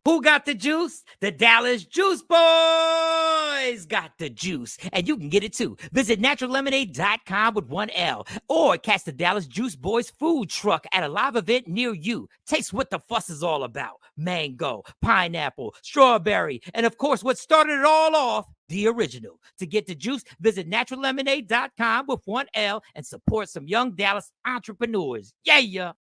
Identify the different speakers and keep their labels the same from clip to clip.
Speaker 1: Who got the juice? The Dallas Juice Boys got the juice, and you can get it too. Visit naturallemonade.com with one L, or catch the Dallas Juice Boys food truck at a live event near you. Taste what the fuss is all about. Mango, pineapple, strawberry, and of course, what started it all off, the original. To get the juice, visit naturallemonade.com with one L and support some young Dallas entrepreneurs. Yeah.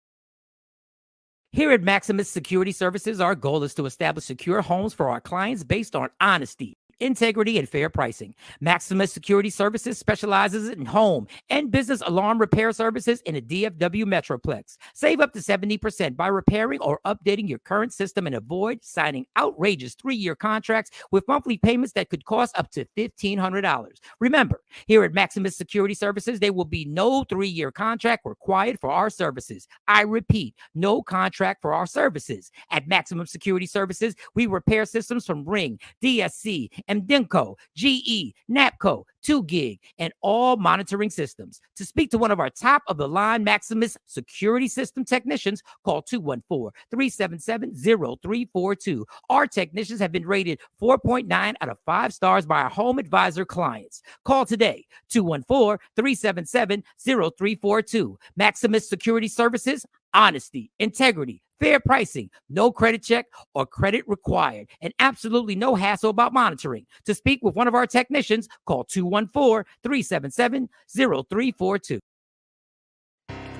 Speaker 1: Here at Maximus Security Services, our goal is to establish secure homes for our clients based on honesty, integrity, and fair pricing. Maximus Security Services specializes in home and business alarm repair services in the DFW Metroplex. Save up to 70% by repairing or updating your current system and avoid signing outrageous 3-year contracts with monthly payments that could cost up to $1,500. Remember, here at Maximus Security Services, there will be no 3-year contract required for our services. I repeat, no contract for our services. At Maximum Security Services, we repair systems from Ring, DSC, MDENCO, GE, NAPCO, 2GIG, and all monitoring systems. To speak to one of our top-of-the-line Maximus security system technicians, call 214-377-0342. Our technicians have been rated 4.9 out of 5 stars by our Home Advisor clients. Call today, 214-377-0342. Maximus Security Services, honesty, integrity, fair pricing, no credit check or credit required, and absolutely no hassle about monitoring. To speak with one of our technicians, call 214-377-0342.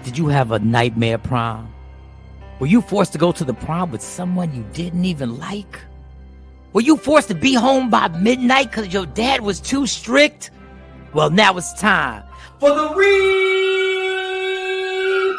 Speaker 1: Did you have a nightmare prom? Were you forced to go to the prom with someone you didn't even like? Were you forced to be home by midnight because your dad was too strict? Well, now it's time for the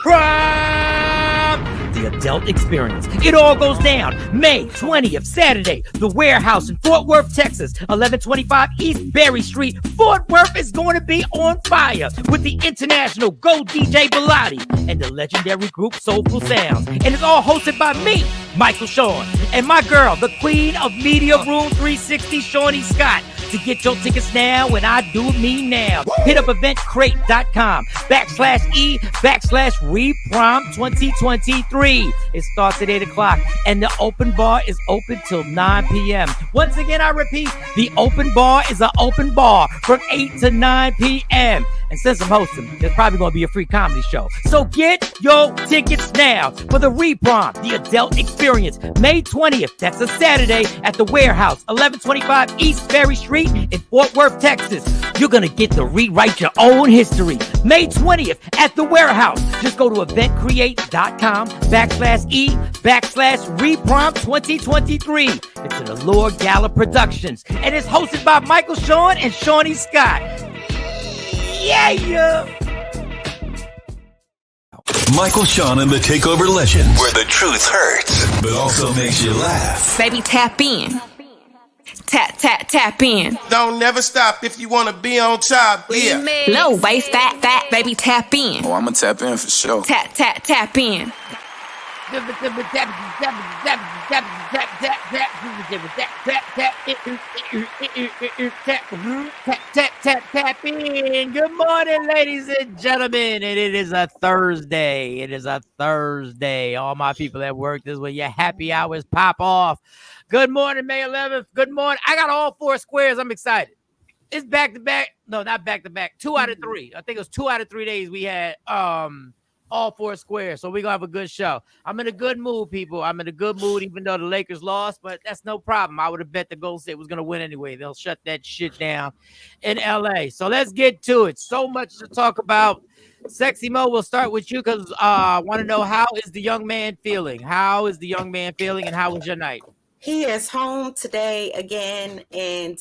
Speaker 1: Prom, the adult experience. It all goes down May 20th, Saturday, the Warehouse in Fort Worth, Texas, 1125 East Berry Street. Fort Worth is going to be on fire with the international Go DJ Bilotti and the legendary group Soulful Sounds. And it's all hosted by me, Michael Shawn, and my girl, the queen of Media Room 360, Shawnee Scott. To get your tickets now when I do me now, hit up eventcrate.com/E/Reprom 2023. It starts at 8 o'clock and the open bar is open till 9 p.m. Once again, I repeat, the open bar is an open bar from 8 to 9 p.m. And since I'm hosting, there's probably going to be a free comedy show. So get your tickets now for the Reprom, the adult experience, May 20th. That's a Saturday at the Warehouse, 1125 East Berry Street in Fort Worth, Texas. You're going to get to rewrite your own history. May 20th at the Warehouse. Just go to eventcreate.com/E/Reprom 2023. It's an Allure Gala Productions. And it's hosted by Michael Shawn and Shawnee Scott. Yeah.
Speaker 2: Michael Shawn and the Takeover Legends, where the truth hurts, but also makes you laugh.
Speaker 3: Baby, tap in. Tap in.
Speaker 4: Don't never stop if you want to be on top. Yeah.
Speaker 3: Low waist, fat, baby, tap in.
Speaker 5: Oh, I'ma tap in for sure.
Speaker 3: Tap in.
Speaker 1: Tap in. Good morning, ladies and gentlemen. And it is a Thursday. All my people at work, this is when your happy hours pop off. Good morning, May 11th. Good morning. I got all 4 squares. I'm excited. It's back to back. No, not back to back. 2 out of 3. I think it was 2 out of 3 days we had all 4 squares. So we're going to have a good show. I'm in a good mood, people. I'm in a good mood, even though the Lakers lost, but that's no problem. I would have bet the Golden State was going to win anyway. They'll shut that shit down in LA. So let's get to it. So much to talk about. Sexy Mo, we'll start with you because I want to know, how is the young man feeling? And how was your night?
Speaker 6: He is home today again, and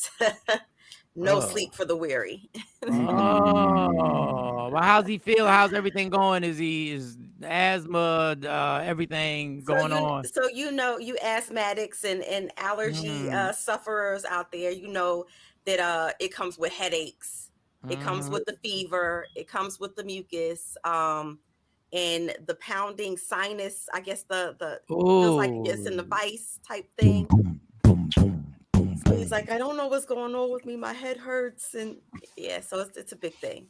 Speaker 6: no sleep for the weary.
Speaker 1: Well, how's he feel? How's everything going? Is asthma, everything going on?
Speaker 6: So you asthmatics and allergy sufferers out there, you know that it comes with headaches. It comes with the fever. It comes with the mucus. And the pounding sinus, I guess the feels like it's in the vice type thing. So he's like, I don't know what's going on with me. My head hurts, and yeah, so it's a big thing.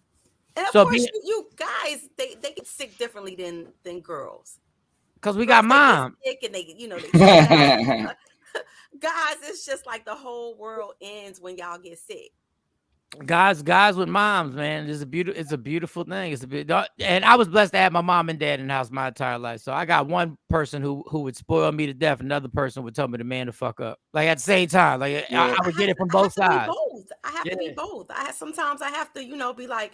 Speaker 6: And of course, you guys, they get sick differently than girls.
Speaker 1: Because we got mom.
Speaker 6: Sick and they guys, it's just like the whole world ends when y'all get sick.
Speaker 1: Guys with moms, man, it's a beautiful thing. And I was blessed to have my mom and dad in the house my entire life. So I got one person who would spoil me to death. Another person would tell me to man the fuck up. Like at the same time, like I would get it from both sides.
Speaker 6: I have to be both. Sometimes I have to, be like,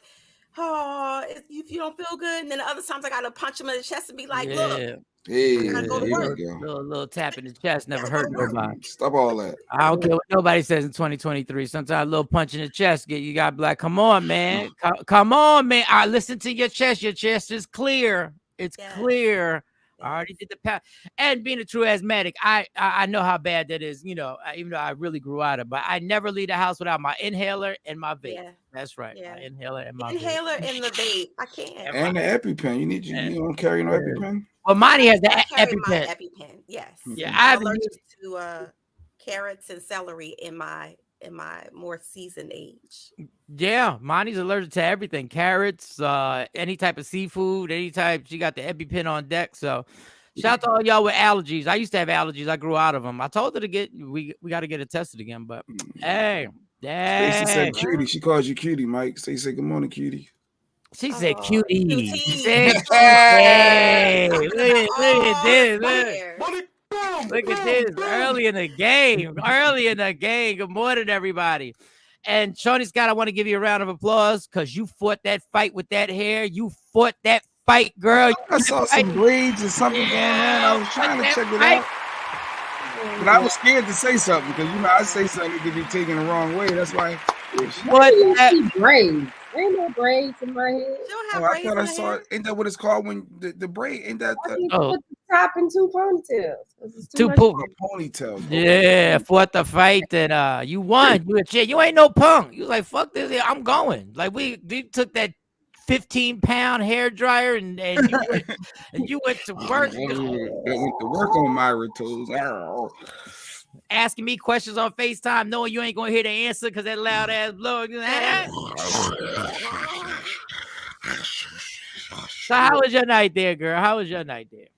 Speaker 6: oh, if you don't feel good, and then the other times I gotta punch him in the chest and be like, look.
Speaker 5: Hey,
Speaker 6: go to work.
Speaker 1: Little tap in the chest never hurt nobody.
Speaker 5: Stop all that.
Speaker 1: I don't care what nobody says in 2023. Sometimes a little punch in the chest, you gotta be like, come on, man. Come on, man. I listen to your chest. Your chest is clear. It's clear. I already did the path. And being a true asthmatic, I know how bad that is, even though I really grew out of it. But I never leave the house without my inhaler and my vape. Yeah. That's right. My inhaler and my
Speaker 6: inhaler vape. And the vape. I can't.
Speaker 5: And the EpiPen. You don't carry no EpiPen?
Speaker 1: Well, Monty has the
Speaker 6: EpiPen.
Speaker 1: EpiPen.
Speaker 6: Yes.
Speaker 1: Yeah,
Speaker 6: I'm allergic to carrots and celery in my more seasoned age.
Speaker 1: Yeah, Monty's allergic to everything. Carrots, any type of seafood, any type. She got the EpiPen on deck. So shout out to all y'all with allergies. I used to have allergies. I grew out of them. I told her to we got to get it tested again. But hey.
Speaker 5: Stacey said cutie. She calls you cutie, Mike. Stacey said good morning, cutie.
Speaker 1: She said cutie. She said, hey, look at this. Look at this. Early in the game. Good morning, everybody. And Shawnee Scott, I want to give you a round of applause because you fought that fight with that hair. You fought that fight, girl.
Speaker 5: I saw some braids or something going on. I was trying to check it out. But I was scared to say something because, I say something that could be taken the wrong way. That's why.
Speaker 7: What? Braids. Ain't no braids in my head.
Speaker 5: I thought I saw it. Ain't that what it's called when the braid? Ain't that
Speaker 7: put the top in two ponytails?
Speaker 1: Two
Speaker 5: ponytails.
Speaker 1: Yeah, fought the fight that you won. You ain't no punk. You was like, fuck this. I'm going. Like we took that 15-pound hair dryer and you went to work.
Speaker 5: I went to work on my toes.
Speaker 1: Asking me questions on FaceTime, knowing you ain't gonna hear the answer because that loud ass blow. So how was your night there, girl? How was your night there?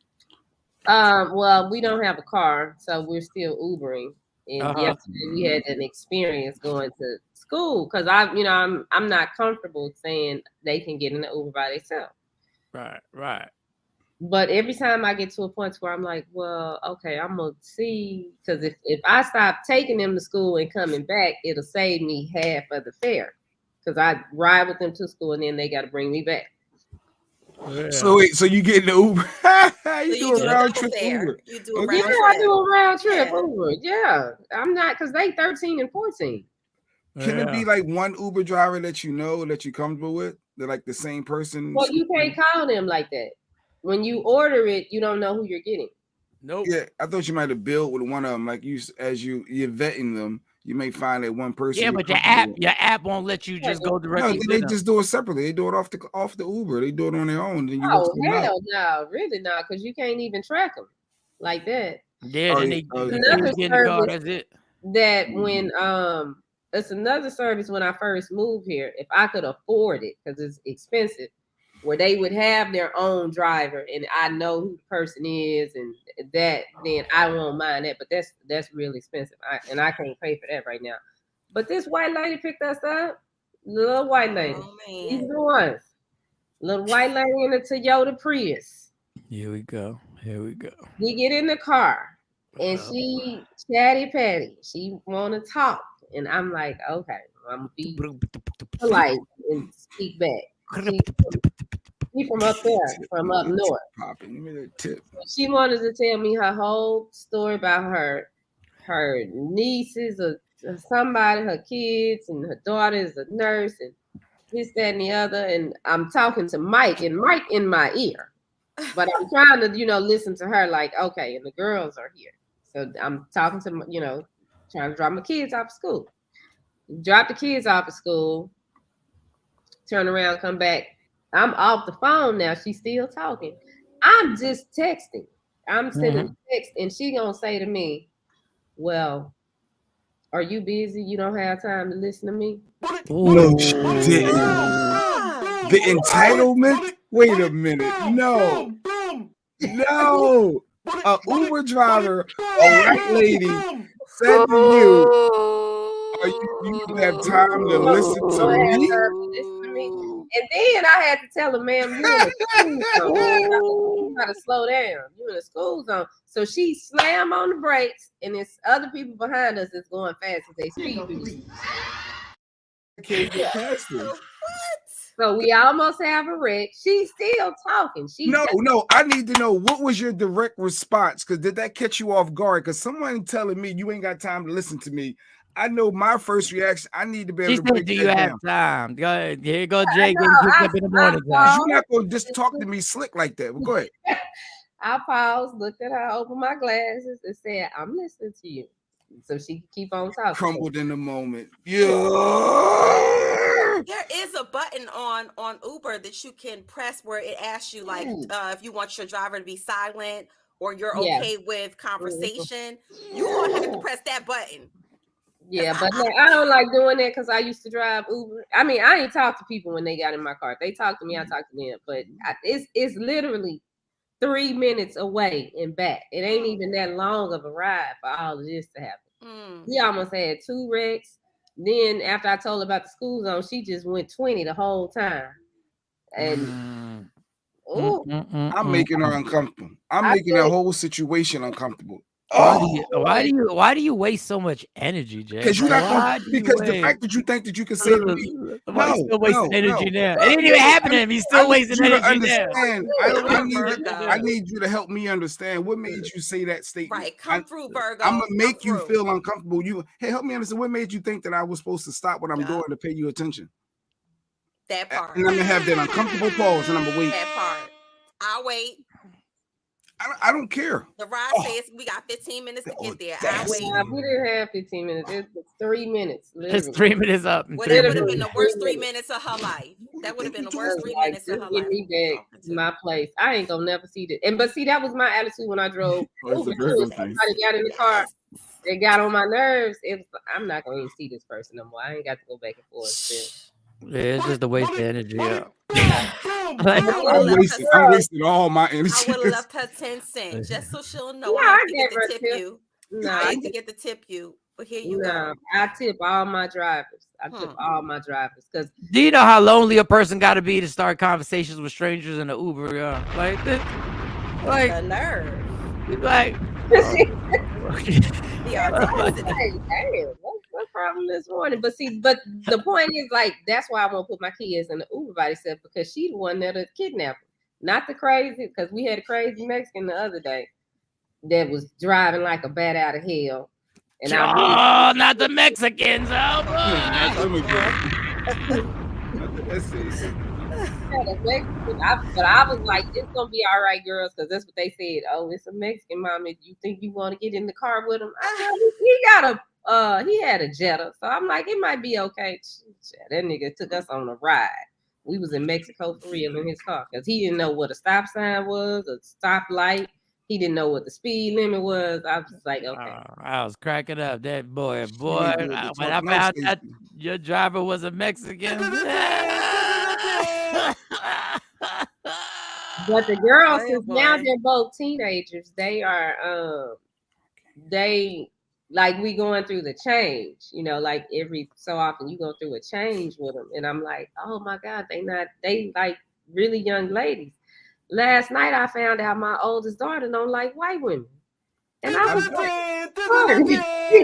Speaker 7: Well, we don't have a car, so we're still Ubering. And yesterday we had an experience going to school because I'm not comfortable saying they can get in the Uber by themselves.
Speaker 1: Right.
Speaker 7: But every time I get to a point where I'm like, well, okay, I'm gonna see, because if I stop taking them to school and coming back, it'll save me half of the fare. Because I ride with them to school and then they got to bring me back.
Speaker 5: Yeah. So you get in the Uber? you do a round trip Uber?
Speaker 7: You do a round trip. I do a round trip Uber. Yeah, I'm not, because they 13 and 14.
Speaker 5: Can it be like one Uber driver that you're comfortable with? They're like the same person.
Speaker 7: Well, you can't call them like that. When you order it, you don't know who you're getting.
Speaker 1: Nope.
Speaker 5: Yeah, I thought you might have billed with one of them. Like you're vetting them, you may find that one person.
Speaker 1: Yeah, but your app won't let you just go directly.
Speaker 5: No, they just do it separately. They do it off the Uber. They do it on their own. Then
Speaker 7: hell no, really not, because you can't even track them like that.
Speaker 1: Yeah,
Speaker 7: another service that's it. That when it's another service when I first moved here, if I could afford it, because it's expensive, where they would have their own driver and I know who the person is and that, then I won't mind that. But that's really expensive. I can't pay for that right now. But this white lady picked us up. Little white lady. Oh, man. These are the ones. Little white lady in a Toyota Prius.
Speaker 1: Here we go.
Speaker 7: We get in the car and she chatty patty. She want to talk. And I'm like, okay, I'm going to be polite and speak back. She from up there, from up north. She wanted to tell me her whole story about her nieces or somebody, her kids, and her daughter is a nurse, and this, that, and the other. And I'm talking to Mike, and Mike in my ear. But I'm trying to, listen to her like, okay, and the girls are here. So I'm talking to, trying to drop my kids off of school. Drop the kids off of school, turn around, come back. I'm off the phone now. She's still talking. I'm just texting. I'm sending text, and she gonna say to me, well, are you busy? You don't have time to listen to me?
Speaker 5: No, she didn't. The entitlement? Wait a minute. No. A Uber driver, a white lady, said to you, "Are you have time to listen
Speaker 7: You
Speaker 5: to
Speaker 7: don't have
Speaker 5: me?"
Speaker 7: time to listen to me. And then I had to tell her, ma'am, you in a school zone. You gotta slow down. You in a school zone. So she slammed on the brakes, and it's other people behind us that's going fast as they speed.
Speaker 5: I can't get past this.
Speaker 7: So we almost have a wreck. She's still talking.
Speaker 5: No, I need to know what was your direct response? Because did that catch you off guard? Because someone telling me you ain't got time to listen to me. I know my first reaction. I need to be able
Speaker 1: She
Speaker 5: to
Speaker 1: said,
Speaker 5: break
Speaker 1: "Do
Speaker 5: that
Speaker 1: you have
Speaker 5: down.
Speaker 1: time?" Go ahead. Here go Jay
Speaker 7: know,
Speaker 1: getting picked up in the morning time.
Speaker 5: Because you're not gonna just talk to me slick like that. But go ahead.
Speaker 7: I paused, looked at her, opened my glasses, and said, "I'm listening to you." So she could keep on talking.
Speaker 5: Crumbled in the moment. Yeah.
Speaker 6: There is a button on Uber that you can press where it asks you like if you want your driver to be silent or you're okay with conversation. You gonna have to press that button.
Speaker 7: Yeah, but I don't like doing that because I used to drive Uber. I mean, I ain't talk to people when they got in my car. If they talk to me, I talk to them. But it's literally 3 minutes away and back. It ain't even that long of a ride for all of this to happen. We almost had 2 wrecks. Then after I told her about the school zone, she just went 20 the whole time. And
Speaker 5: I'm making her uncomfortable. I'm making that whole situation uncomfortable.
Speaker 1: Why do you waste so much energy, Jay?
Speaker 5: Because you're not going. Because the fact that you think that you can say to me,
Speaker 1: why you still wasting energy now? It ain't even happening. He's still wasting energy now.
Speaker 5: I need you to help me understand what made you say that statement.
Speaker 6: Right, come through, Virgo.
Speaker 5: I'm gonna make you feel uncomfortable. Hey, help me understand what made you think that I was supposed to stop what I'm doing to pay you attention.
Speaker 6: That part.
Speaker 5: And I'm gonna have that uncomfortable pause, and I'm gonna wait.
Speaker 6: That part. I'll wait.
Speaker 5: I don't care.
Speaker 6: The ride says we got 15 minutes to get there. I'll wait.
Speaker 7: We didn't have 15 minutes. It's 3 minutes.
Speaker 1: It's 3 minutes up.
Speaker 6: Well, that would have been the worst 3 minutes of her life. That would have been the worst 3 minutes of her life.
Speaker 7: Get me back to my place. I ain't gonna never see this. But see, that was my attitude when I drove. Somebody got in the car. They got on my nerves. I'm not gonna even see this person no more. I ain't got to go back and forth.
Speaker 1: Yeah, it's just a waste of energy.
Speaker 5: I wasted all my energy.
Speaker 6: I would have left her 10 cents just so she'll know I get to tip you. I need to get to tip you. But here you go.
Speaker 7: I tip all my drivers. Because
Speaker 1: do you know how lonely a person got to be to start conversations with strangers in an Uber? Like this, like
Speaker 6: the nerve.
Speaker 1: Like,
Speaker 7: what problem this morning? But the point is, like, that's why I won't put my kids in the Uber by themselves, because she the one that kidnapped her. Not the crazy, because we had a crazy Mexican the other day that was driving like a bat out of hell. And
Speaker 1: not the Mexicans. Oh,
Speaker 7: but I was like, it's gonna be all right, girls, because that's what they said. Oh, it's a Mexican, mommy. You think you want to get in the car with him? He had a Jetta, so I'm like, it might be okay. That nigga took us on a ride. We was in Mexico for real in his car because he didn't know what a stop sign was, a stoplight. He didn't know what the speed limit was. I was just like, okay.
Speaker 1: I was cracking up. That boy. When I found out your driver was a Mexican.
Speaker 7: But the girls, since now they're both teenagers, they are like we going through the change, like every so often you go through a change with them. And I'm like, oh my God, they like really young ladies. Last night I found out my oldest daughter don't like white women. And I was like,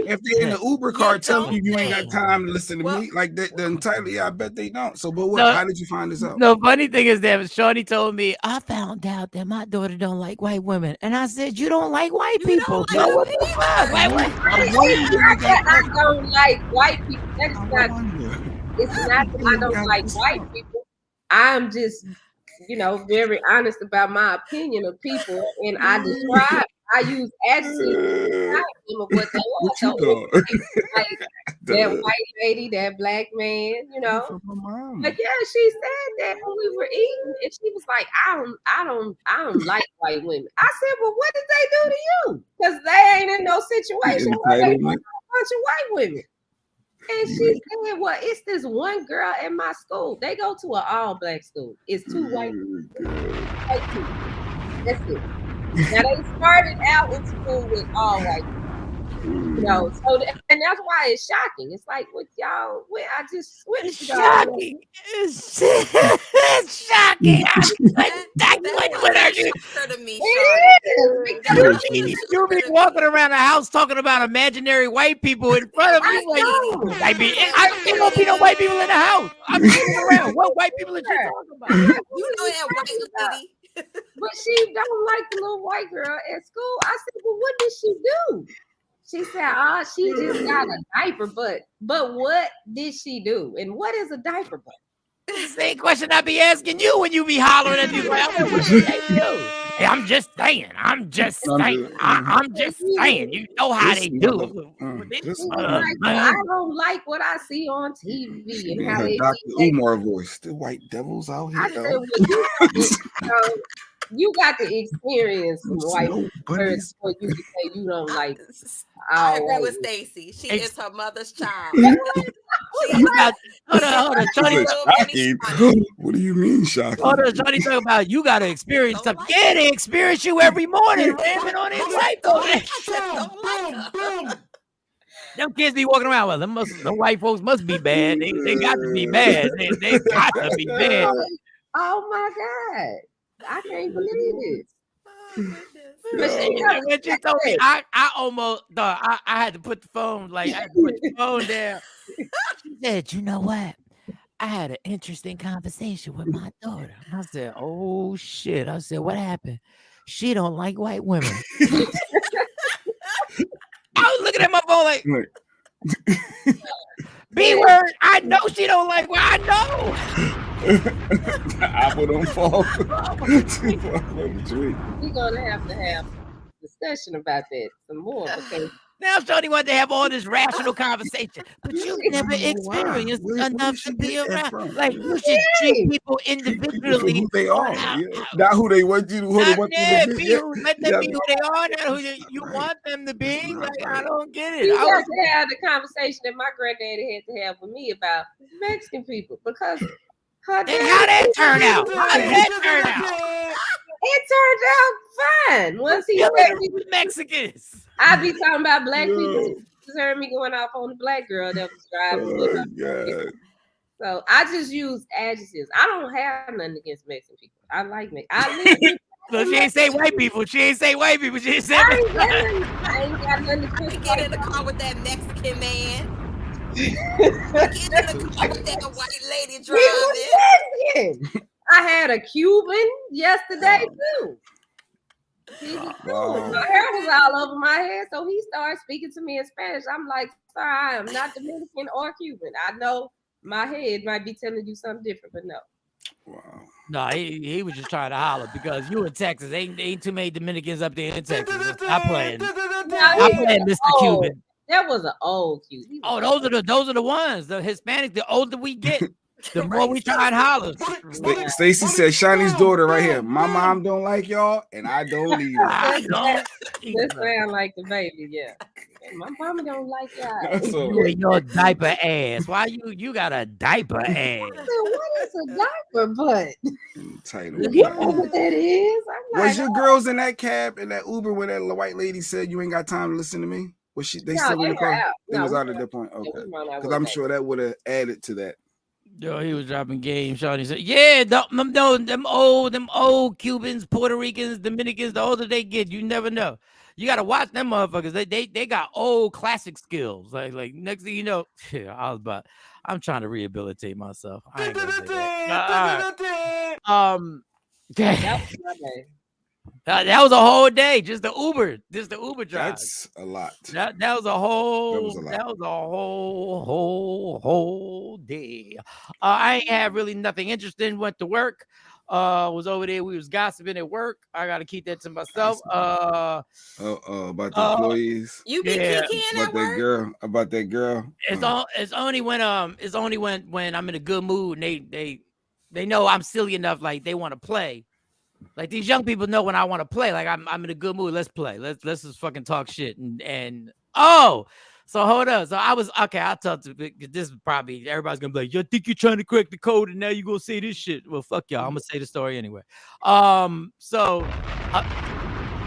Speaker 5: if they're in the Uber car telling you ain't got time to listen to me, like that, the entirely, I bet they don't. So, but what? How did you find this out?
Speaker 1: The funny thing is that Shawny told me, I found out that my daughter don't like white women, and I said, you don't like white people. So what the fuck?
Speaker 7: I don't like white people. That's not. It's not that I don't like white people. I'm just, very honest about my opinion of people, and I use adjectives of what they are. So like that white lady, that black man, But yeah, she said that when we were eating, and she was like, I don't like white women. I said, well, what did they do to you? Because they ain't in no situation where they want a bunch of white women. And she said, well, it's this one girl in my school. They go to an all-black school. It's 2 white people. That's it. Now, they started out in school with all white people. And that's why it's shocking. It's like, what y'all, I just switched.
Speaker 1: It's shocking. It's shocking.
Speaker 6: To me, Shawn.
Speaker 1: You be walking around the house talking about imaginary white people in front of you. Like, there won't be no white people in the house. I'm looking around. What white people are you talking about?
Speaker 6: You know that white lady.
Speaker 7: But she don't like the little white girl at school. I said, well, what did she do? She said, she just got a diaper butt. But what did she do? And what is a diaper butt?
Speaker 1: Same question I be asking you when you be hollering at these white. What did they do? Hey, I'm just saying. I'm just saying. You know how they do.
Speaker 7: I don't like what I see on TV and how they
Speaker 5: Dr. Umar voice. The white devils out here.
Speaker 7: You got to experience some white birds before you can say you don't like.
Speaker 6: I agree with Stacy. She is her mother's child.
Speaker 1: Hold on, Johnny.
Speaker 5: What do you mean, shocking?
Speaker 1: Hold on, Johnny. Talking about you got to experience something. Yeah, they experience you every morning, ramming on his white folks. Them kids be walking around. Well, them white folks must be bad. They got to be bad. They got to be bad.
Speaker 7: Oh my God. I can't believe it.
Speaker 1: When she told me, I almost thought I had to put the phone down. She said, "You know what? I had an interesting conversation with my daughter." I said, "Oh shit!" I said, "What happened?" She don't like white women. I was looking at my phone like, B word. I know she don't like what I know.
Speaker 5: Apple don't fall.
Speaker 7: We're gonna have to have a discussion about that some more because
Speaker 1: now Shorty wanted to have all this rational conversation, but you never experienced enough to be around. Like you should treat people individually.
Speaker 5: Who they are, not who they want you to.
Speaker 1: Let them be who they are, not who you want them to be. Like I don't get it.
Speaker 7: You have to have the conversation that my granddaddy had to have with me about Mexican people because.
Speaker 1: And how that turn out?
Speaker 7: It turned out fine. Once he heard me
Speaker 1: Mexicans.
Speaker 7: I be talking about black people. He heard me going off on the black girl that was driving. So I just use adjectives. I don't have nothing against Mexican people. I like Mexican.
Speaker 1: So she ain't say white people. She ain't say white people. She ain't say.
Speaker 7: I ain't got nothing to
Speaker 6: get in the car with that Mexican man. Get in the car with that white lady driving.
Speaker 7: I had a Cuban yesterday too.
Speaker 5: Wow.
Speaker 7: My hair was all over my head, so he started speaking to me in Spanish. I'm like, "Sir, I am not Dominican or Cuban. I know my head might be telling you something different, but no."
Speaker 5: Wow.
Speaker 1: No, he was just trying to holler because you in Texas. Ain't too many Dominicans up there in Texas. Stop playing. I'm playing Mr. Cuban.
Speaker 7: That was an old Cuban.
Speaker 1: Oh, those are the ones. The Hispanic. The older we get, the more we try and holler.
Speaker 5: Stacy said, "Shawnee's daughter right here. My mom don't like y'all, and I don't leave."
Speaker 7: That sound like the baby, yeah. My mama don't like y'all.
Speaker 1: You and your diaper ass. Why you got a diaper ass?
Speaker 7: I said, what is a diaper butt?
Speaker 5: Title.
Speaker 7: You know what that is?
Speaker 5: Was your girls in that cab in that Uber when that white lady said you ain't got time to listen to me? Was she? They still in the car? It was out at that point. Okay, because I'm sure that would have added to that.
Speaker 1: Yo, he was dropping game. Shawnee said, "Yeah, them old Cubans, Puerto Ricans, Dominicans. The older they get, you never know. You gotta watch them motherfuckers. They got old classic skills. Like next thing you know, I'm trying to rehabilitate myself. I ain't gonna say that. That was a whole day. Just the Uber drive.
Speaker 5: That's a lot.
Speaker 1: That was a whole day. I ain't have really nothing interesting. Went to work. Was over there. We was gossiping at work. I gotta keep that to myself.
Speaker 5: About the employees.
Speaker 6: You be kicking
Speaker 5: about that girl. About that girl.
Speaker 1: It's only when I'm in a good mood and they know I'm silly enough. Like they want to play. Like these young people know when I want to play. Like I'm in a good mood. Let's play. Let's just fucking talk shit. So hold up. So I was okay. I'll tell you. This is probably everybody's gonna be like, "You think you're trying to crack the code, and now you gonna say this shit?" Well, fuck y'all. I'm gonna say the story anyway. So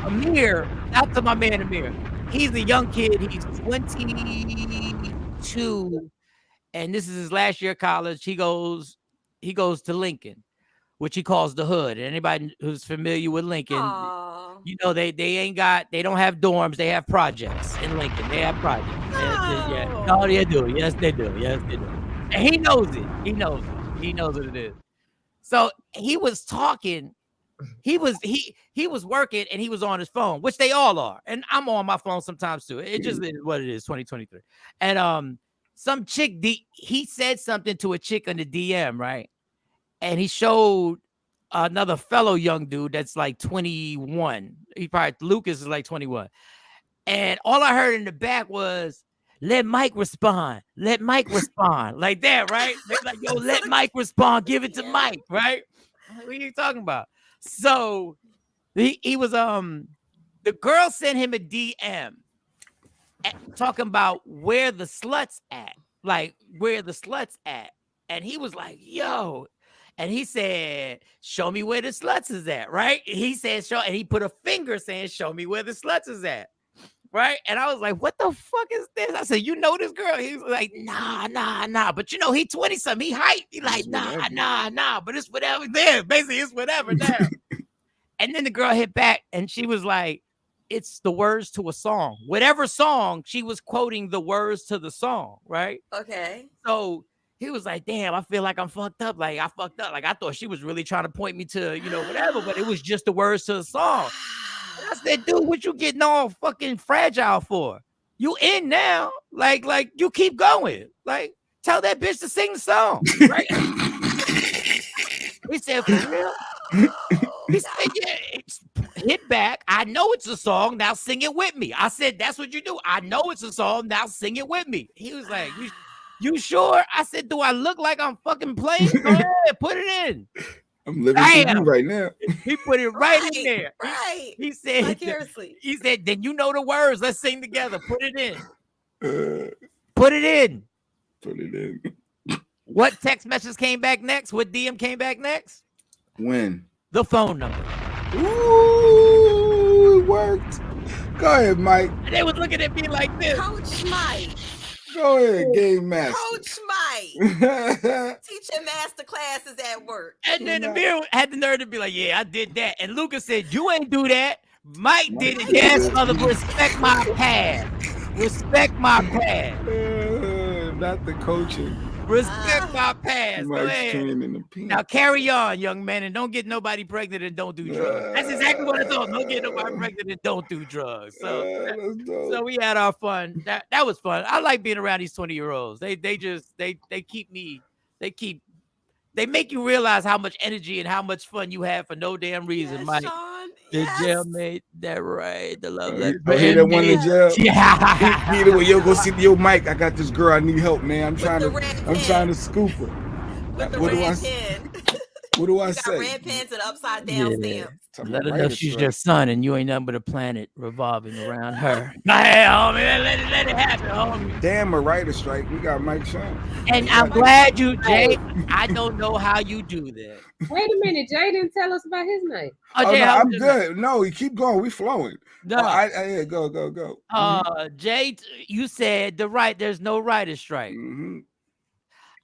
Speaker 1: Amir, out to my man Amir. he's a young kid. He's 22, and this is his last year of college. He goes to Lincoln, which he calls the hood. And anybody who's familiar with Lincoln,
Speaker 6: Aw.
Speaker 1: you know they don't have dorms. They have projects in Lincoln. They have projects. Yeah. No, they do. Yes, they do. Yes, they do. And he knows it. He knows it. He knows what it is. So he was talking. He was working and he was on his phone, which they all are. And I'm on my phone sometimes too. It just is what it is, 2023. And some chick, he said something to a chick on the DM, right? And he showed another fellow young dude that's like 21. Lucas is like 21. And all I heard in the back was, let Mike respond. Let Mike respond. Like that, right? They're like, yo, let Mike respond. Give it to Mike, right? What are you talking about? So he was the girl sent him a DM talking about where the sluts at. Like where the sluts at. And he was like, yo. And he said, show me where the sluts is at, right? He said, show, and he put a finger saying, show me where the sluts is at. Right. And I was like, what the fuck is this? I said, you know this girl? He was like, nah. But you know, he 20-something. He hyped. He like, nah. But it's whatever there. Basically, it's whatever now. And then the girl hit back and she was like, it's the words to a song. Whatever song, she was quoting the words to the song. Right.
Speaker 6: Okay.
Speaker 1: So he was like, damn, I feel like I'm fucked up. Like I fucked up. Like I thought she was really trying to point me to, you know, whatever, but it was just the words to the song. And I said, dude, what you getting all fucking fragile for? You in now? Like you keep going. Like, tell that bitch to sing the song, right? He said, for real? He said, yeah, hit back. I know it's a song. Now sing it with me. I said, that's what you do. I know it's a song. Now sing it with me. He was like, you sure? I said, do I look like I'm fucking playing? Go ahead, put it in.
Speaker 5: I'm living for you right now.
Speaker 1: He put it right in there.
Speaker 6: Right.
Speaker 1: He said,
Speaker 6: vicariously.
Speaker 1: He said, then you know the words. Let's sing together. Put it in. Put it in.
Speaker 5: Put it in.
Speaker 1: What text message came back next? What DM came back next?
Speaker 5: When?
Speaker 1: The phone number.
Speaker 5: Ooh, it worked. Go ahead, Mike.
Speaker 1: And they was looking at me like this.
Speaker 6: Coach Mike.
Speaker 5: Go ahead, game master.
Speaker 6: Coach Mike. Teacher master classes at work.
Speaker 1: And then Amir had the nerve to be like, yeah, I did that. And Lucas said, you ain't do that. Mike did it. Yes, mother, respect my past. Respect my past.
Speaker 5: Not the coaching.
Speaker 1: Respect my past. Go ahead.
Speaker 5: Now
Speaker 1: carry on, young man, and don't get nobody pregnant and don't do drugs. That's exactly what I thought. Don't get nobody pregnant and don't do drugs. So we had our fun. That was fun. I like being around these 20-year-olds. They make you realize how much energy and how much fun you have for no damn reason,
Speaker 6: yes,
Speaker 1: Mike.
Speaker 6: Shawn.
Speaker 1: The
Speaker 6: Yes.
Speaker 1: jailmate, that right. The love that.
Speaker 5: Hear that one in jail?
Speaker 1: Yeah.
Speaker 5: He the way, yo, go see yo, Mike. I got this girl. I need help, man. I'm trying to scoop her.
Speaker 6: With the
Speaker 5: What do I
Speaker 6: red pen.
Speaker 5: What do I
Speaker 6: You got
Speaker 5: say?
Speaker 6: red pens and upside down stamps.
Speaker 1: Let her know she's your son and you ain't nothing but a planet revolving around her. Hey, homie, let it happen, homie.
Speaker 5: Damn, a writer strike. We got Mike Shawn.
Speaker 1: And I'm glad you, Jay. I don't know how you do that.
Speaker 7: Wait a minute, Jay didn't tell us about his night.
Speaker 5: Oh,
Speaker 1: Jay,
Speaker 5: no, I'm good. No, you keep going. We flowing.
Speaker 1: No,
Speaker 5: yeah, go.
Speaker 1: Jay, you said there's no writer's strike.
Speaker 5: Mm-hmm.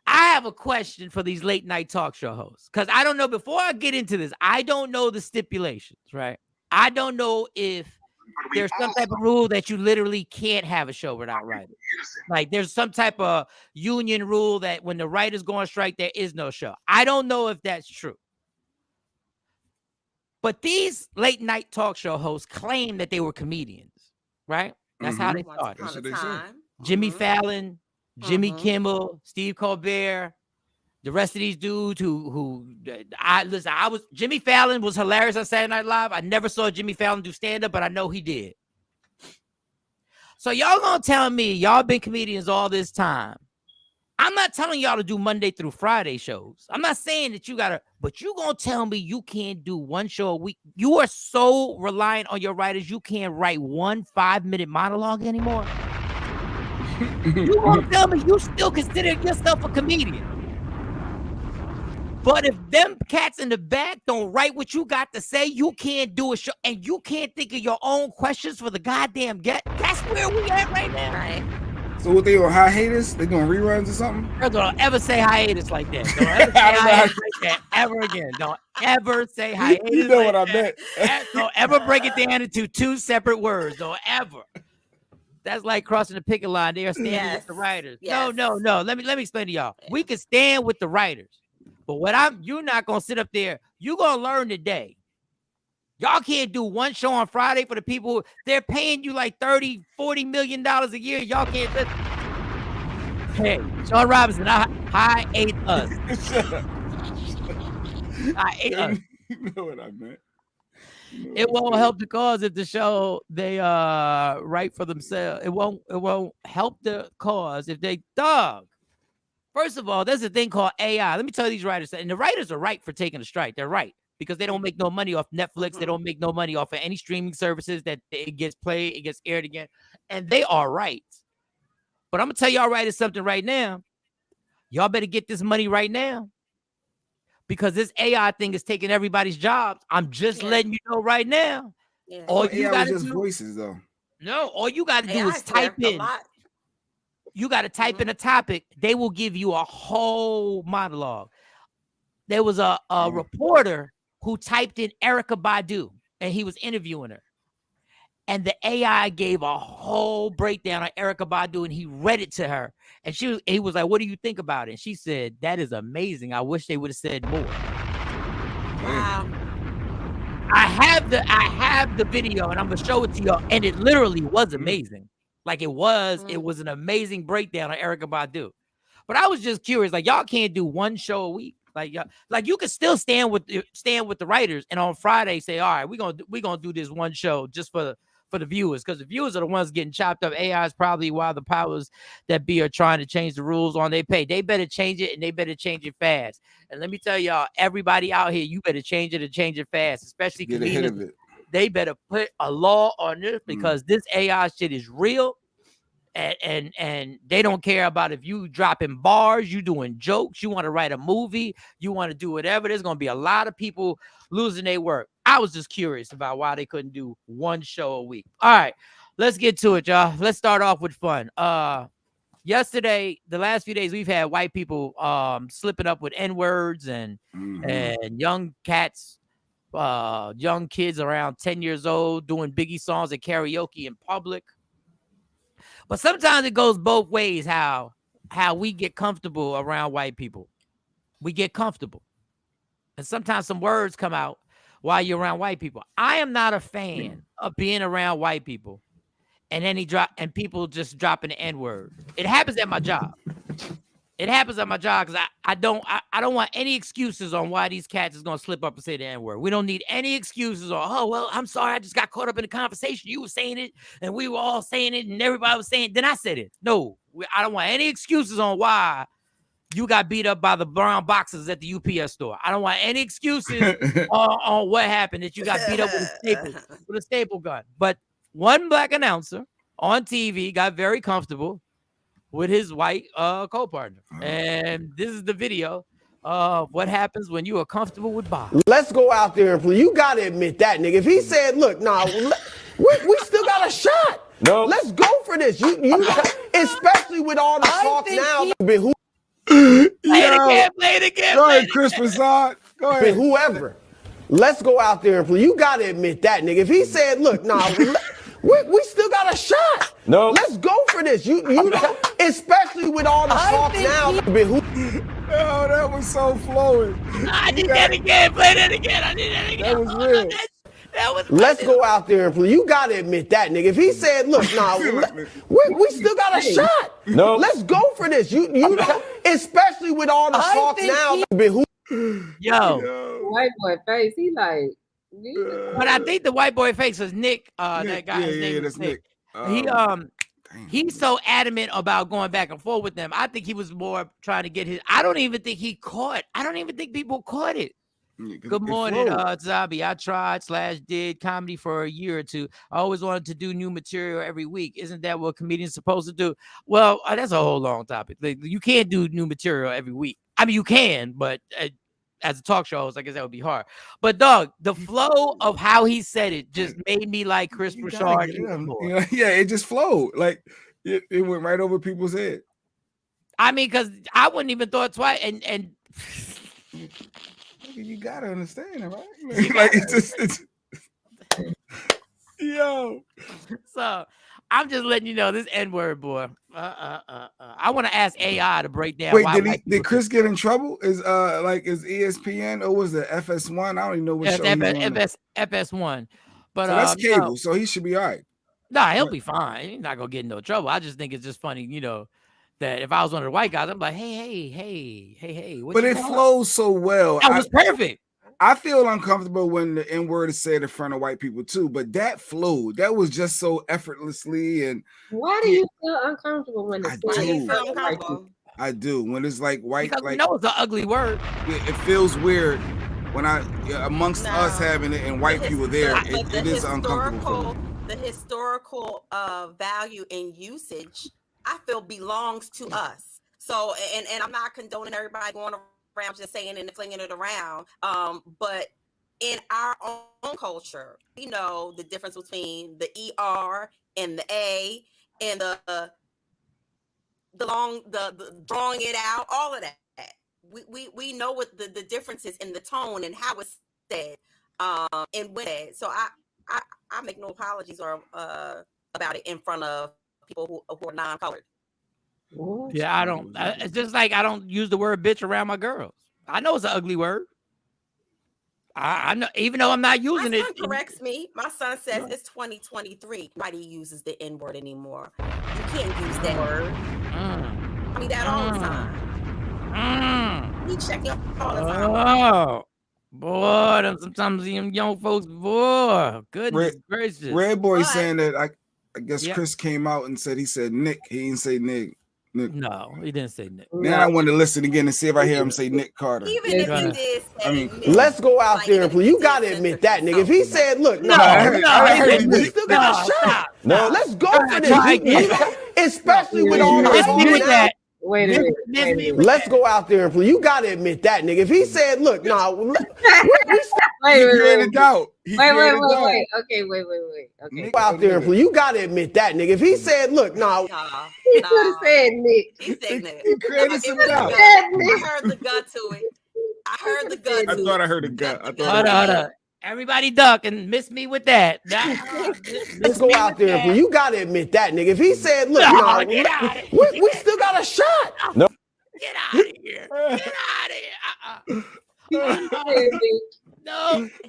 Speaker 1: I have a question for these late night talk show hosts because I don't know. Before I get into this, I don't know the stipulations, right? I don't know if there's some type of rule that you literally can't have a show without writers. Like there's some type of union rule that when the writers go on strike, there is no show. I don't know if that's true. But these late night talk show hosts claim that they were comedians, right? That's how they started.
Speaker 5: That's what they say.
Speaker 1: Jimmy Fallon, Jimmy Kimmel, Steve Colbert, the rest of these dudes Jimmy Fallon was hilarious on Saturday Night Live. I never saw Jimmy Fallon do stand-up, but I know he did. So y'all gonna tell me y'all been comedians all this time. I'm not telling y'all to do Monday through Friday shows. I'm not saying that you gotta, but you gonna tell me you can't do one show a week. You are so reliant on your writers, you can't write 1 5-minute monologue anymore. You gonna tell me you still consider yourself a comedian? But if them cats in the back don't write what you got to say, you can't do a show, and you can't think of your own questions for the goddamn get. That's where we at right now.
Speaker 6: Right.
Speaker 5: So what they on hiatus? They doing reruns or something?
Speaker 1: Don't ever say hiatus like that. Don't ever say hiatus like that ever again. Don't ever say hiatus.
Speaker 5: You know
Speaker 1: like
Speaker 5: what I
Speaker 1: that.
Speaker 5: meant.
Speaker 1: Don't ever break it down into two separate words. Don't ever. That's like crossing the picket line. They are standing with the writers.
Speaker 6: Yes.
Speaker 1: No. Let me explain to y'all. We can stand with the writers, but you're not gonna sit up there. You're gonna learn today. Y'all can't do one show on Friday for the people. They're paying you like $30-40 million a year. Y'all can't listen. Hey, Shawn Robinson, I ate us. I ate us.
Speaker 5: You know what I meant.
Speaker 1: It won't help the cause if the show they write for themselves. It won't help the cause if they dog. First of all, there's a thing called AI. Let me tell you these writers, and the writers are right for taking a strike. They're right. Because they don't make no money off Netflix. They don't make no money off of any streaming services that it gets played, it gets aired again. And they are right. But I'm going to tell y'all writers something right now. Y'all better get this money right now. Because this AI thing is taking everybody's jobs. I'm just letting you know right now.
Speaker 6: Yeah.
Speaker 5: All you got to do voices though.
Speaker 1: No, all you got to do is type in. You got to type in a topic. They will give you a whole monologue. There was a reporter who typed in Erykah Badu, and he was interviewing her. And the AI gave a whole breakdown on Erykah Badu, and he read it to her. And he was like, what do you think about it? And she said, that is amazing. I wish they would have said more.
Speaker 6: Wow.
Speaker 1: I have the video, and I'm going to show it to y'all. And it literally was amazing. Like it was an amazing breakdown on Erykah Badu. But I was just curious, like y'all can't do one show a week. Like you could still stand with the writers, and on Friday say, all right, we're gonna do this one show just for the viewers, because the viewers are the ones getting chopped up. AI is probably why the powers that be are trying to change the rules on their pay. They better change it, and they better change it fast. And let me tell y'all, everybody out here, you better change it and change it fast, especially
Speaker 5: get ahead of it.
Speaker 1: They better put a law on this because this AI shit is real. And they don't care about if you dropping bars, you doing jokes, you want to write a movie, you want to do whatever. There's going to be a lot of people losing their work. I was just curious about why they couldn't do one show a week. All right, let's get to it, y'all. Let's start off with fun. Yesterday, the last few days, we've had white people slipping up with N-words and young cats, young kids around 10 years old doing Biggie songs at karaoke in public. But sometimes it goes both ways how we get comfortable around white people. We get comfortable. And sometimes some words come out while you're around white people. I am not a fan of being around white people and people just dropping the N-word. It happens at my job. It happens at my job because I don't want any excuses on why these cats is gonna slip up and say the N-word. We don't need any excuses or, oh well, I'm sorry, I just got caught up in the conversation. You were saying it and we were all saying it and everybody was saying it. Then I said it. No, I don't want any excuses on why you got beat up by the brown boxes at the UPS store. I don't want any excuses on what happened that you got beat up with a staple gun. But one black announcer on TV got very comfortable with his white co-partner. And this is the video of what happens when you are comfortable with Bob.
Speaker 8: Let's go out there and play. You got to admit that, nigga. If he said, look, nah, we still got a shot. No. Let's go for this. You especially with all the talk now.
Speaker 1: Play it again.
Speaker 5: Go ahead, Chris Prasad. Go ahead.
Speaker 8: Whoever. Let's go out there and play. You got to admit that, nigga. If he said, look, nah, we still got a shot. No. Let's go for this. You especially with all the talk now.
Speaker 5: Oh, that was so flowing.
Speaker 1: I did that again. Play that again. I did that again.
Speaker 5: That was real.
Speaker 1: That was
Speaker 8: Let's go out there and play. You got to admit that, nigga. If he said, look, nah, we still got a shot. No. Let's go for this. You especially with all the talk now.
Speaker 1: Yo.
Speaker 7: White boy face, he like.
Speaker 1: But I think the white boy face was Nick. That guy. His name was Nick. He's so adamant about going back and forth with them. I think he was more trying to get his. I don't even think people caught it. Good morning, Zabi. I tried / did comedy for a year or two. I always wanted to do new material every week. Isn't that what comedians supposed to do? Well, that's a whole long topic. Like, you can't do new material every week. I mean, you can, but as a talk show host, I guess that would be hard. But dog, the flow of how he said it just made me like Chris Broussard.
Speaker 5: Yeah, it just flowed. Like it went right over people's head.
Speaker 1: I mean, because I wouldn't even thought twice. And
Speaker 5: you gotta understand it, right? Like it's yo.
Speaker 1: So I'm just letting you know this N-word, boy. I want to ask AI to break down.
Speaker 5: Wait, did Chris get in trouble? Is ESPN or was the FS1? I don't even know what show he's on.
Speaker 1: FS1. But
Speaker 5: so that's cable, so he should be all right.
Speaker 1: Nah, he'll be fine. He's not gonna get in no trouble. I just think it's just funny, that if I was one of the white guys, I'm like, hey.
Speaker 5: But it flows so well.
Speaker 1: That was perfect.
Speaker 5: I feel uncomfortable when the N-word is said in front of white people too, but that flowed. That was just so effortlessly. And
Speaker 7: why do you feel uncomfortable when it's
Speaker 5: I do. When it's like white,
Speaker 1: because
Speaker 5: like
Speaker 1: it's an ugly word.
Speaker 5: It feels weird when amongst us having it and white people there. It is uncomfortable.
Speaker 6: The historical value and usage, I feel, belongs to us. So, and I'm not condoning everybody going around just saying and flinging it around. But in our own culture, the difference between the ER and the A and the drawing it out, all of that. We know what the difference is in the tone and how it's said, and when it. So I make no apologies or about it in front of people who are non-colored.
Speaker 1: Yeah, I don't. It's just like I don't use the word bitch around my girls. I know it's an ugly word. I know, even though I'm not using it.
Speaker 6: My son corrects me. My son says it's 2023. Nobody uses the N-word anymore. You can't use that word. I mean that all the time. We check it all the time.
Speaker 1: Oh, boy, sometimes them young folks, boy, goodness gracious.
Speaker 5: Red Boy saying that I guess Chris came out and said he said Nick. He didn't say Nick.
Speaker 1: No, he didn't say Nick.
Speaker 5: Now I want to listen again and see if I hear him say Nick Carter.
Speaker 6: Even if he did say Nick,
Speaker 8: let's go out there and you got to admit that, nigga. If he said, look, we still got a shot. No, let's go for this. Especially with all the talk.
Speaker 7: Wait a minute.
Speaker 8: Let's go out there and you got to admit that, nigga. If he said, look,
Speaker 7: wait. Okay, wait.
Speaker 8: Okay. Go out there and you got to admit that, nigga. If he said, look,
Speaker 7: he could have said Nick.
Speaker 6: He said Nick.
Speaker 5: He created some doubt.
Speaker 6: I heard the gut to it.
Speaker 5: I thought I heard a gut.
Speaker 1: Hold on. Everybody duck and miss me with that.
Speaker 8: Let's go out there and you got to admit that, nigga. If he said, look, we still got a shot. No.
Speaker 1: Get out of here. Get out of here. No.
Speaker 7: I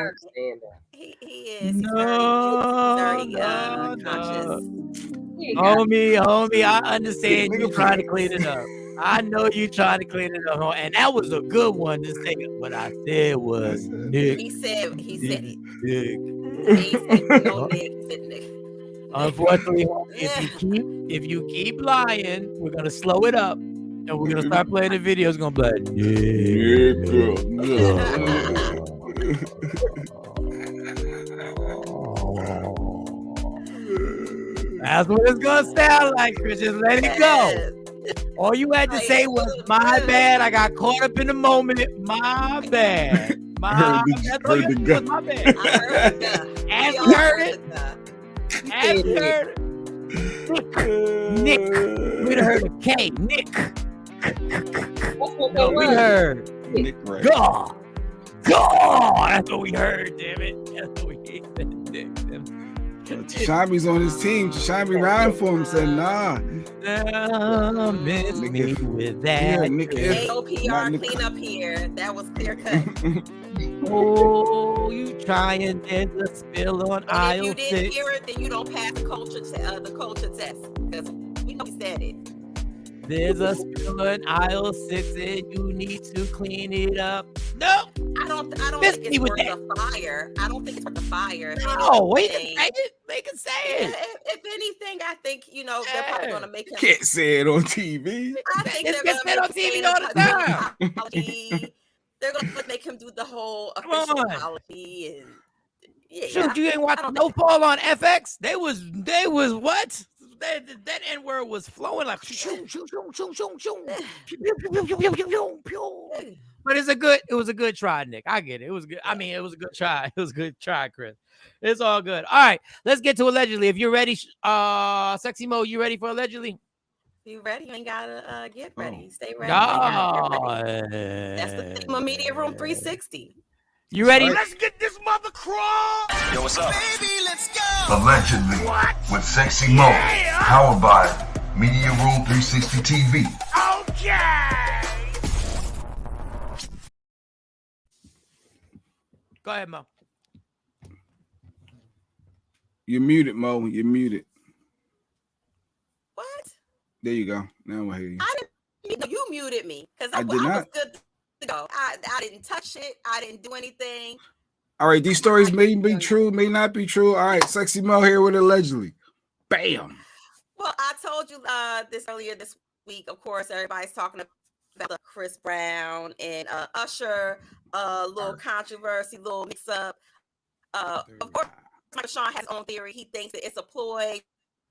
Speaker 7: understand that.
Speaker 6: He is. He's very conscious.
Speaker 1: Homie, I understand you trying to clean it up. I know you trying to clean it up, and that was a good one to say. What I said was Nick.
Speaker 6: He said it.
Speaker 1: Nick.
Speaker 6: He said no Nick. He said Nick.
Speaker 1: Unfortunately, if you keep lying, we're gonna slow it up, and we're gonna start playing the video. It's gonna be like That's what it's gonna sound like, Chris. Just let it go. All you had to say was my bad. I got caught up in the moment. My bad. My bad.
Speaker 6: I heard the gut.
Speaker 1: As you heard it. Nick. We'd have heard a K. Nick. No, we heard
Speaker 5: Nick Ray.
Speaker 1: God. That's what we heard, damn it. That's what we heard.
Speaker 5: Shambi's on his team. Shambi riding for him. Said, nah.
Speaker 1: Miss me with that.
Speaker 6: AOPR clean up here. That was clear cut.
Speaker 1: Oh, you trying to spill on aisle 6.
Speaker 6: If you didn't hear it, then you don't pass the culture test. Because we know he said it.
Speaker 1: There's a spill on aisle 6 and you need to clean it up. No.
Speaker 6: I don't think it's worth the fire. I don't think it's worth the fire.
Speaker 1: No, we can say it. They can say it.
Speaker 6: If anything, I think, they're probably going to make him.
Speaker 5: Can't say it on TV.
Speaker 6: I think they're going to say it on TV all the time. They're gonna make him do the whole
Speaker 1: Come
Speaker 6: official
Speaker 1: on.
Speaker 6: apology and
Speaker 1: Shoot, you ain't watching No Fall on FX? They was what? That N word was flowing like shoo, shoo, shoo, shoo, shoo, shoo. Pew, pew, pew, pew, pew, pew, pew, pew. But it was a good try, Nick. I get it. It was good. I mean, it was a good try. It was a good try, Chris. It's all good. All right, let's get to allegedly. If you're ready, Sexy Mo, you ready for allegedly?
Speaker 6: You ready? You ain't gotta get ready. Stay ready.
Speaker 1: No.
Speaker 6: You ain't gotta get ready. That's the theme of Media Room 360.
Speaker 1: You ready?
Speaker 5: Right.
Speaker 4: Let's get this mother crawl.
Speaker 2: Yo, what's up?
Speaker 4: Baby, let's go.
Speaker 9: Allegedly, with Sexy Mo, powered by Media Room 360 TV.
Speaker 4: Okay.
Speaker 1: Go ahead, Mo.
Speaker 5: You're muted, Mo. You're muted.
Speaker 6: What?
Speaker 5: There you go. Now we'll hear you.
Speaker 6: You muted me because I
Speaker 5: did
Speaker 6: was
Speaker 5: not.
Speaker 6: good to go. I didn't touch it. I didn't do anything.
Speaker 5: All right, these stories may be true, may not be true. All right, Sexy Mo here with allegedly. Bam.
Speaker 6: Well, I told you this earlier this week. Of course, everybody's talking about the Chris Brown and Usher, little controversy, little mix-up. Of course, Shawn has his own theory. He thinks that it's a ploy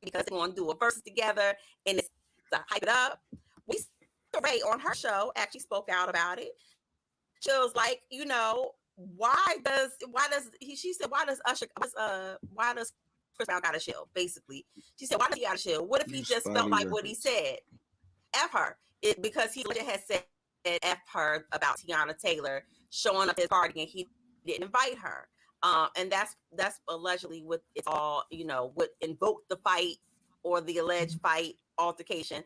Speaker 6: because they're going to do a verse together and it's to hype it up. Ray on her show actually spoke out about it. She was like, you know, why does Usher why does Chris Brown got a chill? Basically, she said, why does he got a chill? What if he just felt like what he said? F her. Because he has said F her about Tiana Taylor showing up at his party and he didn't invite her. And that's allegedly what it's all, you know, what invoked the fight or the alleged fight altercation.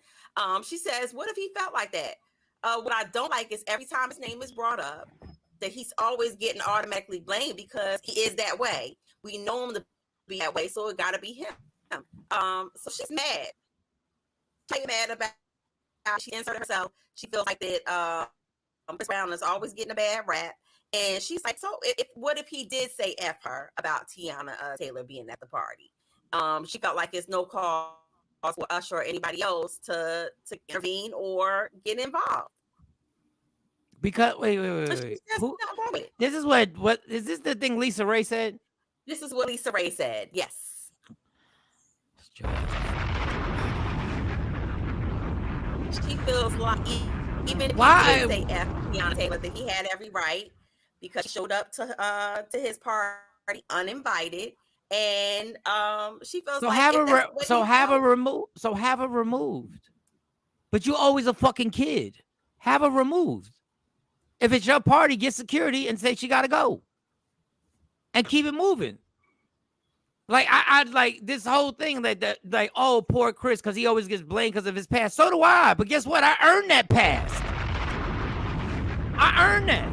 Speaker 6: She says, what if he felt like that? What I don't like is every time his name is brought up, that he's always getting automatically blamed because he is that way. We know him to be that way, so it got to be him. So she's mad. She's mad about how she inserted herself. She feels like that Chris Brown is always getting a bad rap. And she's like, so what if he did say F her about Tiana Taylor being at the party? She felt like it's no cause for Usher or anybody else to intervene or get involved.
Speaker 1: Because wait. This is what is this the thing Lisa Ray said?
Speaker 6: This is what Lisa Ray said. Yes. She feels like even if he did say F Tiana Taylor, that he had every right because he showed up to his party uninvited, and she feels
Speaker 1: so
Speaker 6: like
Speaker 1: have her removed. But you always a fucking kid. Have her removed. If it's your party, get security and say she got to go, and keep it moving. Like I like this whole thing like oh poor Chris because he always gets blamed because of his past. So do I. But guess what? I earned that past. I earned that.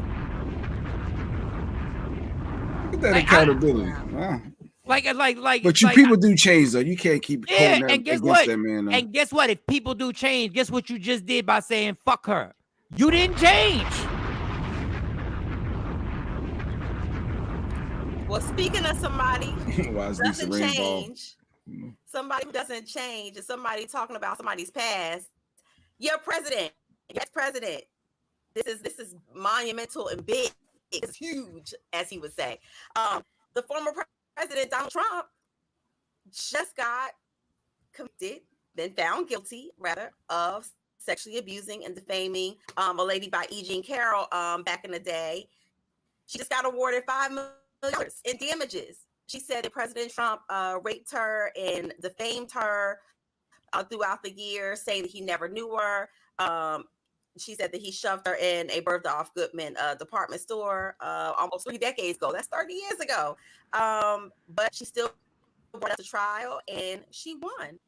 Speaker 5: Look at that accountability. Wow.
Speaker 1: Like.
Speaker 5: But people do change though. You can't keep quoting that against that man. Though.
Speaker 1: And guess what? If people do change, guess what you just did by saying fuck her? You didn't change.
Speaker 6: Well, speaking of somebody who doesn't change, somebody who doesn't change, and somebody talking about somebody's past, your president, ex-president. This is monumental and big. It's huge, as he would say. The former president Donald Trump just got convicted, then found guilty, rather, of sexually abusing and defaming a lady by E. Jean Carroll back in the day. She just got awarded $5 million in damages. She said that President Trump raped her and defamed her throughout the years, saying that he never knew her. She said that he shoved her in a Bergdorf Goodman department store almost 3 decades ago. That's 30 years ago. But she still brought up the trial and she won.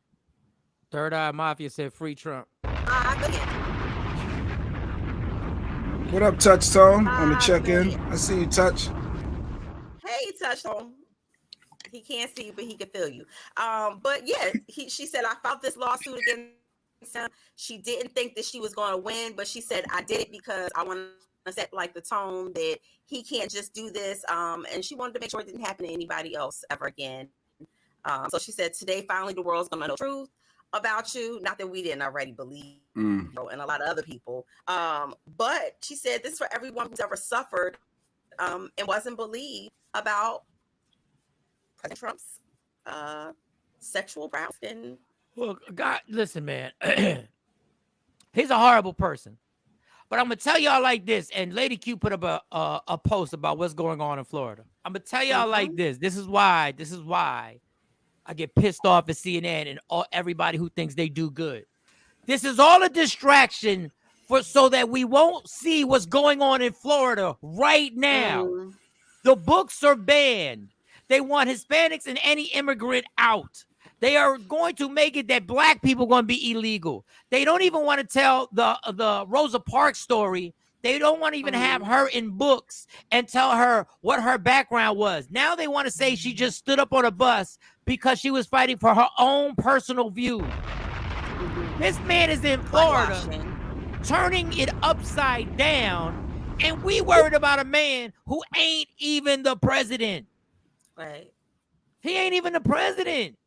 Speaker 1: Third Eye Mafia said free Trump.
Speaker 5: What up, Touch Tone? On the check-in. I see you, Touch.
Speaker 6: Hey, Touch Tone. He can't see you, but he can feel you. But yeah, she said, I filed this lawsuit against him. She didn't think that she was going to win, but she said, I did it because I want to set like the tone that he can't just do this. And she wanted to make sure it didn't happen to anybody else ever again. So she said, today, finally, the world's going to know the truth. about you. Not that we didn't already believe,
Speaker 5: Mm.
Speaker 6: and a lot of other people. But she said this for everyone who's ever suffered and wasn't believed about President Trump's sexual prowess. And
Speaker 1: Well, God, listen, man. He's a horrible person. But I'm gonna tell y'all like this. And Lady Q put up a post about what's going on in Florida. I'm gonna tell y'all like this. This is why I get pissed off at CNN and everybody who thinks they do good. This is all a distraction so that we won't see what's going on in Florida right now. The books are banned. They want Hispanics and any immigrant out. They are going to make it that black people are going to be illegal. They don't even want to tell the Rosa Parks story. They don't want to even have her in books and tell her what her background was. Now they want to say she just stood up on a bus because she was fighting for her own personal views. This man is in Florida turning it upside down, and we worried about a man who ain't even the president.
Speaker 6: Right.
Speaker 1: He ain't even the president.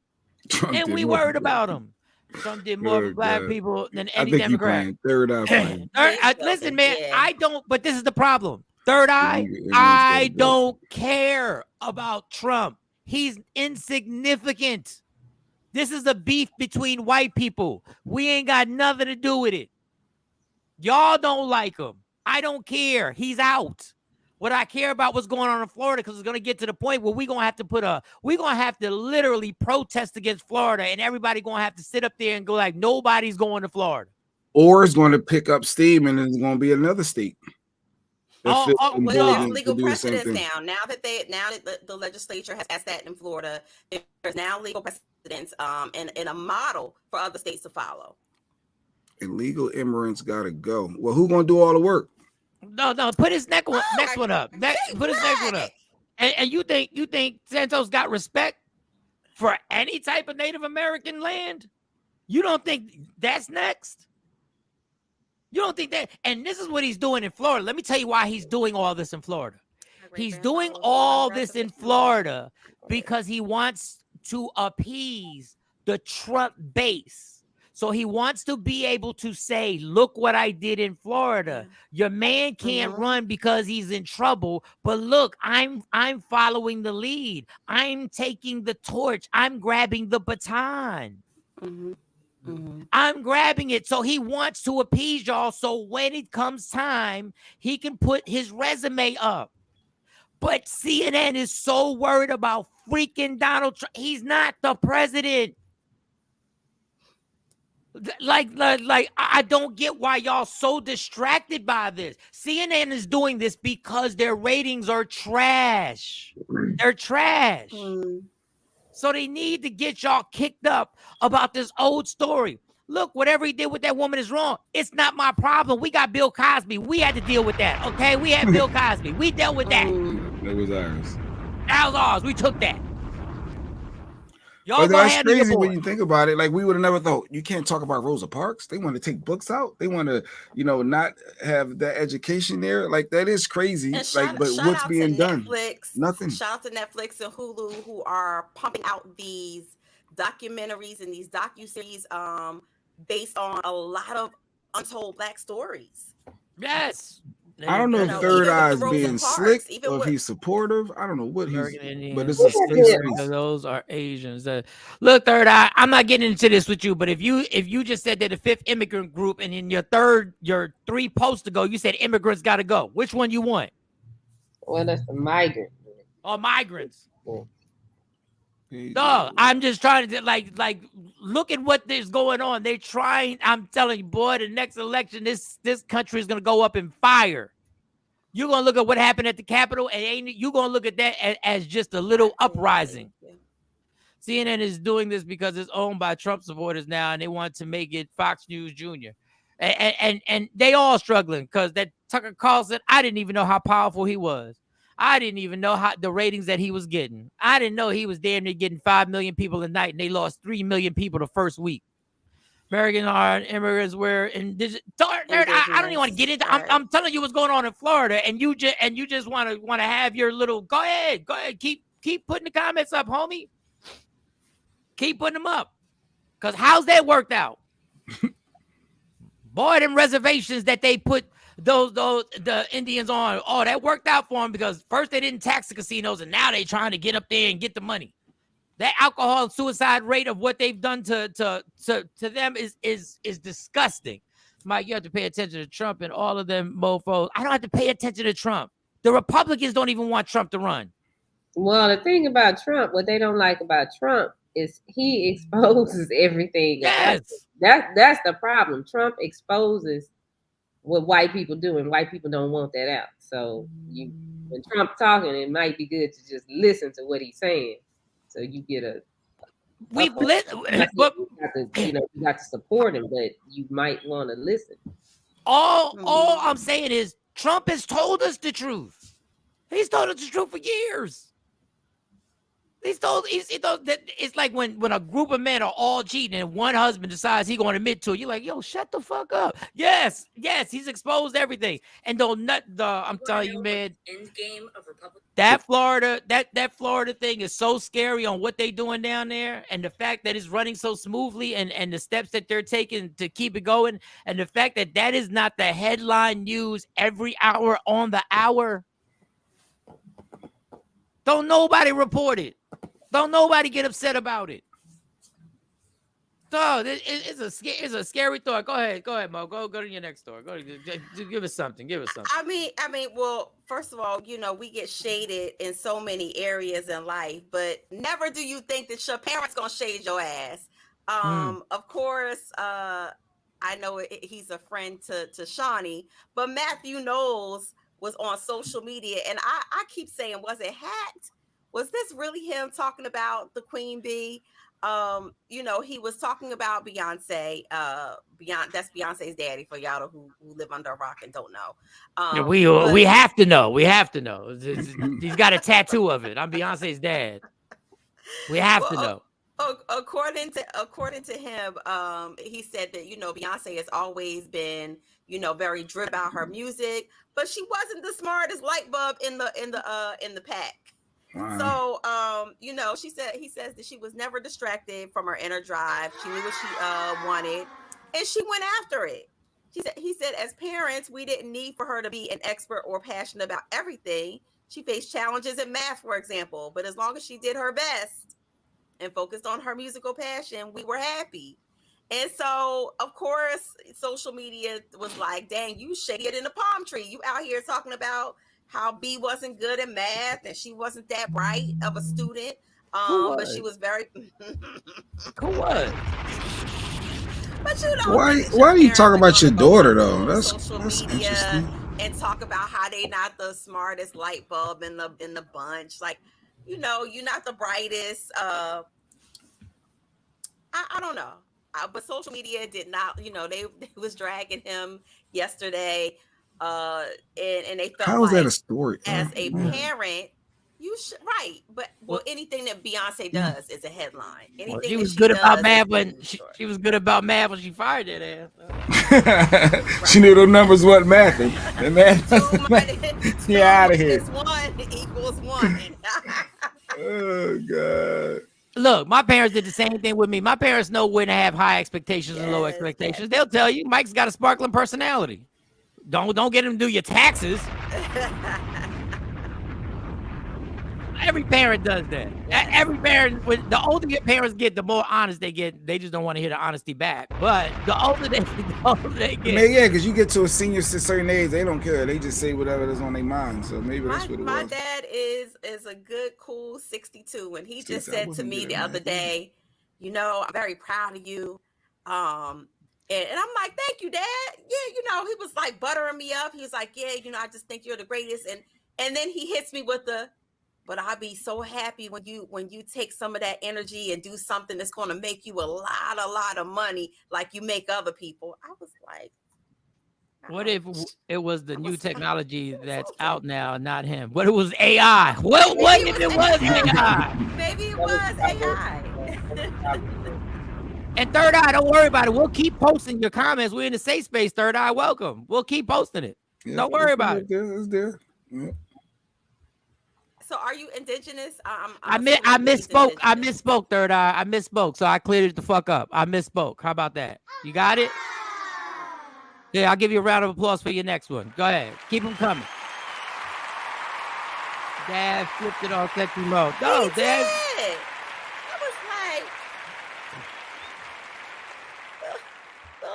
Speaker 5: Trump
Speaker 1: and
Speaker 5: did
Speaker 1: we
Speaker 5: more
Speaker 1: worried
Speaker 5: for
Speaker 1: about him. Trump did more for
Speaker 5: Good
Speaker 1: black
Speaker 5: God.
Speaker 1: people than
Speaker 5: I
Speaker 1: any
Speaker 5: think you
Speaker 1: Democrat.
Speaker 5: playing third eye fight.
Speaker 1: Listen, man, I don't, but this is the problem. Third eye,
Speaker 5: everyone's
Speaker 1: I
Speaker 5: gotta go.
Speaker 1: don't care about Trump. He's insignificant. This is a beef between white people. We ain't got nothing to do with it. Y'all don't like him. I don't care. He's out. What I care about what's going on in Florida, because it's going to get to the point where we're going to have to literally protest against Florida, and everybody going to have to sit up there and go like, nobody's going to Florida.
Speaker 5: Or it's going to pick up steam and it's going to be another state.
Speaker 6: Well, there's legal precedents now. Now that the legislature has passed that in Florida, there's now legal precedents and a model for other states to follow.
Speaker 5: Illegal immigrants got to go. Well, who's going to do all the work?
Speaker 1: No, put his next one up. Put his next one up. And you think Santos got respect for any type of Native American land? You don't think that's next? You don't think that? And this is what he's doing in Florida. Let me tell you why he's doing all this in Florida. He's doing all this in Florida because he wants to appease the Trump base. So he wants to be able to say, look what I did in Florida. Your man can't run because he's in trouble. But look, I'm following the lead. I'm taking the torch. I'm grabbing the baton. I'm grabbing it. So he wants to appease y'all. So when it comes time, he can put his resume up. But CNN is so worried about freaking Donald Trump. He's not the president. Like, I don't get why y'all so distracted by this. CNN is doing this because their ratings are trash. They're trash. So they need to get y'all kicked up about this old story. Look, whatever he did with that woman is wrong. It's not my problem. We got Bill Cosby. We had to deal with that, okay? We had Bill Cosby. We dealt with that.
Speaker 5: That was ours.
Speaker 1: That was ours. We took that.
Speaker 5: Y'all that's crazy when you think about it. Like, we would have never thought you can't talk about Rosa Parks. They want to take books out. They want to, not have that education there. Like, that is crazy. But what's being done? Nothing.
Speaker 6: Shout out to Netflix and Hulu who are pumping out these documentaries and these docuseries based on a lot of untold Black stories.
Speaker 1: Yes.
Speaker 5: I don't know if Third Eye is being slick or if he's supportive. I don't know what he's, but this is
Speaker 1: because those are Asians. Look, Third Eye, I'm not getting into this with you, but if you just said that the fifth immigrant group, and in your 3 posts ago, you said immigrants got to go. Which one you want?
Speaker 7: Well, that's the migrant.
Speaker 1: Oh, migrants. No, I'm just trying to like look at what is going on. They're trying. I'm telling you, boy, the next election, this country is gonna go up in fire. You're gonna look at what happened at the Capitol, and you're gonna look at that as just a little uprising. CNN is doing this because it's owned by Trump supporters now, and they want to make it Fox News Jr. And they all struggling because that Tucker Carlson, I didn't even know how powerful he was. I didn't even know how the ratings that he was getting. I didn't know he was damn near getting 5 million people a night, and they lost 3 million people the first week. American immigrants were in I don't even want to get into. I'm telling you what's going on in Florida, and you just want to have your little. Go ahead, keep putting the comments up, homie. Keep putting them up, Because how's that worked out? Boy, them reservations that they put the Indians on, that worked out for them because first they didn't tax the casinos and now they trying to get up there and get the money. That alcohol suicide rate of what they've done to them is disgusting. Mike, you have to pay attention to Trump and all of them mofos. I don't have to pay attention to Trump. The Republicans don't even want Trump to run.
Speaker 7: Well, the thing about Trump, what they don't like about Trump is he exposes everything.
Speaker 1: Yes.
Speaker 7: That's the problem. Trump exposes what white people do, and white people don't want that out. So when Trump talking, it might be good to just listen to what he's saying. So you get but you got to support him, but you might want to listen.
Speaker 1: All I'm saying is Trump has told us the truth. He's told us the truth for years. He's told that it's like when a group of men are all cheating and one husband decides he's going to admit to it. You're like, yo, shut the fuck up. Yes, he's exposed everything. And I'm telling you, man, that Florida thing is so scary on what they doing down there, and the fact that it's running so smoothly, and the steps that they're taking to keep it going, and the fact that is not the headline news every hour on the hour. Don't nobody report it. Don't nobody get upset about it. So it's a scary thought. Go ahead, Mo. Go to your next story. Give us something.
Speaker 6: I mean, well, first of all, we get shaded in so many areas in life, but never do you think that your parents gonna shade your ass. Of course, I know he's a friend to Shawnee, but Matthew Knowles was on social media, and I keep saying, was it hacked? Was this really him talking about the Queen Bee? He was talking about Beyonce. That's Beyonce's daddy for y'all who live under a rock and don't know.
Speaker 1: We have to know. He's got a tattoo of it. I'm Beyonce's dad. We have to know.
Speaker 6: According to him, he said that Beyonce has always been very driven about her music, but she wasn't the smartest light bulb in the pack. Wow. So he says that she was never distracted from her inner drive. She knew what she wanted, and she went after it. He said as parents, we didn't need for her to be an expert or passionate about everything. She faced challenges in math, for example, but as long as she did her best and focused on her musical passion, we were happy. And so, of course, social media was like, dang, you shady it in a palm tree. You out here talking about how B wasn't good in math and she wasn't that bright of a student. But she was very...
Speaker 1: Who was?
Speaker 6: But
Speaker 5: why do you talk about your daughter, though? That's
Speaker 6: interesting. And talk about how they not the smartest light bulb in the bunch. Like, you're not the brightest. I don't know. But social media did not, they was dragging him yesterday. And they felt
Speaker 5: how is that a story?
Speaker 6: As a parent, you should, right. But anything that Beyonce does is a headline. Anything
Speaker 1: she was good about math when she was good about math when she fired that ass.
Speaker 5: She knew the numbers wasn't mathing. The math. Get out of here.
Speaker 6: 1 equals 1.
Speaker 5: Oh God.
Speaker 1: Look, my parents did the same thing with me. My parents know when to have high expectations and low expectations. They'll tell you Mike's got a sparkling personality. Don't get him to do your taxes. Every parent does that. Every parent, the older your parents get, the more honest they get. They just don't want to hear the honesty back. But the older they get.
Speaker 5: Man, yeah, because you get to a senior to a certain age, they don't care. They just say whatever is on their mind. So maybe that's what it was.
Speaker 6: My dad is a good, cool 62, and he just said to me the other day, I'm very proud of you. And I'm like, thank you, Dad. Yeah, he was like buttering me up. He was like, yeah, I just think you're the greatest. And then he hits me with but I'll be so happy when you take some of that energy and do something that's going to make you a lot of money like you make other people. I was like,
Speaker 1: what if it was the new technology that's out now, not him? What if it was AI? What if it was AI?
Speaker 6: Maybe it was AI.
Speaker 1: And Third Eye, don't worry about it. We'll keep posting your comments. We're in the safe space, Third Eye. Welcome. We'll keep posting it. Don't worry about it.
Speaker 5: It's there. Yeah.
Speaker 6: So are you indigenous?
Speaker 1: I
Speaker 6: assuming he's
Speaker 1: misspoke. I
Speaker 6: indigenous.
Speaker 1: misspoke, Third Eye. I misspoke. So I cleared it the fuck up. I misspoke. How about that? You got it? Yeah, I'll give you a round of applause for your next one. Go ahead. Keep them coming. Dad flipped it on sexy mode. No, Dad.
Speaker 6: I was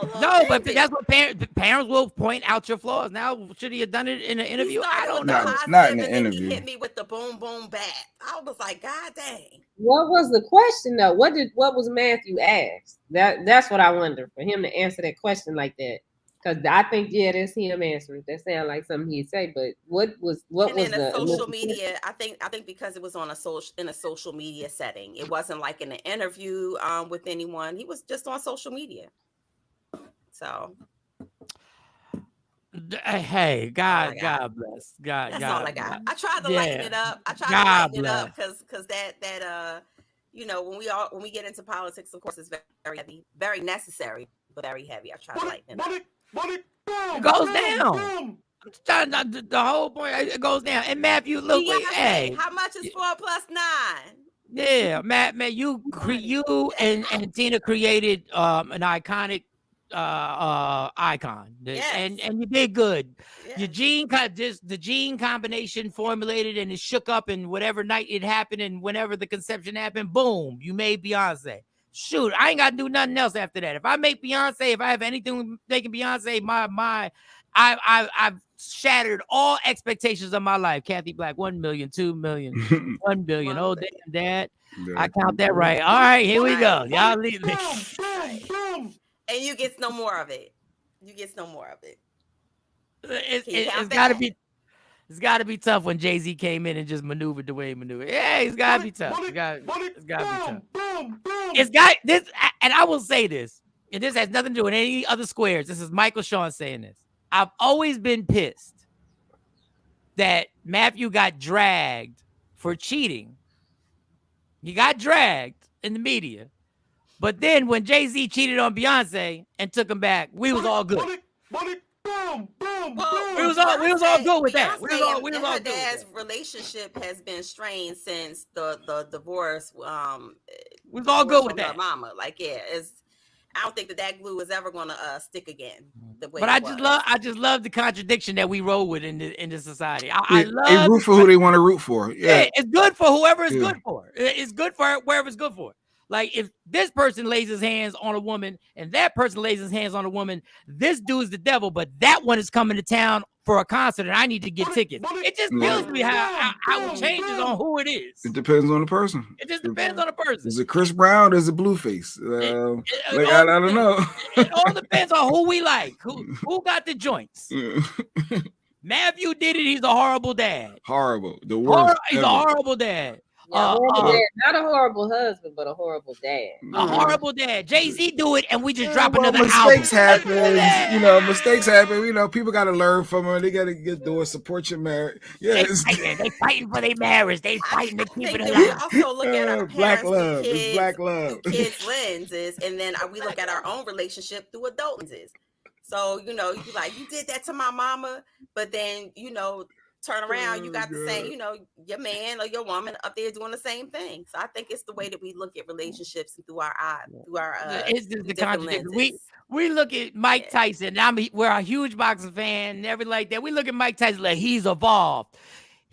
Speaker 6: like,
Speaker 1: no, but that's what parents will point out your flaws. Now, should he have done it in an interview? I don't know.
Speaker 5: Not in an interview.
Speaker 6: He hit me with the boom boom bat. I was like, God dang.
Speaker 7: What was the question though? What was Matthew asked? That's what I wonder, for him to answer that question like that. Because I think, yeah, that's him answering. That sounds like something he'd say, but what was the
Speaker 6: social media? I think because it was on in a social media setting. It wasn't like in an interview with anyone. He was just on social media. So
Speaker 1: hey, God bless.
Speaker 6: That's all I got. I tried to lighten it up. Because that when we get into politics, of course, it's very heavy, very necessary, but very heavy. I try to lighten it up.
Speaker 1: It goes down. The whole point, it goes down. And Matthew, look, hey,
Speaker 6: how much is 4 + 9?
Speaker 1: Yeah, Matt, you and Tina created an iconic icon, and you did good. Yes. The gene combination formulated and it shook up, and whatever night it happened and whenever the conception happened, boom, you made Beyonce. Shoot, I ain't got to do nothing else after that. If I make Beyonce, if I have anything making Beyonce, I've shattered all expectations of my life. Kathy Black, 1 million, 2 million, 1 billion. Oh, damn, Dad. I count that right. All right, here we go. Y'all leave me.
Speaker 6: And you get no more of it.
Speaker 1: It's got to be tough when Jay-Z came in and just maneuvered the way he maneuvered. Yeah, it's got to be tough. It's got to be tough. It's got this, and I will say this, and this has nothing to do with any other squares. This is Michael Shawn saying this. I've always been pissed that Matthew got dragged for cheating. He got dragged in the media. But then when Jay-Z cheated on Beyonce and took him back, we was all good. We was all good with that. We was all good.
Speaker 6: Her dad's relationship has been strained since the divorce.
Speaker 1: We was all good with that.
Speaker 6: Mama, I don't think that glue is ever gonna stick again.
Speaker 1: But I just love the contradiction that we roll with in this society.
Speaker 5: I love they root for who they want to root for. Yeah,
Speaker 1: it's good for whoever it's good for. It's good for wherever it's good for. Like if this person lays his hands on a woman and that person lays his hands on a woman, this dude's the devil, but that one is coming to town for a concert and I need to get tickets. It just tells me how it changes on who it is.
Speaker 5: It depends on the person.
Speaker 1: It just depends on the person.
Speaker 5: Is it Chris Brown or is it Blueface? I don't know.
Speaker 1: It all depends on who we like. Who got the joints? Matthew did it. He's a horrible dad.
Speaker 5: Horrible. The worst.
Speaker 1: He's a horrible dad.
Speaker 7: Not a horrible husband, but a horrible dad.
Speaker 1: A horrible dad. Jay-Z do it, and we just drop another
Speaker 5: mistakes album. Mistakes happen. People got to learn from them. They got to get doors, support your marriage. Yes.
Speaker 1: They fighting for their marriage. They fighting to keep it alive.
Speaker 6: We also look at our
Speaker 5: black love. It's black love.
Speaker 6: Kids' lenses, and then we look at our own relationship through adult lenses. So you be like, you did that to my mama, but then turn around, you got the same, your man or your woman up there doing the same thing. So I think it's the way that we look at relationships and through our eyes,
Speaker 1: it's just the contradiction. We look at Mike Tyson. We're a huge boxing fan and everything like that. We look at Mike Tyson like he's evolved,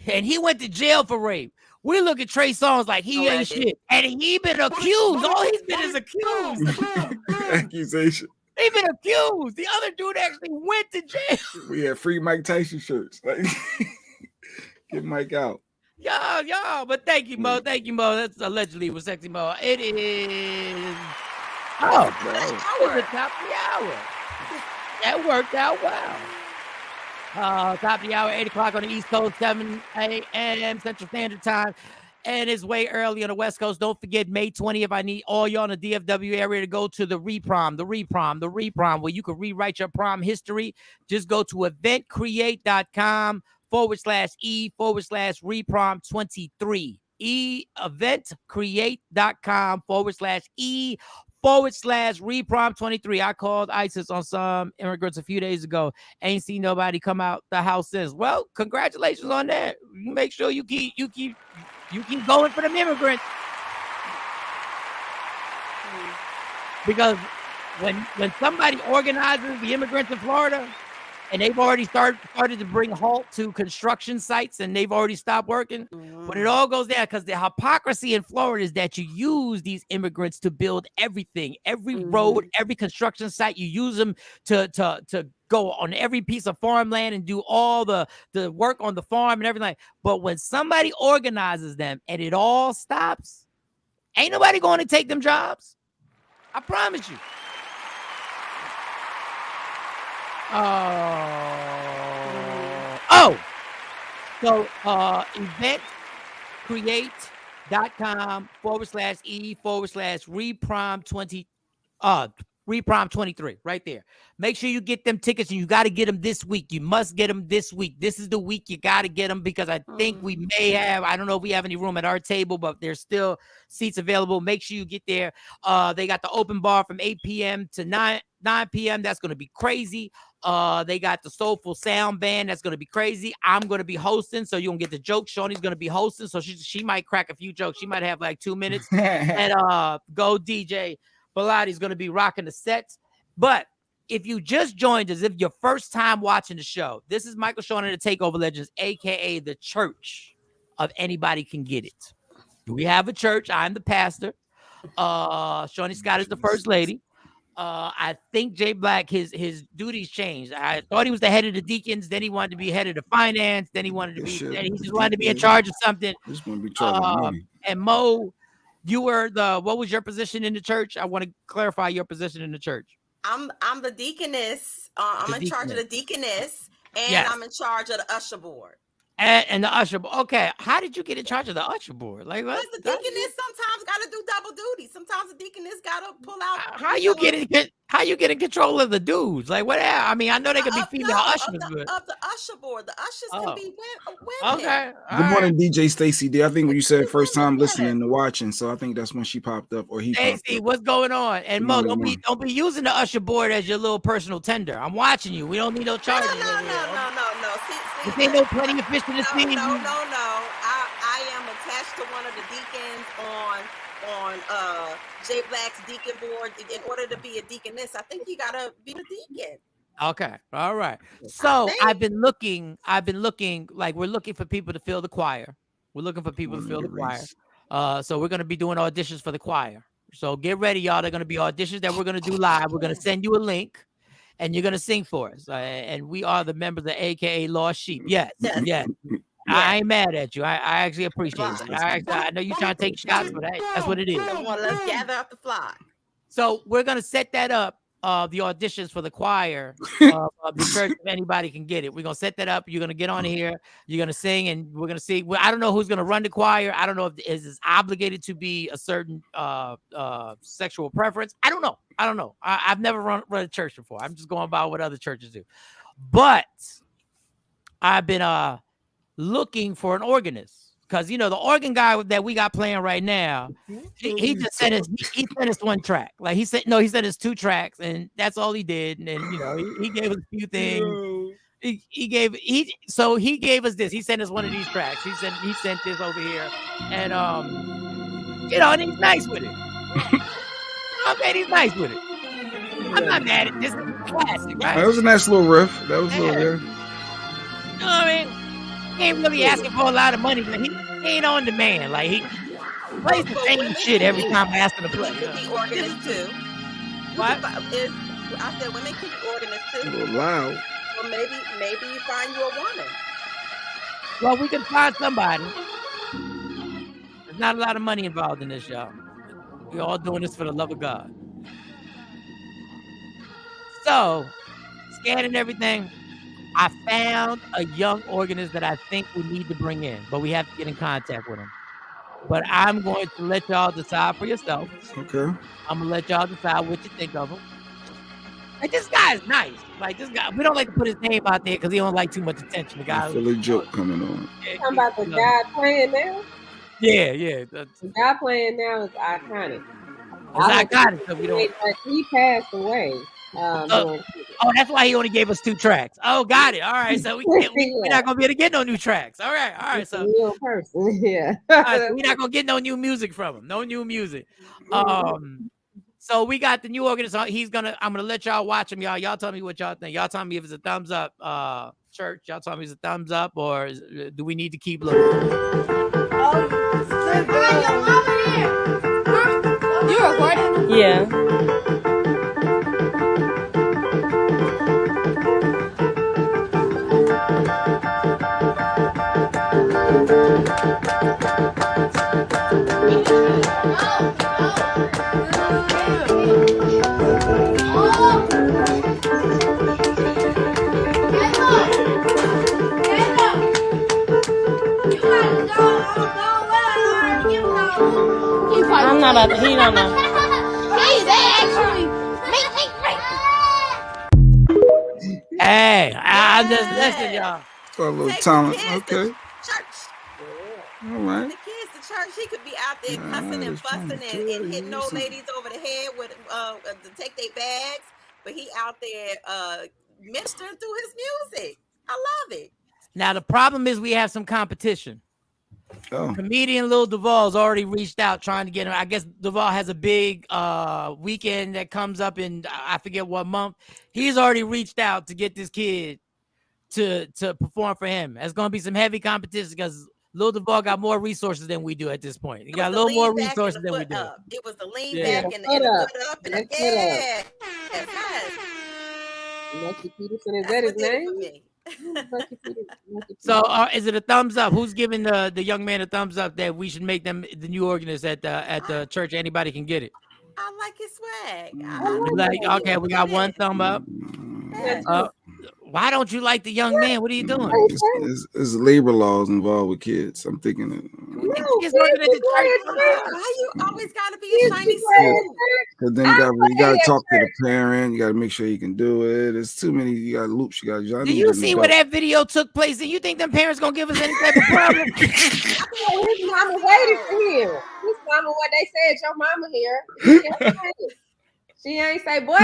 Speaker 1: and he went to jail for rape. We look at Trey Songz like he ain't shit, and he been accused. All he's been is accused.
Speaker 5: Accusation.
Speaker 1: They've been accused. The other dude actually went to jail.
Speaker 5: We had free Mike Tyson shirts. Get Mike out.
Speaker 1: Y'all. But thank you, Mo. Thank you, Mo. That's allegedly with Sexy Mo. It is. Oh, bro. It's the top of the hour. That worked out well. Top of the hour, 8 o'clock on the East Coast, 7 a.m. Central Standard Time. And it's way early on the West Coast. Don't forget, May 20th, I need all y'all in the DFW area to go to the reprom, where you can rewrite your prom history. Just go to eventcreate.com/E/reprom23. Eventcreate.com/E/reprom23. /reprom23. I called ISIS on some immigrants a few days ago. Ain't seen nobody come out the house since. Well, congratulations on that. You make sure you keep going for them immigrants. Because when somebody organizes the immigrants in Florida, and they've already started to bring halt to construction sites, and they've already stopped working. When it all goes down, because the hypocrisy in Florida is that you use these immigrants to build everything, every road, every construction site. You use them to go on every piece of farmland and do all the work on the farm and everything. But when somebody organizes them and it all stops, ain't nobody going to take them jobs. I promise you. So eventcreate.com/e/reprom23 right there. Make sure you get them tickets, and you got to get them this week. You must get them this week. This is the week you got to get them, because I think we may have, I don't know if we have any room at our table, but there's still seats available. Make sure you get there. They got the open bar from 8 p.m. to 9 p.m. That's going to be crazy. They got the Soulful Sound Band. That's going to be crazy. I'm going to be hosting, so you don't get the joke. Shawnee's going to be hosting, so she might crack a few jokes. She might have like 2 minutes. And Go DJ Bilatti's going to be rocking the sets. But if you just joined us, if your first time watching the show, this is Michael Shawn and the Takeover Legends, a.k.a. the church of Anybody Can Get It. We have a church. I'm the pastor. Shawnee Scott is the first lady. I think Jay Black, his duties changed. I thought he was the head of the deacons. Then he wanted to be head of the finance. Then he wanted to be. He just wanted to be in charge of something.
Speaker 5: Just want to be charged money.
Speaker 1: And Mo, you were what was your position in the church? I want to clarify your position in the church.
Speaker 6: I'm the deaconess. I'm in charge of the deaconess, and I'm in charge of the usher board.
Speaker 1: And the usher board. Okay, how did you get in charge of the usher board? Like, what?
Speaker 6: The deaconess sometimes got to do double duty. Sometimes the deaconess got to pull out.
Speaker 1: How you get in control of the dudes? Like, what? I mean, I know they could be female ushers, but
Speaker 6: of the usher board, the ushers can be women.
Speaker 1: Okay.
Speaker 5: Good morning, DJ Stacy D. I think when you said first time listening and watching, so I think that's when she popped up, or he.
Speaker 1: Stacy, what's going on? And Mo, don't be using the usher board as your little personal tender. I'm watching you. We don't need no charges.
Speaker 6: No.
Speaker 1: There ain't no plenty of fish in the sea.
Speaker 6: No. I am attached to one of the deacons on Jay Black's deacon board. In order to be a deaconess, I think you gotta be a deacon.
Speaker 1: Okay, all right. So I've been looking. Like, we're looking for people to fill the choir. We're looking for people to fill the choir. So we're gonna be doing auditions for the choir. So get ready, y'all. They're gonna be auditions that we're gonna do live. We're gonna send you a link, and you're gonna sing for us. And we are the members of AKA Lost Sheep. Yes. I ain't mad at you. I actually appreciate it. I know you're trying to take shots, but that's what it is.
Speaker 6: Come on, let's gather up the flock.
Speaker 1: So we're gonna set that up. The auditions for the choir of the church, if Anybody Can Get It. We're gonna set that up. You're gonna get on here. You're gonna sing, and we're gonna see. Well, I don't know who's gonna run the choir. I don't know if it's obligated to be a certain sexual preference. I don't know. I've never run a church before. I'm just going by what other churches do. But I've been looking for an organist. Because, the organ guy that we got playing right now, he just sent us one track. Like, he sent us 2 tracks, and that's all he did. And then, he gave us a few things. He gave us this. He sent us one of these tracks. He sent this over here. And, and he's nice with it. He's nice with it. I'm not mad at this. This is classic, right?
Speaker 5: That was a nice little riff. You know what
Speaker 1: I mean? He ain't really asking for a lot of money, but he ain't on demand. Like, he plays the same shit every time I ask him to play.
Speaker 6: Could be organist too.
Speaker 1: What?
Speaker 6: I said women could be organist too.
Speaker 5: A little loud.
Speaker 6: Well, maybe you find you a woman.
Speaker 1: Well, we can find somebody. There's not a lot of money involved in this, y'all. We're all doing this for the love of God. So, scanning everything. I found a young organist that I think we need to bring in, but we have to get in contact with him. But I'm going to let y'all decide for yourself.
Speaker 5: Okay.
Speaker 1: I'm going to let y'all decide what you think of him. Like, this guy is nice. Like, this guy, we don't like to put his name out there because he don't like too much attention. The guy.
Speaker 5: Philly joke coming on.
Speaker 7: Talking about the guy playing now?
Speaker 1: Yeah.
Speaker 7: The guy playing now is iconic.
Speaker 1: I got it. So we don't.
Speaker 7: He passed away.
Speaker 1: That's why he only gave us 2 tracks. Oh, got it. All right, so we're not gonna be able to get no new tracks. All right. So
Speaker 7: real person, yeah.
Speaker 1: All right, so we're not gonna get no new music from him. No new music. So we got the new organization. I'm gonna let y'all watch him, y'all. Y'all tell me what y'all think. Y'all tell me if it's a thumbs up, church. Y'all tell me if it's a thumbs up, or do we need to keep looking?
Speaker 3: You recording?
Speaker 10: Yeah. I'm not about to. He don't know.
Speaker 1: Hey, I'm just listening, y'all.
Speaker 5: For a little talent, okay.
Speaker 6: Church.
Speaker 5: All right.
Speaker 6: The kids to church. He could be out there cussing and fussing and hitting old ladies over the head with to take their bags, but he out there ministering through his music. I love it.
Speaker 1: Now the problem is we have some competition. Comedian Lil Duval's already reached out trying to get him. I guess Duval has a big weekend that comes up in I forget what month. He's already reached out to get this kid to perform for him. There's gonna be some heavy competition because Lil Duval got more resources than we do at this point. He got a little more resources than we do.
Speaker 6: It was the lean back and the foot up and the yes.
Speaker 7: Lucky Peterson, is that his name?
Speaker 1: So is it a thumbs up? Who's giving the young man a thumbs up that we should make them the new organist at the church? Anybody can get it.
Speaker 6: I like his swag.
Speaker 1: Okay, we got 1 thumb up. Why don't you like the young man? What are you doing?
Speaker 5: There's labor laws involved with kids. I'm thinking it.
Speaker 6: Why you always gotta be a shiny suit?
Speaker 5: Because then you gotta talk to the parent. You gotta make sure you can do it. There's too many. You got loops. You got.
Speaker 1: Do you see where that video took place? And you think them parents gonna give us any type of problem?
Speaker 7: His mama waited for him. His mama, what they said, your mama here. She ain't say, boy.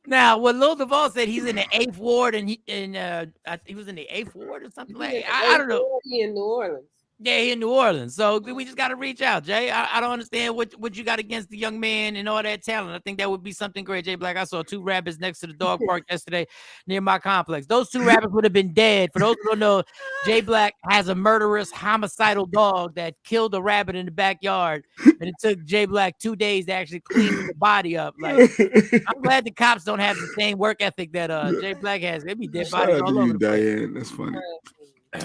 Speaker 1: Now, what Lil Duval said, he's in the 8th ward, and he was in the 8th ward or something like. I don't know.
Speaker 7: He in New Orleans.
Speaker 1: Yeah, he in New Orleans. So we just got to reach out, Jay. I don't understand what you got against the young man and all that talent. I think that would be something great, Jay Black. I saw 2 rabbits next to the dog park yesterday near my complex. Those 2 rabbits would have been dead. For those who don't know, Jay Black has a murderous, homicidal dog that killed a rabbit in the backyard, and it took Jay Black 2 days to actually clean the body up. Like, I'm glad the cops don't have the same work ethic that Jay Black has. They be dead bodies all over the place.
Speaker 5: Diane. That's funny.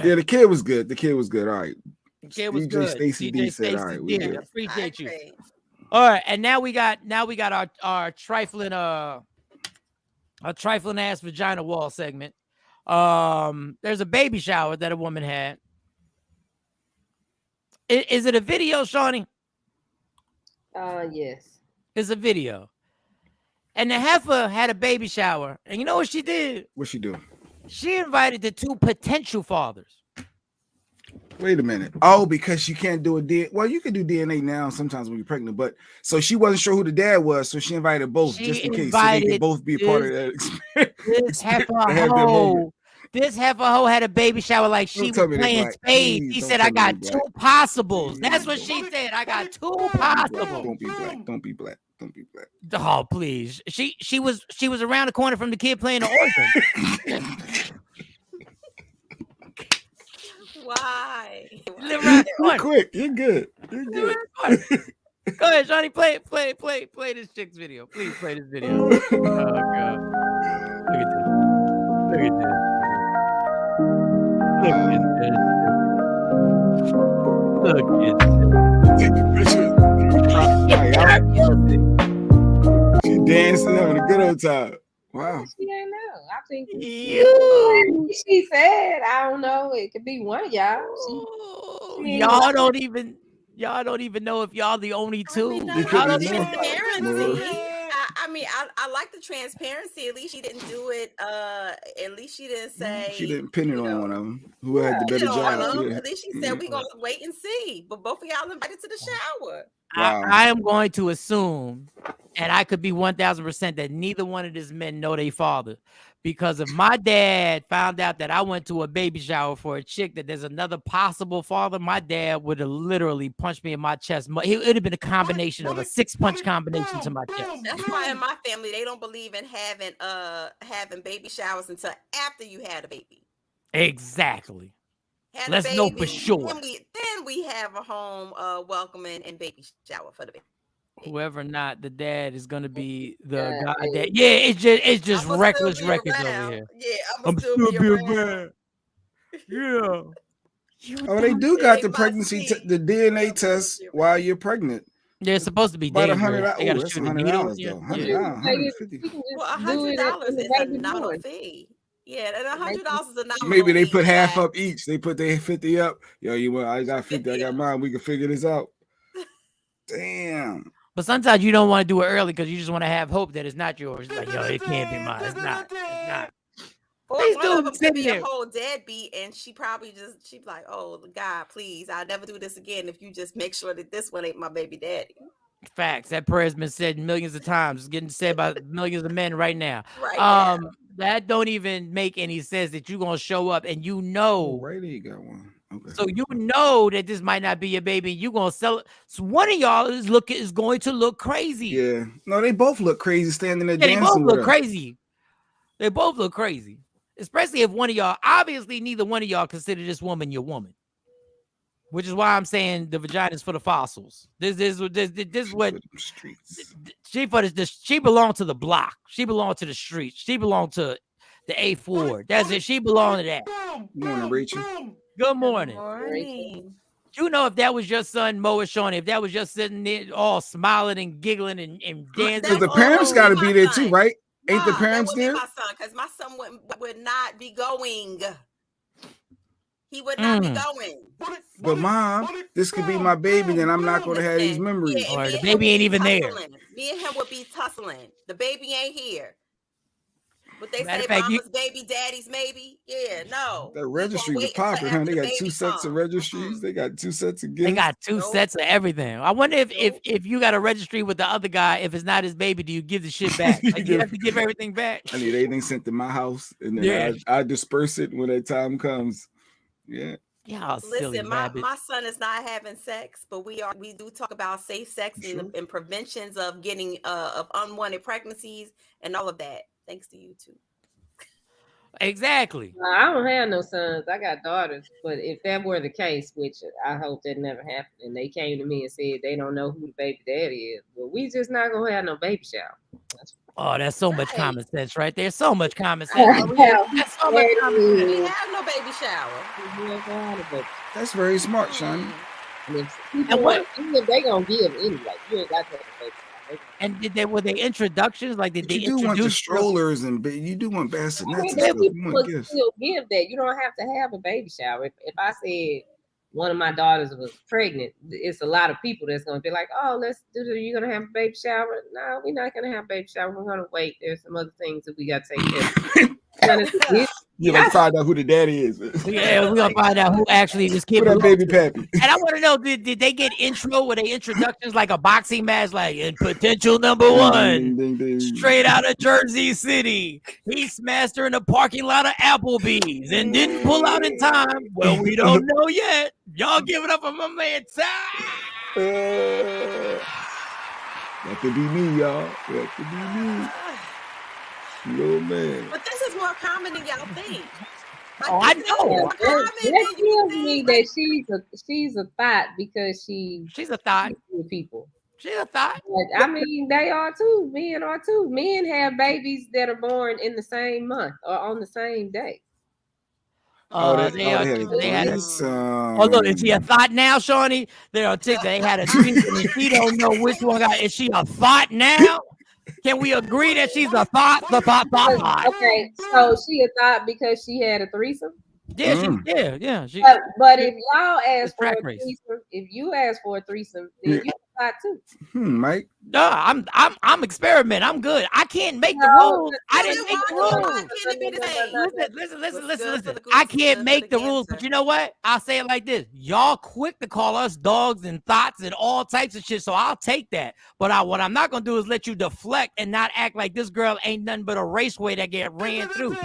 Speaker 5: Yeah, the kid was good. All right.
Speaker 1: The kid was good.
Speaker 5: Stacey D said, all right, we good.
Speaker 1: Appreciate you. All right, and now we got our trifling ass vagina wall segment. There's a baby shower that a woman had. Is it a video, Shawnee?
Speaker 7: Yes.
Speaker 5: It's
Speaker 1: a video. And the heifer had a baby shower, and you know what she did?
Speaker 5: What'd she do?
Speaker 1: She invited the 2 potential fathers.
Speaker 5: Wait a minute. Oh, because you can't do a DNA. Well, you can do DNA now sometimes when you're pregnant, but so she wasn't sure who the dad was, so she invited both just in case so they could both be a part of that experience.
Speaker 1: This heifer hoe had a baby shower like she was playing spades. He said, I got 2 possibles. That's what she said. I got 2 possibles.
Speaker 5: Don't be black. Don't be black. Don't be black.
Speaker 1: Oh, please. She was around the corner from the kid playing the organ.
Speaker 6: Why?
Speaker 5: You're quick. You're good. You're good.
Speaker 1: Go ahead, Johnny. Play this chick's video. Please play this video. Oh God. Look at this.
Speaker 5: She dancing, having a good old time. Wow.
Speaker 7: She ain't know. I think she said, I don't know. It could be one of y'all.
Speaker 1: Y'all don't even know if y'all the only 2.
Speaker 6: I mean, I like the transparency. At least she didn't do it. At least she didn't say
Speaker 5: she didn't pin it on one of them who had the
Speaker 6: pin
Speaker 5: better
Speaker 6: it on
Speaker 5: job.
Speaker 6: them.
Speaker 5: Yeah.
Speaker 6: At least she said we're gonna wait and see. But both of y'all invited to the shower.
Speaker 5: Wow.
Speaker 1: I am going to assume, and I could be 1000% that neither one of these men know their father. Because if my dad found out that I went to a baby shower for a chick that there's another possible father, my dad would have literally punched me in my chest. It would have been a combination of a 6-punch combination to my chest.
Speaker 6: That's why in my family they don't believe in having baby showers until after you had a baby.
Speaker 1: Exactly. Let's know for sure.
Speaker 6: Then we have a home welcoming and baby shower for the baby.
Speaker 1: Whoever not the dad is gonna be the guy that it's just reckless records over here.
Speaker 6: Yeah, I'm still be around.
Speaker 1: Yeah.
Speaker 5: Oh, they do got the pregnancy, the DNA test while you're pregnant.
Speaker 1: Yeah, it's supposed to be
Speaker 5: about
Speaker 1: $100.
Speaker 5: Oh, that's $100 though. $150.
Speaker 6: Well, $100 is a nominal fee. Yeah, and $100 is a nominal.
Speaker 5: Maybe they put half up each. They put their 50 up. Yo, I got 50. I got mine. We can figure this out. Damn.
Speaker 1: But sometimes you don't want to do it early because you just want to have hope that it's not yours. It's like, yo, it can't be mine. It's not. It's not.
Speaker 6: Or one of them could be a whole deadbeat, and she's like, oh, God, please, I'll never do this again if you just make sure that this one ain't my baby daddy.
Speaker 1: Facts. That prayer has been said millions of times. It's getting said by millions of men right now. That don't even make any sense that you're going to show up and you know.
Speaker 5: Oh, right there you got one. Okay.
Speaker 1: So you know that this might not be your baby. You're going to sell it. So one of y'all is going to look crazy.
Speaker 5: Yeah. No, they both look crazy standing there dancing.
Speaker 1: They both look crazy. They both look crazy. Especially if one of y'all, obviously neither one of y'all consider this woman your woman. Which is why I'm saying the vagina is for the fossils. This is what she belonged to the block. She belonged to the streets. She belonged to the A4. That's it. She belonged to that.
Speaker 5: Good morning, Rachel.
Speaker 1: Good morning. You know, if that was your son, Mo or Shawn, if that was just sitting there all smiling and giggling and dancing.
Speaker 5: The parents got to be there too, right? Ain't the parents there?
Speaker 6: My son, because my son would not be going. He would not be going.
Speaker 5: But mom, this could be my baby, then I'm not going to have these memories.
Speaker 1: Or the baby ain't even there.
Speaker 6: Me and him would be tussling. The baby ain't here. But they
Speaker 1: Matter
Speaker 6: say
Speaker 1: fact,
Speaker 6: mama's baby, daddy's maybe. Yeah, no.
Speaker 5: That registry was popping, huh? They got 2 sets of registries. They got 2 sets of gifts.
Speaker 1: They got 2 sets of everything. I wonder if you got a registry with the other guy, if it's not his baby, do you give the shit back? Like, you have to give everything back.
Speaker 5: I need everything sent to my house, and then I disperse it when that time comes. Yeah.
Speaker 1: Yeah.
Speaker 6: Listen, my son is not having sex, but we do talk about safe sex and preventions of getting of unwanted pregnancies and all of that. Thanks to you too.
Speaker 1: Exactly.
Speaker 7: I don't have no sons. I got daughters. But if that were the case, which I hope that never happened, and they came to me and said they don't know who the baby daddy is, but we just not gonna have no baby shower.
Speaker 1: That's so much common sense right there. So much common sense. That's so much common sense.
Speaker 6: We have no baby shower.
Speaker 5: That's very smart, Shawn.
Speaker 7: And what they gonna give anyway? You ain't got to have a baby shower.
Speaker 1: And were they introductions? Like did they
Speaker 5: you do want the strollers and you do want bassinets and stuff. You want gifts.
Speaker 7: Still give that. You don't have to have a baby shower. If I said one of my daughters was pregnant, it's a lot of people that's gonna be like, oh, you're gonna have a baby shower. No, we're not gonna have a baby shower. We're gonna wait. There's some other things that we gotta take care of.
Speaker 5: You're gonna find out who the daddy is.
Speaker 1: Yeah, we're gonna find out who actually this kid
Speaker 5: is. Baby Pappy.
Speaker 1: And I want to know, did they get intro? Were they introductions like a boxing match, like in potential number 1,
Speaker 5: ding, ding.
Speaker 1: straight out of Jersey City? He smashed her in the parking lot of Applebee's and didn't pull out in time. Well, we don't know yet. Y'all give it up for my man Ty.
Speaker 5: That could be me, y'all. That could be me. Little man.
Speaker 6: But this is more common than y'all think.
Speaker 1: I know.
Speaker 7: That tells me that she's a thought because she's
Speaker 1: a thought
Speaker 7: with people.
Speaker 1: She's a thought.
Speaker 7: I mean, they are too. Men are too. Men have babies that are born in the same month or on the same day.
Speaker 1: Look, is she a thought now, Shawnee? They're on TikTok. They had a tweet and she don't know which one. Is she a thought now? Can we agree that she's a thought? The thought.
Speaker 7: Okay, so she a thought because she had a threesome.
Speaker 1: Yeah, She,
Speaker 7: but if y'all ask for a threesome, if you ask for a threesome, then you thought too.
Speaker 5: Mike.
Speaker 1: No, I'm experimenting. I'm good. I can't make the rules. I didn't make the rules. Listen. I can't make the rules, but you know what? I'll say it like this: y'all quick to call us dogs and thoughts and all types of shit, so I'll take that. But what I'm not gonna do is let you deflect and not act like this girl ain't nothing but a raceway that get ran through.
Speaker 6: She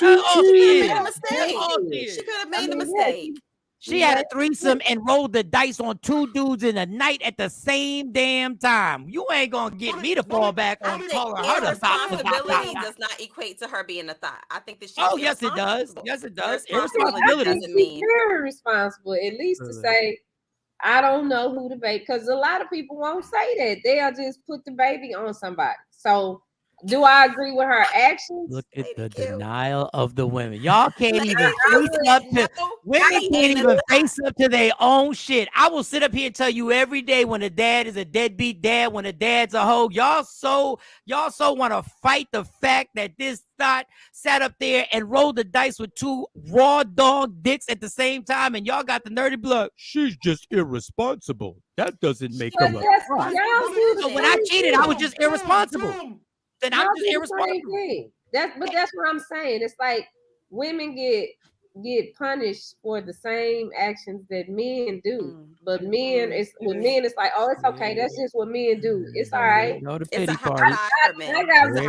Speaker 6: made a mistake. She could have made a mistake.
Speaker 1: She had a threesome and rolled the dice on 2 dudes in a night at the same damn time. You ain't gonna get me to fall back on calling her the thought.
Speaker 6: Irresponsibility does not equate to her being a thought. I think that she's
Speaker 1: yes, it does. Yes, it does.
Speaker 7: Irresponsibility doesn't mean irresponsible. At least to say, I don't know who the baby, because a lot of people won't say that. They'll just put the baby on somebody. So do I agree with her actions?
Speaker 1: Look at the denial of the women. Y'all can't even face up to women can't even face up to their own shit. I will sit up here and tell you every day when a dad is a deadbeat dad, when a dad's a hoe. Y'all so want to fight the fact that this thought sat up there and rolled the dice with 2 raw dog dicks at the same time, and y'all got the nerdy blood. She's just irresponsible. That doesn't make her a thought. So when I cheated, I was just irresponsible. Then I'm just irresponsible.
Speaker 7: That's what I'm saying. It's like women get punished for the same actions that men do. But men, it's like, oh, it's okay. That's just what men do. It's all right.
Speaker 1: Go to pity party.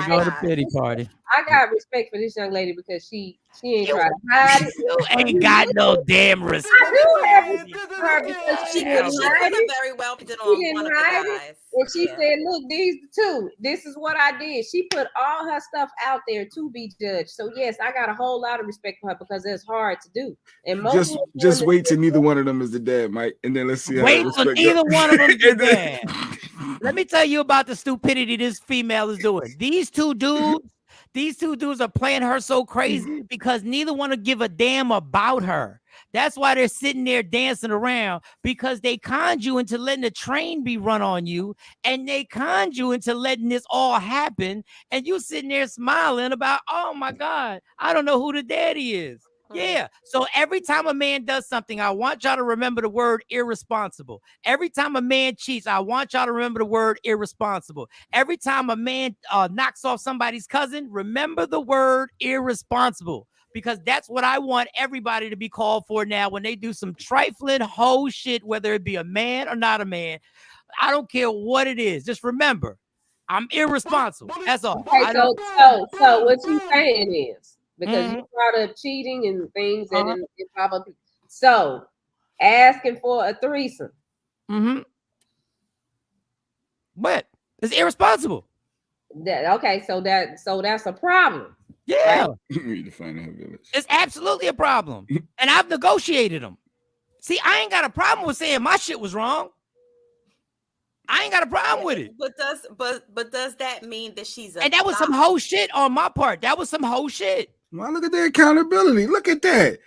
Speaker 1: Go to pity party.
Speaker 7: I got respect for this young lady because she ain't trying to hide it.
Speaker 1: You ain't got no damn respect.
Speaker 7: I do have respect for her because she didn't hide it.
Speaker 6: Very well did on one of the guys.
Speaker 7: And she said, look, these 2, this is what I did. She put all her stuff out there to be judged. So yes, I got a whole lot of respect for her because it's hard to do. And most
Speaker 5: just wait till neither one of them is the dad, Mike, and then let's see how
Speaker 1: wait till either one of them is the dad. Let me tell you about the stupidity this female is doing. These two dudes are playing her so crazy because neither one will give a damn about her. That's why they're sitting there dancing around, because they conned you into letting the train be run on you, and they conned you into letting this all happen, and you sitting there smiling about, oh my God, I don't know who the daddy is. Yeah. So every time a man does something, I want y'all to remember the word irresponsible. Every time a man cheats, I want y'all to remember the word irresponsible. Every time a man knocks off somebody's cousin, remember the word irresponsible. Because that's what I want everybody to be called for now when they do some trifling hoe shit, whether it be a man or not a man. I don't care what it is. Just remember, I'm irresponsible. That's all.
Speaker 7: Okay, so what you saying is, because you brought up cheating and things and probably so asking for a threesome.
Speaker 1: But it's irresponsible.
Speaker 7: So that's a problem.
Speaker 1: Yeah.
Speaker 5: Right?
Speaker 1: It's absolutely a problem. And I've negotiated them. See, I ain't got a problem with saying my shit was wrong. I ain't got a problem with it.
Speaker 6: But does that mean that she's
Speaker 1: and that was some hoe shit on my part. That was some hoe shit.
Speaker 5: Well, look at the accountability. Look at that.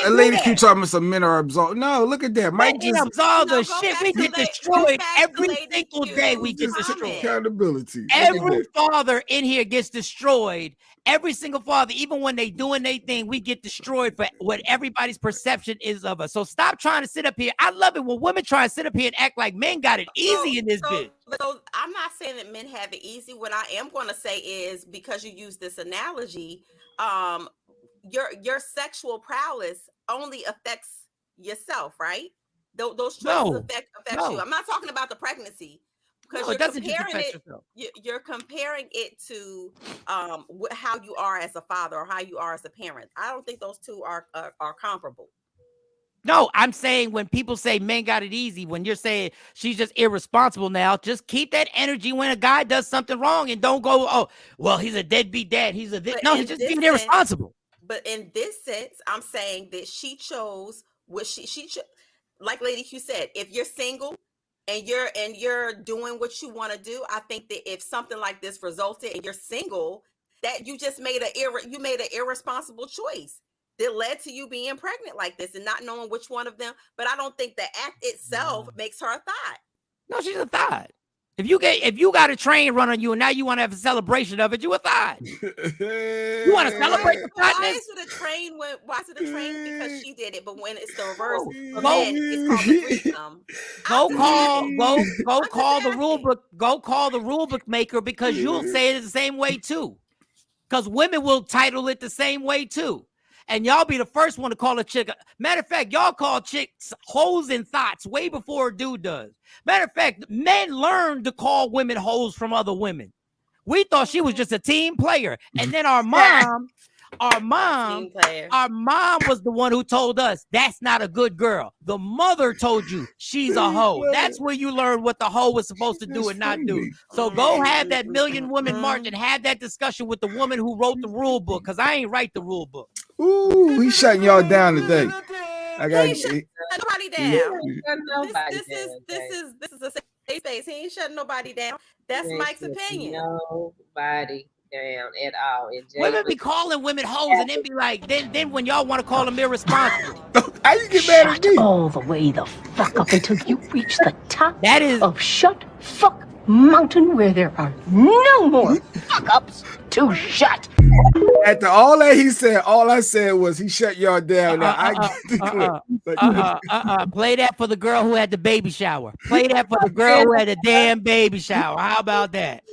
Speaker 5: A lady keep talking about some men are absolved. No, look at that. Mike just
Speaker 1: absolved the shit. We get destroyed every single day. We get destroyed.
Speaker 5: Accountability.
Speaker 1: Every father in here gets destroyed. Every single father, even when they doing their thing, we get destroyed for what everybody's perception is of us. So stop trying to sit up here. I love it when women try to sit up here and act like men got it easy in this bitch.
Speaker 6: So I'm not saying that men have it easy. What I am going to say is, because you use this analogy, your sexual prowess only affects yourself, right? Those choices affect you. I'm not talking about the pregnancy, because you're comparing it to how you are as a father or how you are as a parent. I don't think those two are comparable.
Speaker 1: No, I'm saying when people say men got it easy, when you're saying she's just irresponsible now, just keep that energy when a guy does something wrong and don't go, oh, well, he's a deadbeat dad. He's just being irresponsible.
Speaker 6: But in this sense, I'm saying that she chose what she like Lady Q said, if you're single and you're doing what you want to do, I think that if something like this resulted and you're single, that you just made an irresponsible choice that led to you being pregnant like this and not knowing which one of them. But I don't think the act itself makes her a thought.
Speaker 1: No, she's a thought. If you got a train run on you and now you want to have a celebration of it, you a thought. You want to celebrate the
Speaker 6: Why
Speaker 1: thoughtness?
Speaker 6: is it a train? Why is it a train? Because she did it. But when it's the reverse for
Speaker 1: Go-
Speaker 6: men, it's called a threesome.
Speaker 1: Go call the rule book. Go call the rule book maker because you'll say it the same way too. Because women will title it the same way too. And y'all be the first one to call a chick. Matter of fact, y'all call chicks hoes and thoughts way before a dude does. Matter of fact, men learn to call women hoes from other women. We thought she was just a team player. And then our mom was the one who told us that's not a good girl. The mother told you she's a hoe. That's where you learn what the hoe was supposed to do and not do. So go have that million woman march and have that discussion with the woman who wrote the rule book, because I ain't write the rule book.
Speaker 5: Ooh, he's shutting y'all down today. I got
Speaker 6: shut nobody down. This is a safe space. He ain't shutting nobody down. That's Mike's opinion.
Speaker 7: Nobody down at all.
Speaker 1: Women be calling women hoes and then be like, then when y'all want to call them irresponsible.
Speaker 5: How you get mad at me?
Speaker 10: All the way the fuck up until you reach the top
Speaker 1: that is
Speaker 10: of Shut Fuck Mountain, where there are no more fuck ups to shut.
Speaker 5: After all that he said, all I said was he shut y'all down. Now I get the clip.
Speaker 1: Play that for the girl who had the baby shower. Play that for the girl who had the damn baby shower. How about that?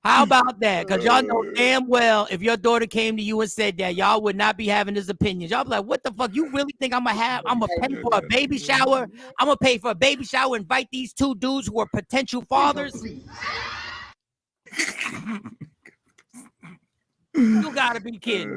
Speaker 1: How about that? Because y'all know damn well if your daughter came to you and said that, y'all would not be having his opinions. Y'all be like, what the fuck? You really think I'm gonna pay for a baby shower? I'm gonna pay for a baby shower, invite these two dudes who are potential fathers? You gotta be kidding.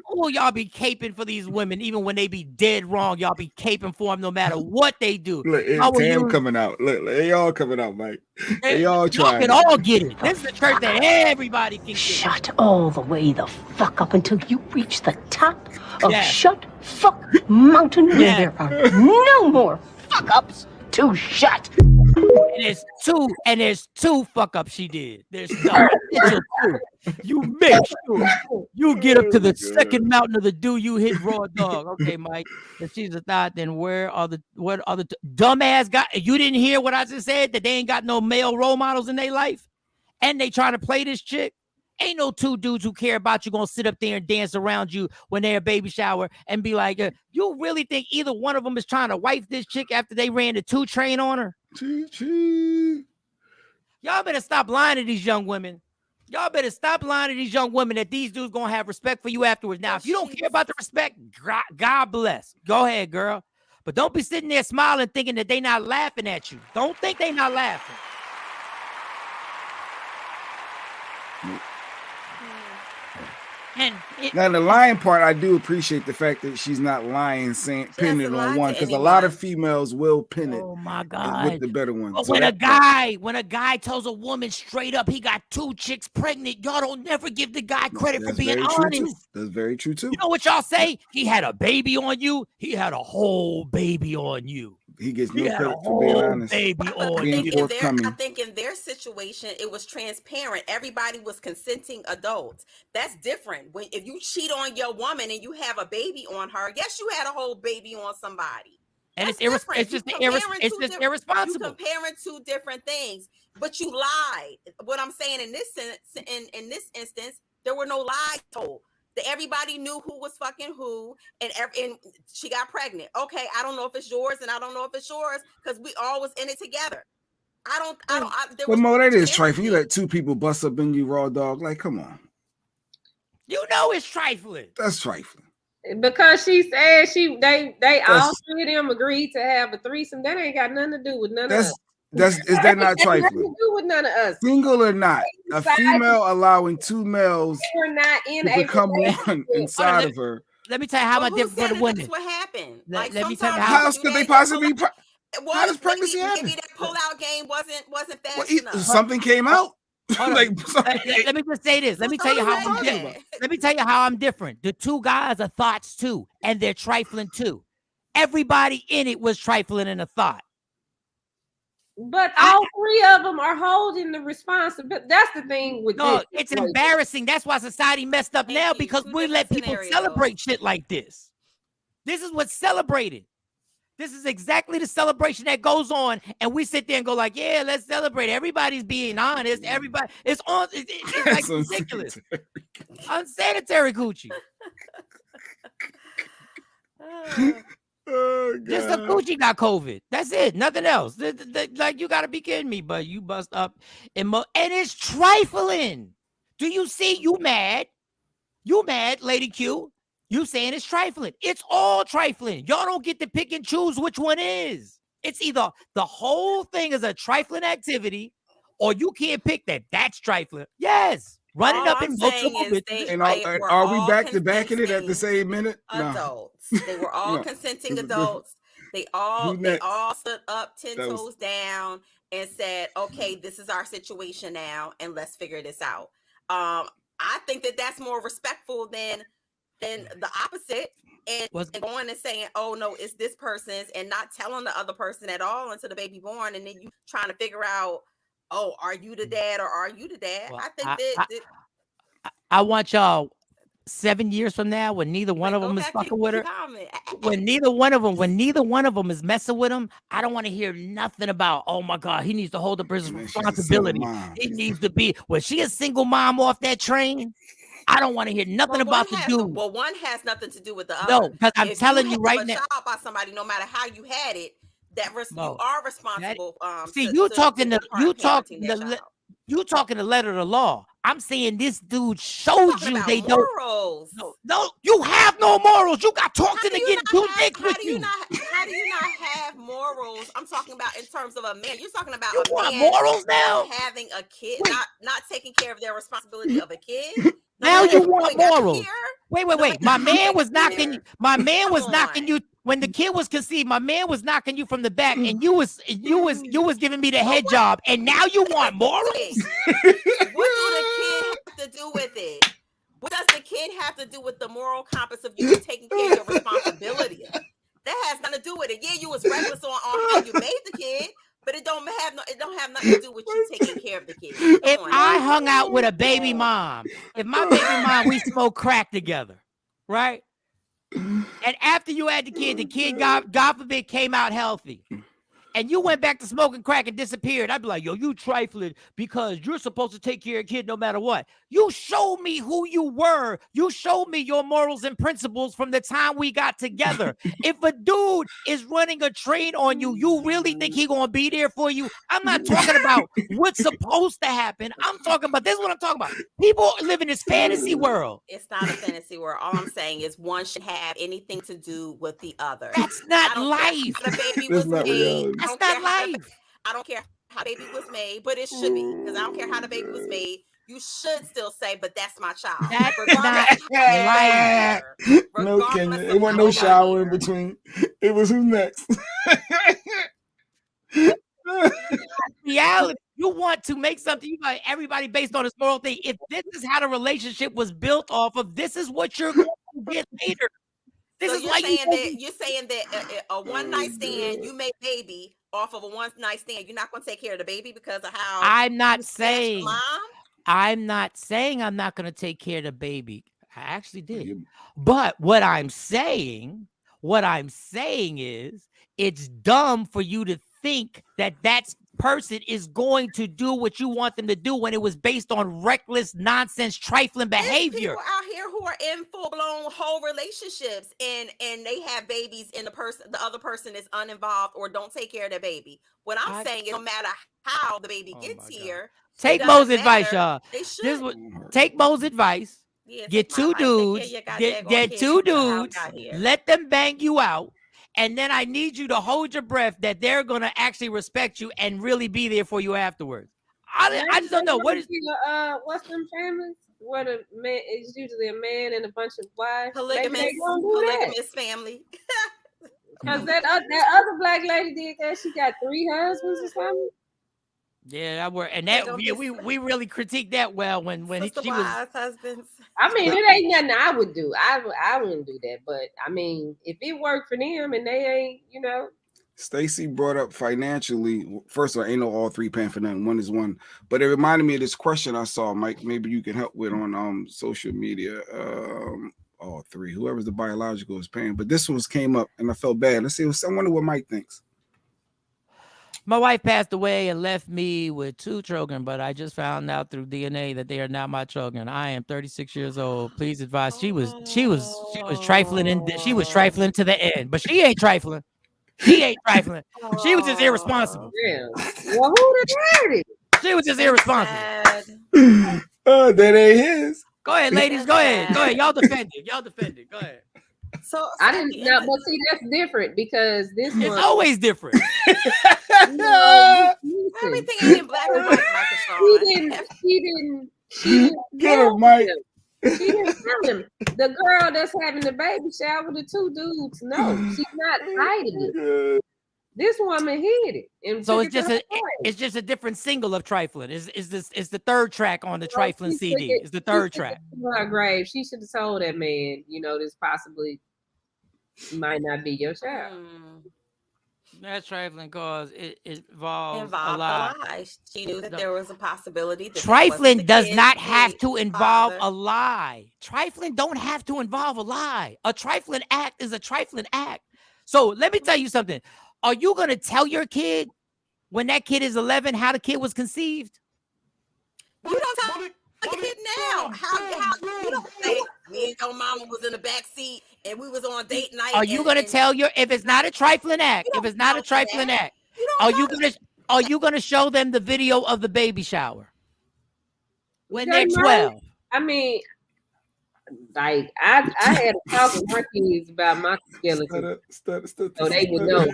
Speaker 1: Oh, y'all be caping for these women, even when they be dead wrong. Y'all be caping for them no matter what they do.
Speaker 5: Look, Tam coming out. Look, they all coming out, Mike. They all trying.
Speaker 1: Y'all can all get it. This is a church that everybody can get.
Speaker 10: Shut all the way the fuck up until you reach the top of Shut Fuck Mountain, where there are no more fuck ups to shut.
Speaker 1: And there's two fuck ups she did. There's two. You make sure you get up to the second mountain of the do you hit raw dog. Okay, Mike. If she's a thought, then what are the dumbass guy? You didn't hear what I just said? That they ain't got no male role models in their life, and they trying to play this chick. Ain't no two dudes who care about you gonna sit up there and dance around you when they're a baby shower and be like, you really think either one of them is trying to wife this chick after they ran the 2 train on her? Y'all better stop lying to these young women. Y'all better stop lying to these young women that these dudes gonna have respect for you afterwards. Now, if you don't care about the respect, God bless. Go ahead, girl. But don't be sitting there smiling thinking that they not laughing at you. Don't think they not laughing.
Speaker 5: Now the lying part, I do appreciate the fact that she's not lying, pinning it on one, because a lot of females will pin it.
Speaker 1: Oh my God,
Speaker 5: with the better one.
Speaker 1: But when a guy tells a woman straight up he got 2 chicks pregnant, y'all don't never give the guy credit for being honest.
Speaker 5: That's very true too.
Speaker 1: You know what y'all say? He had a baby on you. He had a whole baby on you.
Speaker 5: He gets no credit for being honest.
Speaker 1: Baby on
Speaker 6: I think in their situation, it was transparent. Everybody was consenting adults. That's different. If you cheat on your woman and you have a baby on her, yes, you had a whole baby on somebody.
Speaker 1: And it's just irresponsible.
Speaker 6: You comparing 2 different things, but you lied. What I'm saying in this instance, there were no lies told. Everybody knew who was fucking who, and she got pregnant. Okay, I don't know if it's yours, and I don't know if it's yours because we all was in it together.
Speaker 5: But Mo, that is trifling. You let 2 people bust up in you raw dog. Like, come on.
Speaker 1: You know it's trifling.
Speaker 5: That's trifling.
Speaker 7: Because she said they all 3 of them agreed to have a threesome. That ain't got nothing to do with none of us.
Speaker 5: Is that not trifling?
Speaker 7: Nothing to do with none of us.
Speaker 5: Single or not, a female allowing 2 males
Speaker 7: to
Speaker 5: become one inside of her.
Speaker 1: Let me tell you how I'm different for the women.
Speaker 6: That's what happened.
Speaker 1: Let me tell you
Speaker 5: how else could they possibly? How does pregnancy happen?
Speaker 6: Maybe that pull-out game wasn't fast enough.
Speaker 5: Something came out.
Speaker 1: Let me just say this. Let me tell you how I'm different. Let me tell you how I'm different. The 2 guys are thoughts too, and they're trifling too. Everybody in it was trifling in a thought.
Speaker 7: But all 3 of them are holding the responsibility. That's the thing with this.
Speaker 1: It's embarrassing. That's why society messed up now, because we let people celebrate shit like this. This is what's celebrated. This is exactly the celebration that goes on, and we sit there and go like, "Yeah, let's celebrate." Everybody's being honest. Everybody, it's on. It's like ridiculous, unsanitary coochie.
Speaker 5: Oh,
Speaker 1: Just the
Speaker 5: God.
Speaker 1: coochie got COVID. That's it. Nothing else. Like, you gotta be kidding me. But you bust up and it's trifling. Do you see? You mad? You mad, Lady Q? You saying it's trifling. It's all trifling. Y'all don't get to pick and choose which one is. It's either the whole thing is a trifling activity, or you can't pick that. That's trifling. Yes. Running
Speaker 6: All
Speaker 1: up
Speaker 6: I'm
Speaker 1: in
Speaker 6: saying
Speaker 1: multiple
Speaker 6: is
Speaker 1: bitches.
Speaker 5: And
Speaker 6: were
Speaker 5: are we
Speaker 6: all
Speaker 5: back to backing it at the
Speaker 6: consenting
Speaker 5: same minute? No.
Speaker 6: adults. They were all
Speaker 5: No.
Speaker 6: consenting adults. They all stood up 10 toes down and said, "Okay, this is our situation now, and let's figure this out." I think that that's more respectful than the opposite, and going and saying, "Oh no, it's this person's," and not telling the other person at all until the baby born, and then you trying to figure out, "Oh, are you the dad or are you the dad?"
Speaker 1: Well,
Speaker 6: I think
Speaker 1: I want y'all 7 years from now, when neither one of them is fucking with her, when neither one of them is messing with him, I don't want to hear nothing about, "Oh my God, he needs to hold up his responsibility. He needs to be." Was she a single mom off that train? I don't want to hear nothing about the dude.
Speaker 6: Well, one has nothing to do with the other.
Speaker 1: No, because I'm telling you right now.
Speaker 6: If you have a child by somebody, no matter how you had it, you are responsible.
Speaker 1: See, you talking the letter of the law. I'm saying this dude showed you they
Speaker 6: morals.
Speaker 1: No, you have no morals. You got talked into getting two dicks with you.
Speaker 6: How do you not have morals? I'm talking about in terms of a man. You're talking about
Speaker 1: you
Speaker 6: a
Speaker 1: want
Speaker 6: man
Speaker 1: morals now?
Speaker 6: Having a kid, not taking care of their responsibility of a kid.
Speaker 1: Now you want morals. Wait. My man was knocking you when the kid was conceived. My man was knocking you from the back, and you was giving me the head job, and now you want morals?
Speaker 6: What do the kid have to do with it? What does the kid have to do with the moral compass of you taking care of your responsibility? That has nothing to do with it. Yeah, you was reckless on how you made the kid, but it don't have nothing to do with you taking care of the kid.
Speaker 1: If I hung out with a baby mom, if my baby mom, we smoked crack together, right? And after you had the kid, God forbid, came out healthy, and you went back to smoking crack and disappeared, I'd be like, "Yo, you trifling because you're supposed to take care of a kid no matter what." You showed me who you were. You showed me your morals and principles from the time we got together. If a dude is running a train on you, you really think he gonna be there for you? I'm not talking about what's supposed to happen. I'm talking about, this is what I'm talking about. People live in this fantasy world.
Speaker 6: It's not a fantasy world. All I'm saying is one should have anything to do with the other.
Speaker 1: That's not life.
Speaker 6: The baby was made.
Speaker 1: That's not life.
Speaker 6: I don't care how the baby was made, but it should be, because I don't care how the baby was made. You should still say, "But that's my child."
Speaker 1: That's not life.
Speaker 5: No, Kenya. It wasn't no shower in between. It was who's next.
Speaker 1: Reality. You want to make something, you got everybody based on this moral thing. If this is how the relationship was built off of, this is what you're going to get later. This is why
Speaker 6: you're saying that a one night stand, you make baby off of a one night stand. You're not going to take care of the baby because of how
Speaker 1: I'm not saying.
Speaker 6: Mom?
Speaker 1: I'm not saying I'm not going to take care of the baby. I actually did. But what I'm saying is it's dumb for you to think that person is going to do what you want them to do when it was based on reckless, nonsense, trifling behavior.
Speaker 6: There's people out here who are in full-blown whole relationships and they have babies and the other person is uninvolved or don't take care of their baby. What I'm saying is, no matter how the baby gets here,
Speaker 1: take Mo's advice, y'all. Take Mo's advice.
Speaker 6: Yeah,
Speaker 1: get two dudes. Get two dudes. Let them bang you out. And then I need you to hold your breath that they're going to actually respect you and really be there for you afterwards. I just don't know. What is
Speaker 7: what's them families? Where the man is usually a man and a bunch of wives.
Speaker 6: Polygamous family.
Speaker 7: Because that other black lady did that. She got 3 husbands or something.
Speaker 1: Yeah, we really critiqued that well when she was
Speaker 6: husbands.
Speaker 7: I mean, it ain't nothing I would do. I wouldn't do that. But I mean, if it worked for them and they ain't,
Speaker 5: Stacy brought up financially. First of all, ain't no all three paying for nothing. One is one. But it reminded me of this question I saw, Mike. Maybe you can help with on social media. all three. Whoever's the biological is paying. But this one came up, and I felt bad. Let's see. I wonder what Mike thinks.
Speaker 1: My wife passed away and left me with 2 children, but I just found out through DNA that they are not my children. I am 36 years old. Please advise. She was trifling to the end, but she ain't trifling. She ain't trifling. She was just irresponsible.
Speaker 7: Yeah. Well, who the daddy?
Speaker 1: She was just irresponsible.
Speaker 5: Oh, that ain't his.
Speaker 1: Go ahead, ladies. Go ahead. Go ahead. Y'all defend it. Go ahead.
Speaker 6: So
Speaker 7: I didn't know, but see, that's different because this
Speaker 1: it's
Speaker 7: one
Speaker 1: always different.
Speaker 7: No,
Speaker 6: everything ain't in black and white, Michael.
Speaker 7: She didn't
Speaker 5: Get her, Mike.
Speaker 7: She didn't tell him. The girl that's having the baby shower, the 2 dudes, no, she's not hiding it. This woman hid it. And
Speaker 1: so it's just a different single of trifling. Is the 3rd track on the trifling CD? Is the 3rd track?
Speaker 7: Her grave. She should have told that man, this possibly might not be your child.
Speaker 1: That's trifling because it involves a lie.
Speaker 6: She knew that there was a possibility. That
Speaker 1: trifling does not have to involve a lie. Trifling don't have to involve a lie. A trifling act is a trifling act. So let me tell you something. Are you going to tell your kid when that kid is 11 how the kid was conceived?
Speaker 6: You don't tell the kid now. How you don't say me and your mama was in the back seat and we was on date night.
Speaker 1: Are you going to tell if it's not a trifling act? If it's not a trifling act, are you going to show them the video of the baby shower when they're 12?
Speaker 7: I mean, like I had a talk with my kids about my skeleton, so they would know.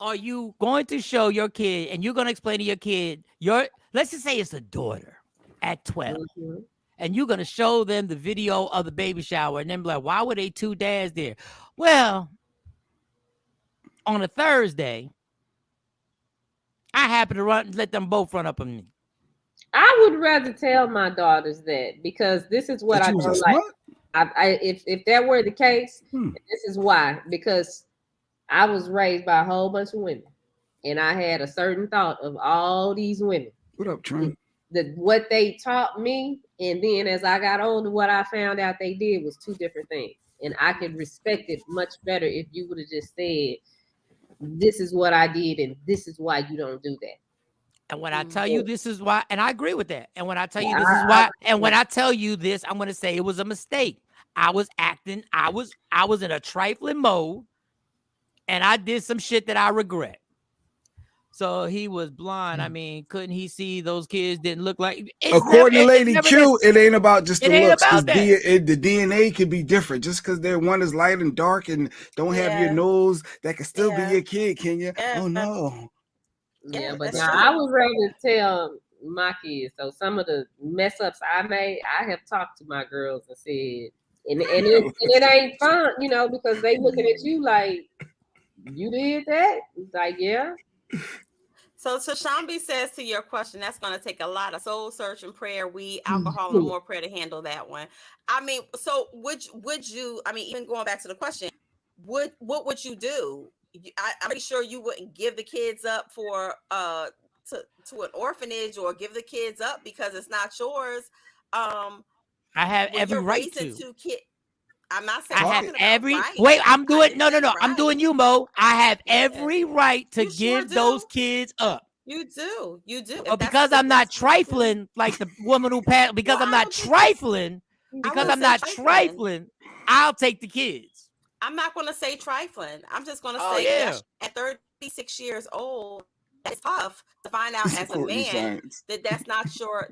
Speaker 1: Are you going to show your kid, and you're going to explain to your kid, let's just say it's a daughter at 12, and you're going to show them the video of the baby shower, and then be like, why were they 2 dads there? Well, on a Thursday, I happen to let them both run up on me.
Speaker 7: I would rather tell my daughters that because this is what I don't like. If that were the case, this is why. Because I was raised by a whole bunch of women, and I had a certain thought of all these women.
Speaker 5: What up, Trent?
Speaker 7: What they taught me, and then as I got older, what I found out they did was 2 different things. And I could respect it much better if you would have just said, "This is what I did, and this is why you don't do that."
Speaker 1: And when I tell you this is why, and I agree with that. And when I tell you this is why, and when I tell you this, I'm going to say it was a mistake. I was in a trifling mode, and I did some shit that I regret. So he was blind. I mean, couldn't he see those kids didn't look like?
Speaker 5: According to Lady Q, it ain't about just the looks. The DNA could be different. Just because one is light and dark and don't have your nose, that could still be your kid, can you? Oh no.
Speaker 7: Yeah, but now I would rather tell my kids. So some of the mess ups I made, I have talked to my girls and said, and it ain't fun, because they looking at you like, you did that? It's like, yeah.
Speaker 6: So Shambi says to your question, that's going to take a lot of soul search and prayer, alcohol, and more prayer to handle that one. I mean, so would you? I mean, even going back to the question, what would you do? I'm pretty sure you wouldn't give the kids up for to an orphanage or give the kids up because it's not yours.
Speaker 1: I have every right to.
Speaker 6: 2 kids. I'm not saying
Speaker 1: I have every right. Wait. I'm doing no. Right. I'm doing you, Mo. I have every right to give those kids up.
Speaker 6: You do.
Speaker 1: But because I'm not trifling like the woman who passed. Because I'm not trifling. Because I'm not trifling. I'll take the kids.
Speaker 6: I'm not going to say trifling. I'm just going to say at 36 years old, it's tough to find out as a man that's not your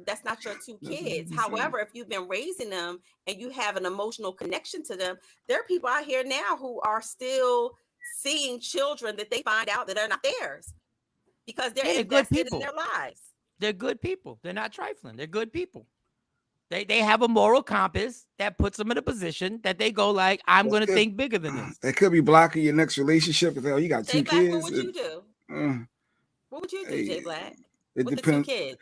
Speaker 6: 2 kids. However, if you've been raising them and you have an emotional connection to them, there are people out here now who are still seeing children that they find out that are not theirs because they're invested in their lives.
Speaker 1: They're good people. They're not trifling. They're good people. They have a moral compass that puts them in a position that they go like, I'm going to think bigger than this.
Speaker 5: That could be blocking your next relationship. If you got 2 kids.
Speaker 6: What would you do? What would you do, Jay Black?
Speaker 5: It depends.
Speaker 6: The 2 kids.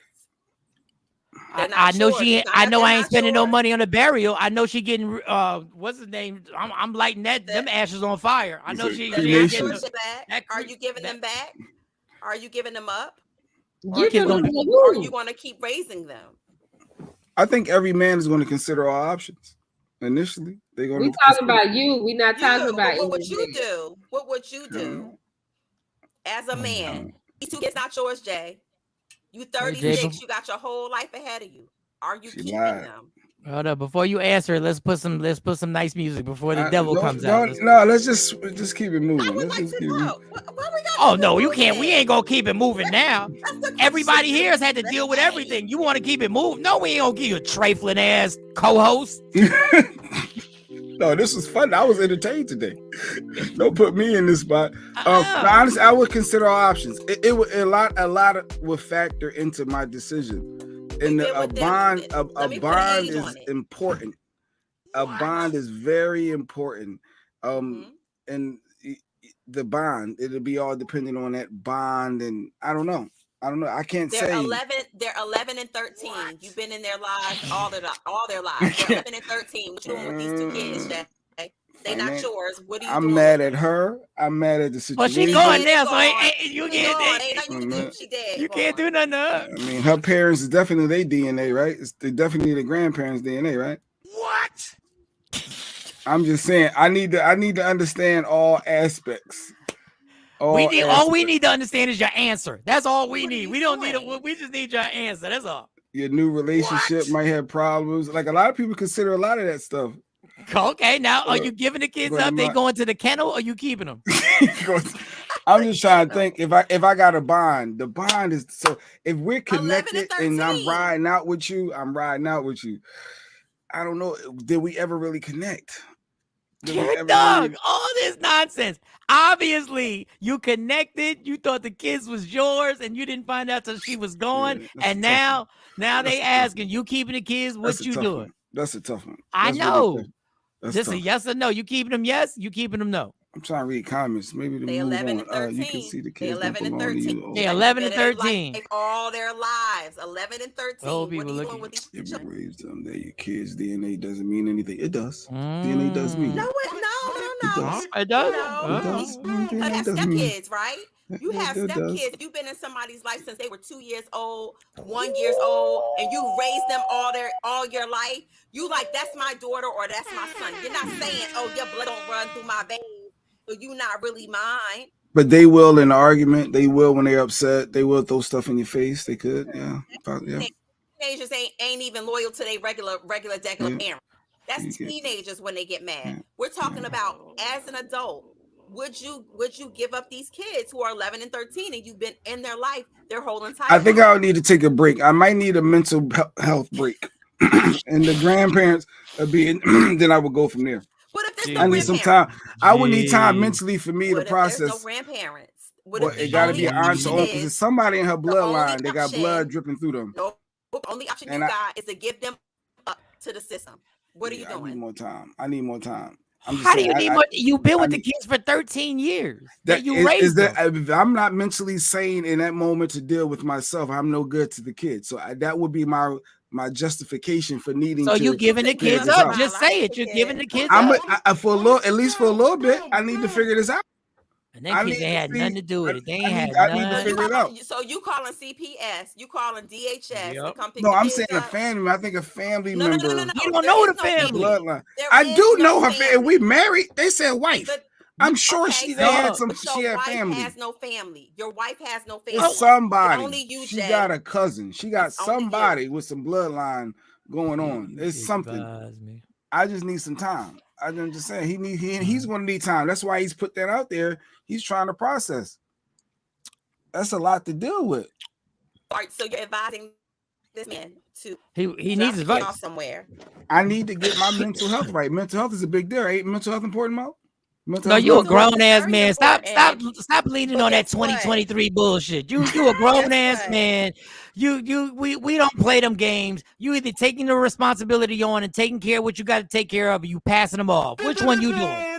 Speaker 1: I know I ain't spending no money on a burial. I know she getting what's his name? I'm lighting them ashes on fire. I know she getting
Speaker 6: Are you giving them back? Are you giving them up?
Speaker 7: Or are you
Speaker 6: going to keep raising them?
Speaker 5: I think every man is going to consider all options. initially. They're gonna.
Speaker 7: We talking about you. We not talking about.
Speaker 6: What would you do? What would you do as a man? These 2 kids not yours, Jay. You 36. You got your whole life ahead of you. Are you keeping them?
Speaker 1: Hold up, before you answer, let's put some nice music before the devil comes out.
Speaker 5: No, let's just keep it moving. Let's just keep it.
Speaker 1: Oh no, you can't. We ain't gonna keep it moving now. Everybody here has had to deal with everything. You want to keep it moving? No, we ain't gonna give you a trifling ass co-host.
Speaker 5: No, this was fun. I was entertained today. Don't put me in this spot. Honestly, I would consider all options. It would a lot would factor into my decision. And a bond is important. A bond is very important. And the bond, it'll be all depending on that bond. And I don't know. I can't say.
Speaker 6: They're 11 and 13. What? You've been in their lives all their lives. They're 11 and 13. What you doing with these 2 kids, Jay? They're not yours. What are you doing?
Speaker 5: I'm mad at her. I'm mad at the situation.
Speaker 1: Well, she going there, so you
Speaker 6: can't.
Speaker 1: You can't do nothing to her.
Speaker 5: I mean, her parents is definitely their DNA, right? It's definitely the grandparents' DNA, right?
Speaker 4: What?
Speaker 5: I'm just saying. I need to understand all aspects.
Speaker 1: All we need to understand is your answer. That's all we need. We don't need it. We just need your answer. That's all.
Speaker 5: Your new relationship might have problems. Like a lot of people consider a lot of that stuff.
Speaker 1: Okay, now are you giving the kids up? They going to the kennel, or are you keeping them?
Speaker 5: I'm just trying to think. If I got a bond, the bond is so. If we're connected and I'm riding out with you, I don't know. Did we ever really connect?
Speaker 1: Doug, all this nonsense. Obviously, you connected. You thought the kids was yours, and you didn't find out till she was gone. Yeah, and now they asking you keeping the kids. What you doing?
Speaker 5: One. That's a tough one.
Speaker 1: I know. This a yes or no. You keeping them? Yes. You keeping them? No.
Speaker 5: I'm trying to read comments. Maybe
Speaker 6: they 11 and 13.
Speaker 5: You can see the kids.
Speaker 6: They 11 and 13.
Speaker 1: They 11 and 13.
Speaker 6: All their lives. 11 and 13.
Speaker 1: Old people looking.
Speaker 5: If you raise them, that your kids' DNA doesn't mean anything. It does. DNA does mean.
Speaker 6: No.
Speaker 1: It does.
Speaker 6: You have stepkids, right? You have stepkids. If you've been in somebody's life since they were 2 years old, 1 year old, and you raised them all your life, you like, that's my daughter or that's my son. You're not saying, oh, your blood don't run through my veins, so you're not really mine.
Speaker 5: But they will in the argument. They will when they're upset. They will throw stuff in your face. They could, yeah.
Speaker 6: Teenagers ain't even loyal to their regular parents. That's teenagers when they get mad. Yeah. We're talking about as an adult. Would you give up these kids who are 11 and 13 and you've been in their life their whole entire life?
Speaker 5: I think I would need to take a break. I might need a mental health break. And the grandparents are being, then I would go from there.
Speaker 6: What if there's
Speaker 5: I need some time. I would need time mentally for me to process.
Speaker 6: There's no grandparents?
Speaker 5: It got to be an aunt or uncle. Because somebody in her bloodline, they got blood dripping through them.
Speaker 6: The only option you got is to give them up to the system. What are you doing?
Speaker 5: I need more time.
Speaker 1: How do you need more? You've been with the kids for 13 years. That you raised them.
Speaker 5: If I'm not mentally sane in that moment to deal with myself, I'm no good to the kids. So that would be my justification for needing.
Speaker 1: So you giving the kids up? Just say it. You're giving the kids up.
Speaker 5: At least for a little bit, I need to figure this out.
Speaker 1: And then kids had nothing to do with it. They ain't had
Speaker 5: I need to figure it out.
Speaker 6: So you calling CPS? You calling DHS?
Speaker 1: Yep.
Speaker 5: No, I'm saying a family. I think a family member.
Speaker 1: No. You don't know the family.
Speaker 5: Bloodline. I do know her family. We married. They said wife. I'm sure she had some. She had family.
Speaker 6: Your wife has no family. Your wife has no family.
Speaker 5: It's somebody.
Speaker 6: Only you,
Speaker 5: she got a cousin. She got somebody with some bloodline going on. It's something. I just need some time. I'm just saying he's going to need time. That's why he's put that out there. He's trying to process. That's a lot to deal with.
Speaker 6: All right, so you're advising this man to
Speaker 1: he needs advice
Speaker 6: somewhere.
Speaker 5: I need to get my mental health right. Mental health is a big deal. Ain't mental health important, Mo?
Speaker 1: No, you a grown ass man. Stop leaning on that 2023 bullshit. You a grown ass man. We don't play them games. You either taking the responsibility on and taking care of what you got to take care of, or you passing them off. Which one you doing?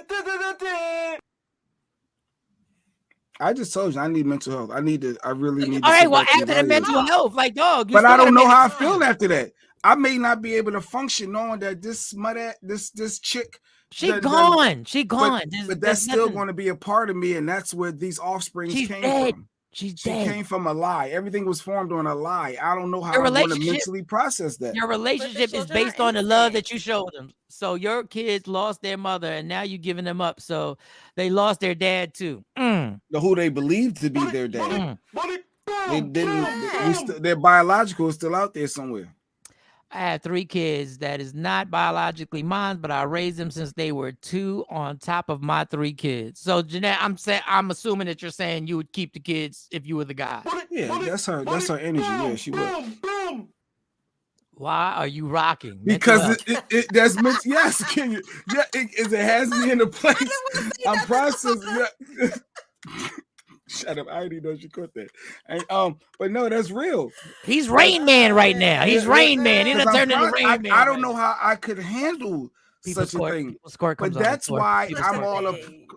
Speaker 5: I just told you I need mental health. I really need.
Speaker 1: All right, well, after the mental health, like dog.
Speaker 5: But I don't know how I feel after that. I may not be able to function knowing that this chick.
Speaker 1: She gone.
Speaker 5: But that's still going to be a part of me, and that's where these offspring came from.
Speaker 1: She's
Speaker 5: She
Speaker 1: dead.
Speaker 5: came from a lie. Everything was formed on a lie. I don't know how
Speaker 1: Your
Speaker 5: I'm going to
Speaker 1: relationship-
Speaker 5: mentally process that.
Speaker 1: Your relationship is based on the love that you showed them. So your kids lost their mother, and now you're giving them up. So they lost their dad too.
Speaker 5: Who they believed to be their dad. They didn't.
Speaker 6: Yeah.
Speaker 5: Their biological is still out there somewhere.
Speaker 1: I had 3 kids that is not biologically mine, but I raised them since they were 2 on top of my 3 kids. So Jeanette, I'm assuming that you're saying you would keep the kids if you were the guy.
Speaker 5: Yeah, that's her energy. Yeah, she would.
Speaker 1: Why are you rocking?
Speaker 5: Because it that's meant. Yes, can you? Yeah, it has me in a place. I'm processing. Yeah. Shut up! I already know you caught that. And, but no, that's real.
Speaker 1: He's Rain Man right now. He's Rain Man. He's not turning into Rain Man.
Speaker 5: I don't know how I could handle such a thing. But that's why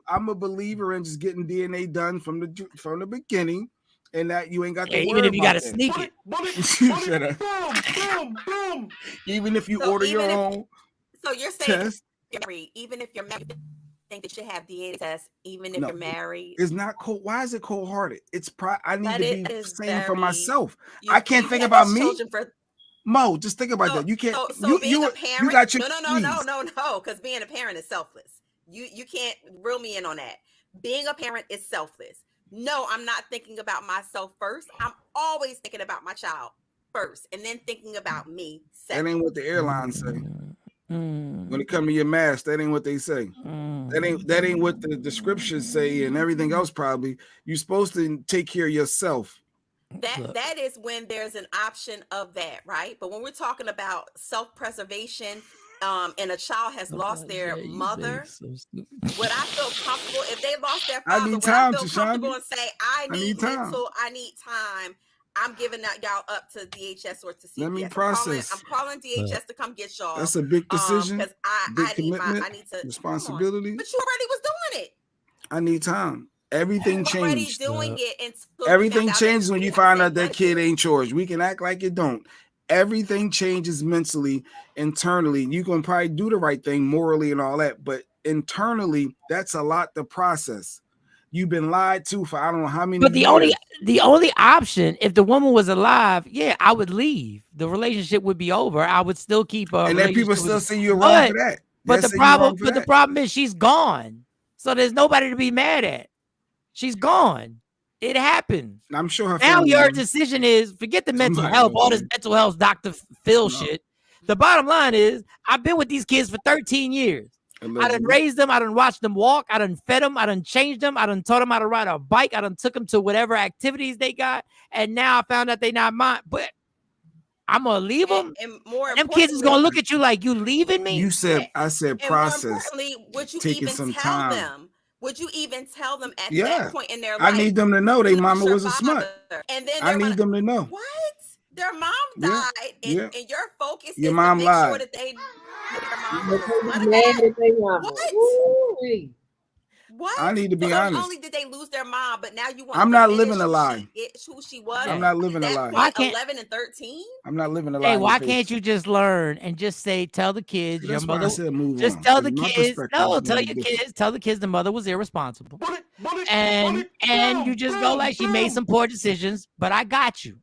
Speaker 5: I'm a believer in just getting DNA done from the beginning, and that you ain't got to worry
Speaker 1: even if you got to
Speaker 5: that.
Speaker 1: sneak it.
Speaker 5: Shut up. Even if you order your own.
Speaker 6: So you're saying
Speaker 5: test,
Speaker 6: even if you're married, think that you should have DNA test, even if you're married.
Speaker 5: It's not cold. Why is it cold-hearted? It's I need to be saying for
Speaker 6: very-
Speaker 5: myself. I can't think about me. Mo, just think about that. You can't.
Speaker 6: So being a parent,
Speaker 5: you got your
Speaker 6: no. Because being a parent is selfless. You can't reel me in on that. Being a parent is selfless. No, I'm not thinking about myself first. I'm always thinking about my child first, and then thinking about me second.
Speaker 5: That ain't what the airlines say. When it comes to your mask, that ain't what they say. That ain't what the scriptures say, and everything else. Probably you're supposed to take care of yourself.
Speaker 6: That is when there's an option of that, right? But when we're talking about self-preservation, and a child has lost their mother, would I feel comfortable if they lost their father?
Speaker 5: I need
Speaker 6: would
Speaker 5: time,
Speaker 6: I feel comfortable and say, I need time. I'm giving y'all up to DHS or to CPS.
Speaker 5: Let me process.
Speaker 6: I'm calling DHS to come get y'all.
Speaker 5: That's a big decision.
Speaker 6: Because
Speaker 5: I need to responsibility.
Speaker 6: But you already was doing it.
Speaker 5: I need time. Everything changed.
Speaker 6: Doing it
Speaker 5: everything changes when you find out that kid ain't yours. We can act like it don't. Everything changes mentally, internally. You can probably do the right thing morally and all that, but internally, that's a lot to process. You've been lied to for I don't know how many.
Speaker 1: But the only option, if the woman was alive, yeah, I would leave. The relationship would be over. I would still keep her.
Speaker 5: And then people still say you're wrong for that.
Speaker 1: But the problem is she's gone. So there's nobody to be mad at. She's gone. It happened.
Speaker 5: I'm sure her
Speaker 1: now your decision is forget the mental health, all this mental health Dr. Phil shit. The bottom line is I've been with these kids for 13 years. I done raised them. I done watched them walk. I done fed them. I done changed them. I done taught them how to ride a bike. I done took them to whatever activities they got. And now I found out they not mine. But I'm going to leave them.
Speaker 6: And more
Speaker 1: them kids is going to look at you like you leaving me.
Speaker 5: You said, I said process.
Speaker 6: Would you even tell them? Would you even tell them at that point in their life?
Speaker 5: I need them to know their mama was a smut.
Speaker 6: And then
Speaker 5: I need them to know.
Speaker 6: What? Their mom died, and your focus
Speaker 5: your
Speaker 6: is
Speaker 5: mom
Speaker 6: to make
Speaker 5: lied.
Speaker 6: sure that they What?
Speaker 5: I need to be honest.
Speaker 6: Not only did they lose their mom, but now you want.
Speaker 5: I'm not living a lie.
Speaker 6: It's who she was.
Speaker 5: I'm not living a lie.
Speaker 6: Why can't 11 and 13?
Speaker 5: I'm not living a lie.
Speaker 1: Hey, why can't you just learn and just say, tell the kids your mother?
Speaker 5: Just
Speaker 1: tell the kids. No, tell your kids. Tell the kids the mother was irresponsible. And you just go like she made some poor decisions, but I got you.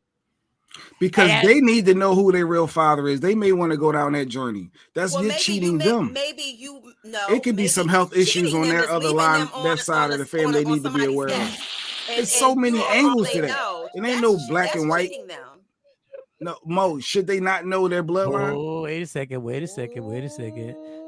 Speaker 5: Because they need to know who their real father is. They may want to go down that journey. That's you cheating them.
Speaker 6: Maybe you know.
Speaker 5: It could be some health issues on their other line, their side of the family they need to be aware of. There's so many angles to that. It ain't no black and white. No, Mo, should they not know their bloodline?
Speaker 1: Oh, wait a second.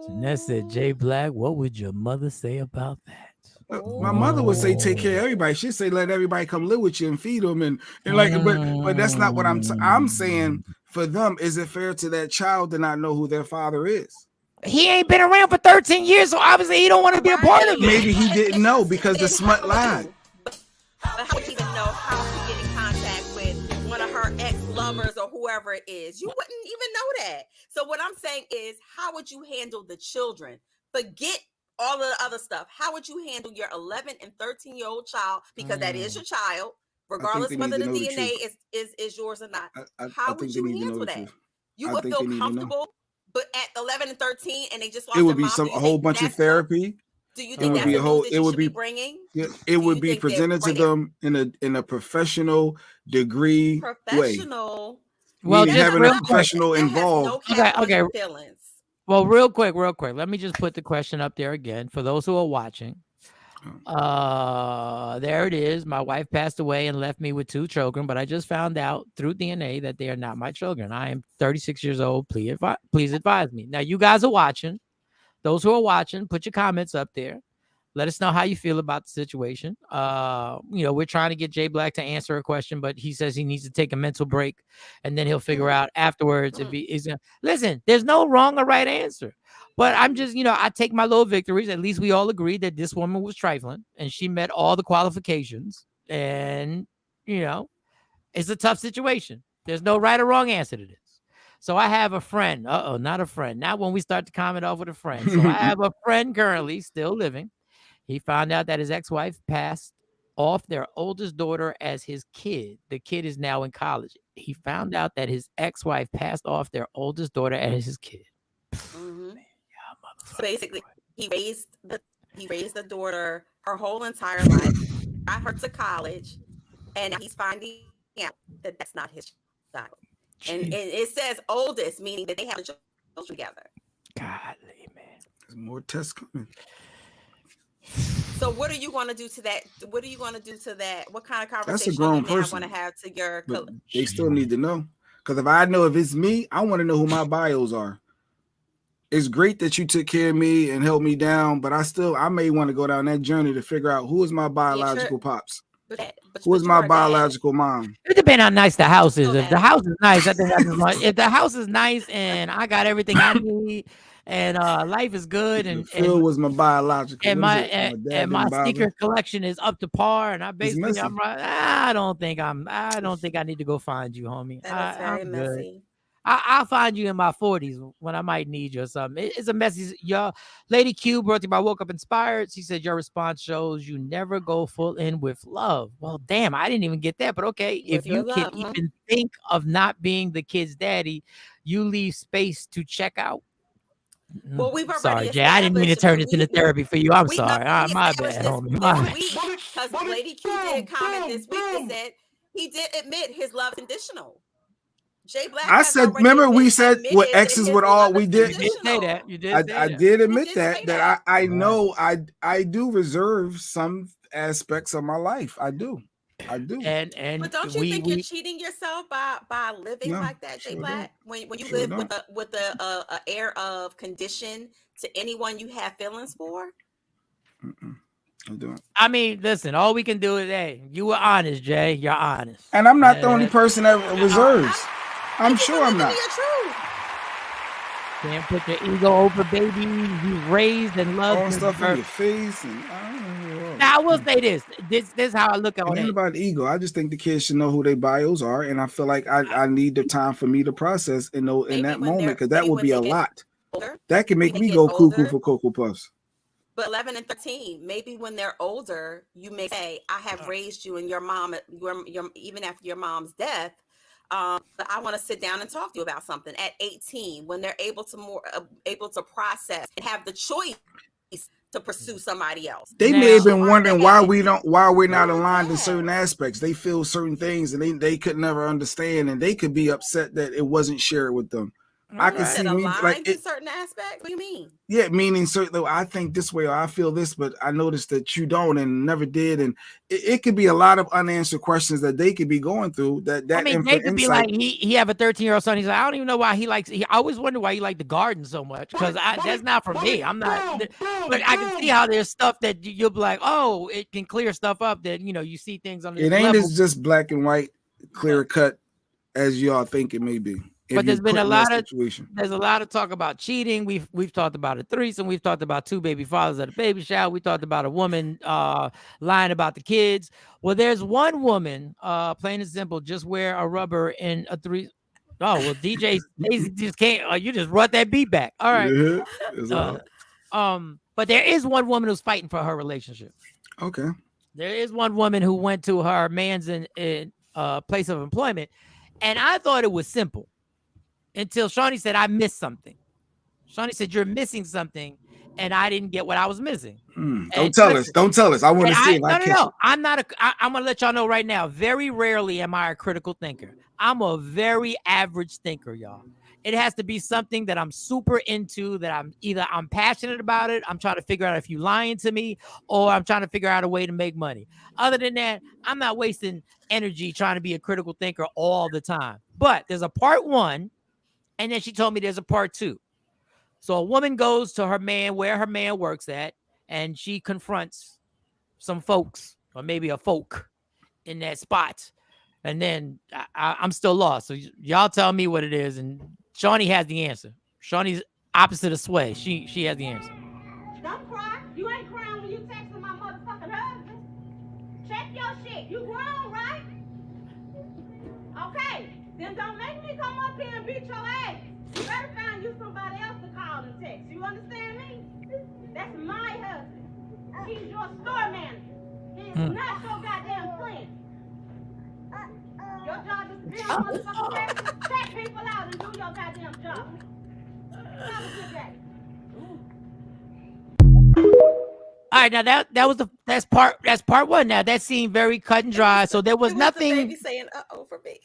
Speaker 1: Jeanette said, Jay Black, what would your mother say about that?
Speaker 5: My mother would say, take care of everybody. She'd say, let everybody come live with you and feed them. And like, but that's not what I'm saying. For them, is it fair to that child to not know who their father is?
Speaker 1: He ain't been around for 13 years, so obviously he don't want to be a part of it.
Speaker 5: Maybe he didn't know because the smut lied.
Speaker 6: But how would you even know how to get in contact with one of her ex-lovers or whoever it is? You wouldn't even know that. So what I'm saying is, how would you handle the children? Forget all of the other stuff. How would you handle your 11 and 13-year-old child? Because that is your child, regardless whether the DNA is yours or not. How would you handle that? You would feel comfortable, but at 11 and 13, and they just lost
Speaker 5: it would be
Speaker 6: their mom,
Speaker 5: a whole bunch of therapy.
Speaker 6: Do you think that's the news that you should be bringing?
Speaker 5: It would be presented to them in a professional degree way.
Speaker 1: Well,
Speaker 5: meaning having a professional involved.
Speaker 1: Okay. Well, real quick. Let me just put the question up there again for those who are watching. There it is. My wife passed away and left me with 2 children, but I just found out through DNA that they are not my children. I am 36 years old. Please advise me. Now, you guys are watching. Those who are watching, put your comments up there. Let us know how you feel about the situation. We're trying to get Jay Black to answer a question, but he says he needs to take a mental break, and then he'll figure out afterwards if he is. Listen, there's no wrong or right answer, but I'm just, I take my little victories. At least we all agreed that this woman was trifling, and she met all the qualifications. And it's a tough situation. There's no right or wrong answer to this. So I have a friend. Not a friend. Not when we start to comment off with a friend. So I have a friend currently still living. He found out that his ex-wife passed off their oldest daughter as his kid. The kid is now in college. He found out that his ex-wife passed off their oldest daughter as his kid.
Speaker 6: Mm-hmm. So basically, he raised the daughter her whole entire life, got her to college, and now he's finding out that that's not his child. And it says oldest, meaning that they have children together.
Speaker 1: Golly, man.
Speaker 5: There's more tests coming.
Speaker 6: So what are you going to do to that? What are you going to do to that? What kind of conversation
Speaker 5: That's a grown person.
Speaker 6: Want to have to your?
Speaker 5: But they still need to know, because if it's me, I want to know who my bios are. It's great that you took care of me and held me down, but I may want to go down that journey to figure out who is my biological pops. Who is my biological mom?
Speaker 1: It depends how nice the house is. If the house is nice, I think that's as much. If the house is nice and I got everything I need and life is good and
Speaker 5: Phil was my biological
Speaker 1: and my secret collection is up to par and I'm right. I don't think I need to go find you, homie. I'm good. I'll find you in my 40s when I might need you or something. It's a message. Y'all, Lady Q brought to you by Woke Up Inspired. She said your response shows you never go full in with love. Well, damn, I didn't even get that. But okay, if you can even think of not being the kid's daddy, you leave space to check out.
Speaker 6: Well, we've already
Speaker 1: sorry, Jay. I didn't mean to turn this into therapy for you. I'm sorry. My bad, homie.
Speaker 6: Because Lady Q did comment this week that said he did admit his love is conditional. Jay Black.
Speaker 5: I said, remember we said what exes would all we did.
Speaker 1: You did say that. You did.
Speaker 5: I did admit that I know I do reserve some aspects of my life. I do.
Speaker 1: And
Speaker 6: but don't you think you're cheating yourself by living like that, Jay Black? When you live with a air of condition to anyone you have feelings for?
Speaker 5: I'm doing.
Speaker 1: I mean, listen, all we can do is, hey, you were honest, Jay. You're honest.
Speaker 5: And I'm not the only person that reserves. I'm sure I'm not.
Speaker 1: Can't put your ego over baby. You raised and loved.
Speaker 5: Throwing stuff in your face. And
Speaker 1: now, I will say this. This is how I look at it.
Speaker 5: It ain't about ego. I just think the kids should know who their bios are. And I feel like I need the time for me to process and know in that moment, because that would be a lot. That can make me go cuckoo for Cocoa Puffs.
Speaker 6: But 11 and 13, maybe when they're older, you may say, I have raised you and your mom, even after your mom's death. But I want to sit down and talk to you about something. At 18, when they're able to process and have the choice to pursue somebody else.
Speaker 5: They may have been wondering why we're not aligned in certain aspects. They feel certain things and they could never understand, and they could be upset that it wasn't shared with them. I can see me like
Speaker 6: in certain aspects. What do you mean?
Speaker 5: Yeah, meaning certainly I think this way or I feel this, but I noticed that you don't and never did, and it could be a lot of unanswered questions that they could be going through. That I mean,
Speaker 1: they could be like he have a 13-year-old son. He's like, I don't even know why he likes. I always wonder why he liked the garden so much, because that's not for me. I'm not. But I can see how there's stuff that you'll be like, oh, it can clear stuff up that you see things on.
Speaker 5: It ain't as just black and white, clear cut as y'all think it may be.
Speaker 1: But there's been a lot of talk about cheating. We've talked about a threesome. We've talked about 2 baby fathers at a baby shower. We talked about a woman lying about the kids. Well, there's one woman, plain and simple, just wear a rubber in a threesome. Oh, well, DJ just can't. You just brought that beat back. All right. Yeah, but there is one woman who's fighting for her relationship.
Speaker 5: Okay.
Speaker 1: There is one woman who went to her man's in place of employment, and I thought it was simple. Until Shawnee said, I missed something. Shawnee said, you're missing something. and I didn't get what I was missing.
Speaker 5: Don't tell us. Don't tell us. I want to see if I catch it.
Speaker 1: I'm not I'm gonna let y'all know right now. Very rarely am I a critical thinker. I'm a very average thinker, y'all. It has to be something that I'm super into, that I'm passionate about it. I'm trying to figure out if you're lying to me, or I'm trying to figure out a way to make money. Other than that, I'm not wasting energy trying to be a critical thinker all the time. But there's a part 1, and then she told me there's a part 2. So a woman goes to her man where her man works at, and she confronts some folks, or maybe a folk in that spot. And then I'm still lost. So y'all tell me what it is. And Shawnee has the answer. Shawnee's opposite of Sway. She has the answer.
Speaker 11: Don't cry. You ain't crying when you texting my motherfucking husband. Check your shit. You grown, right? Okay. Then don't make me come up here and beat your ass. You better find you somebody else to call and text. You understand me? That's my husband. He's your store manager. He's not your goddamn friend. Your job is to be on motherfucking text, check people out, and do your goddamn job. Have a good day.
Speaker 1: All right, now that's part 1. Now that seemed very cut and dry. So there was nothing.
Speaker 6: Baby saying for me.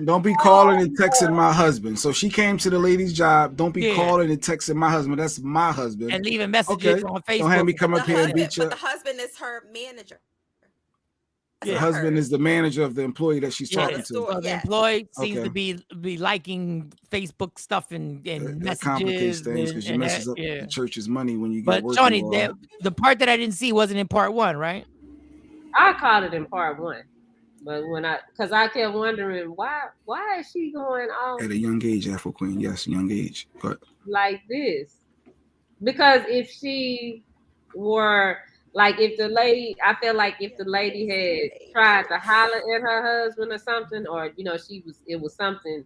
Speaker 5: Don't be calling and texting my husband. So she came to the lady's job. Don't be calling and texting my husband. That's my husband.
Speaker 1: And leaving messages on Facebook.
Speaker 5: Don't have me come up here and beat you.
Speaker 6: But the husband is her manager.
Speaker 5: The husband is the manager of the employee that she's talking to.
Speaker 1: So the employee seems to be liking Facebook stuff and messages.
Speaker 5: That complicates things because you messes up the church's money when you get
Speaker 1: working. But Shawnee, the part that I didn't see wasn't in part 1, right?
Speaker 7: I caught it in part 1, but because I kept wondering why is she going on
Speaker 5: at a young age, Afro Queen? Yes, young age, but
Speaker 7: like this, because if she were. Like if the lady, I feel like if the lady had tried to holler at her husband or something, or it was something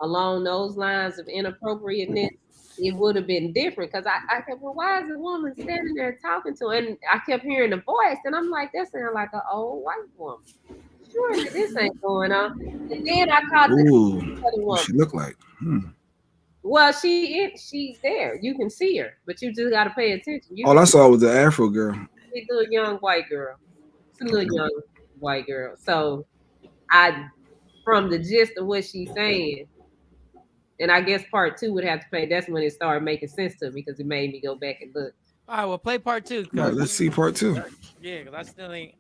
Speaker 7: along those lines of inappropriateness, it would have been different. Because I kept, well, why is the woman standing there talking to her? And I kept hearing the voice, and I'm like, that sounds like an old white woman. Surely this ain't going on. And then I caught the other woman.
Speaker 5: She looked like.
Speaker 7: Well, she's there. You can see her, but you just got to pay attention.
Speaker 5: All I saw was the Afro girl.
Speaker 7: She's a little young white girl. It's a little young white girl. So from the gist of what she's saying, and I guess part 2 would have to play. That's when it started making sense to me because it made me go back and look.
Speaker 1: All right, well, play part 2.
Speaker 5: All right, let's see part 2.
Speaker 1: Yeah, because I still ain't.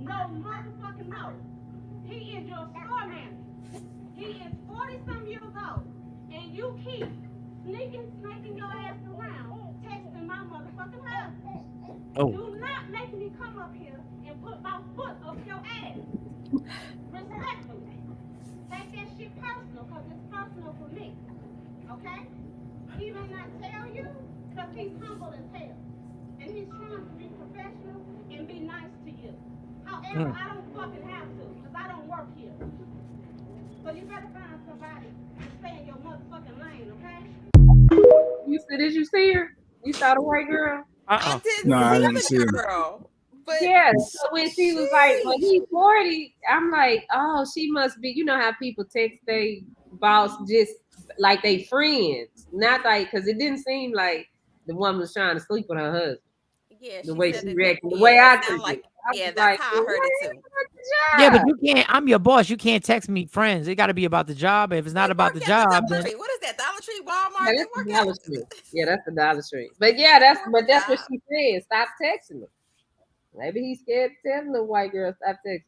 Speaker 11: No motherfucking no. He is your store manager. He is 40-some years old, and you keep snaking your ass around, texting my motherfucking husband. Do not make me come up here and put my foot up your ass. Respectfully. Take that shit personal, because it's personal for me. Okay? He may not tell you, because he's humble as hell. And he's trying to be professional and be nice to you. However, I don't fucking have to, because I don't work here. So you better find somebody to stay in your motherfucking lane, okay?
Speaker 7: Did you see her? You saw the white girl?
Speaker 6: I didn't see the girl. But
Speaker 7: yeah, so when she was like, when he's 40, I'm like, oh, she must be, you know how people text they boss just like they friends. Not like, because it didn't seem like the woman was trying to sleep with her husband.
Speaker 6: Yeah,
Speaker 7: the way she reacted, the way I took it.
Speaker 6: Yeah, that's how I heard it too.
Speaker 1: Yeah, but you can't. I'm your boss. You can't text me friends. It got to be about the job. If it's not about the job, then
Speaker 6: what is that? Dollar Tree, Walmart.
Speaker 7: Yeah, that's the Dollar Tree. Yeah, that's the Dollar Tree. But yeah, that's what she said. Stop texting me. Maybe he's scared to tell the white girl stop texting.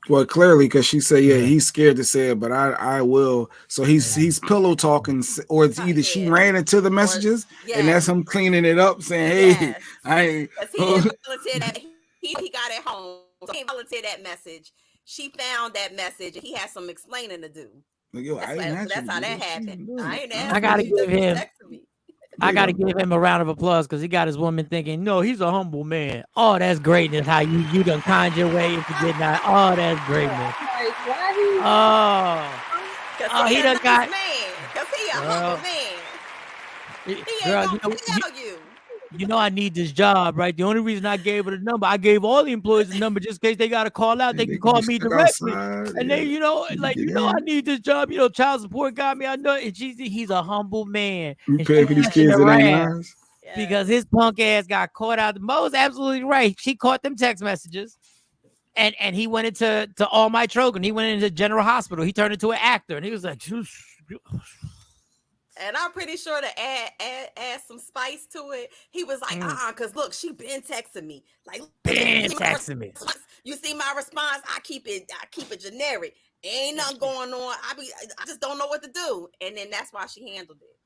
Speaker 5: Well, clearly, because she said, yeah, he's scared to say it, but I will. So he's pillow talking, or it's either she ran into the messages, and that's him cleaning it up, saying, hey, I ain't.
Speaker 6: He got it home. So he volunteered that message. She found that message, and he has some explaining to do.
Speaker 5: Like, yo,
Speaker 6: that's how that happened.
Speaker 1: I gotta give him. I gotta give him a round of applause because he got his woman thinking, no, he's a humble man. Oh, that's greatness. How you done conjured your way into getting that. Oh, that's greatness. Oh, he done got.
Speaker 6: Because he a humble man.
Speaker 1: Girl,
Speaker 6: you.
Speaker 1: you know I need this job, right? The only reason I gave her the number, I gave all the employees the number just in case they got to call out. They can call me directly. And they, I need this job. Child support got me. I know. And he's a humble man.
Speaker 5: You pay for these kids that ain't lies.
Speaker 1: Because his punk ass got caught out. Mo's absolutely right. She caught them text messages. And he went into All My Trogan. He went into General Hospital. He turned into an actor. And he was like,
Speaker 6: and I'm pretty sure to add some spice to it. He was like, because look, she been texting me. Like,
Speaker 1: texting me.
Speaker 6: You see my response? I keep it generic. Ain't nothing going on. I just don't know what to do. And then that's why she handled it.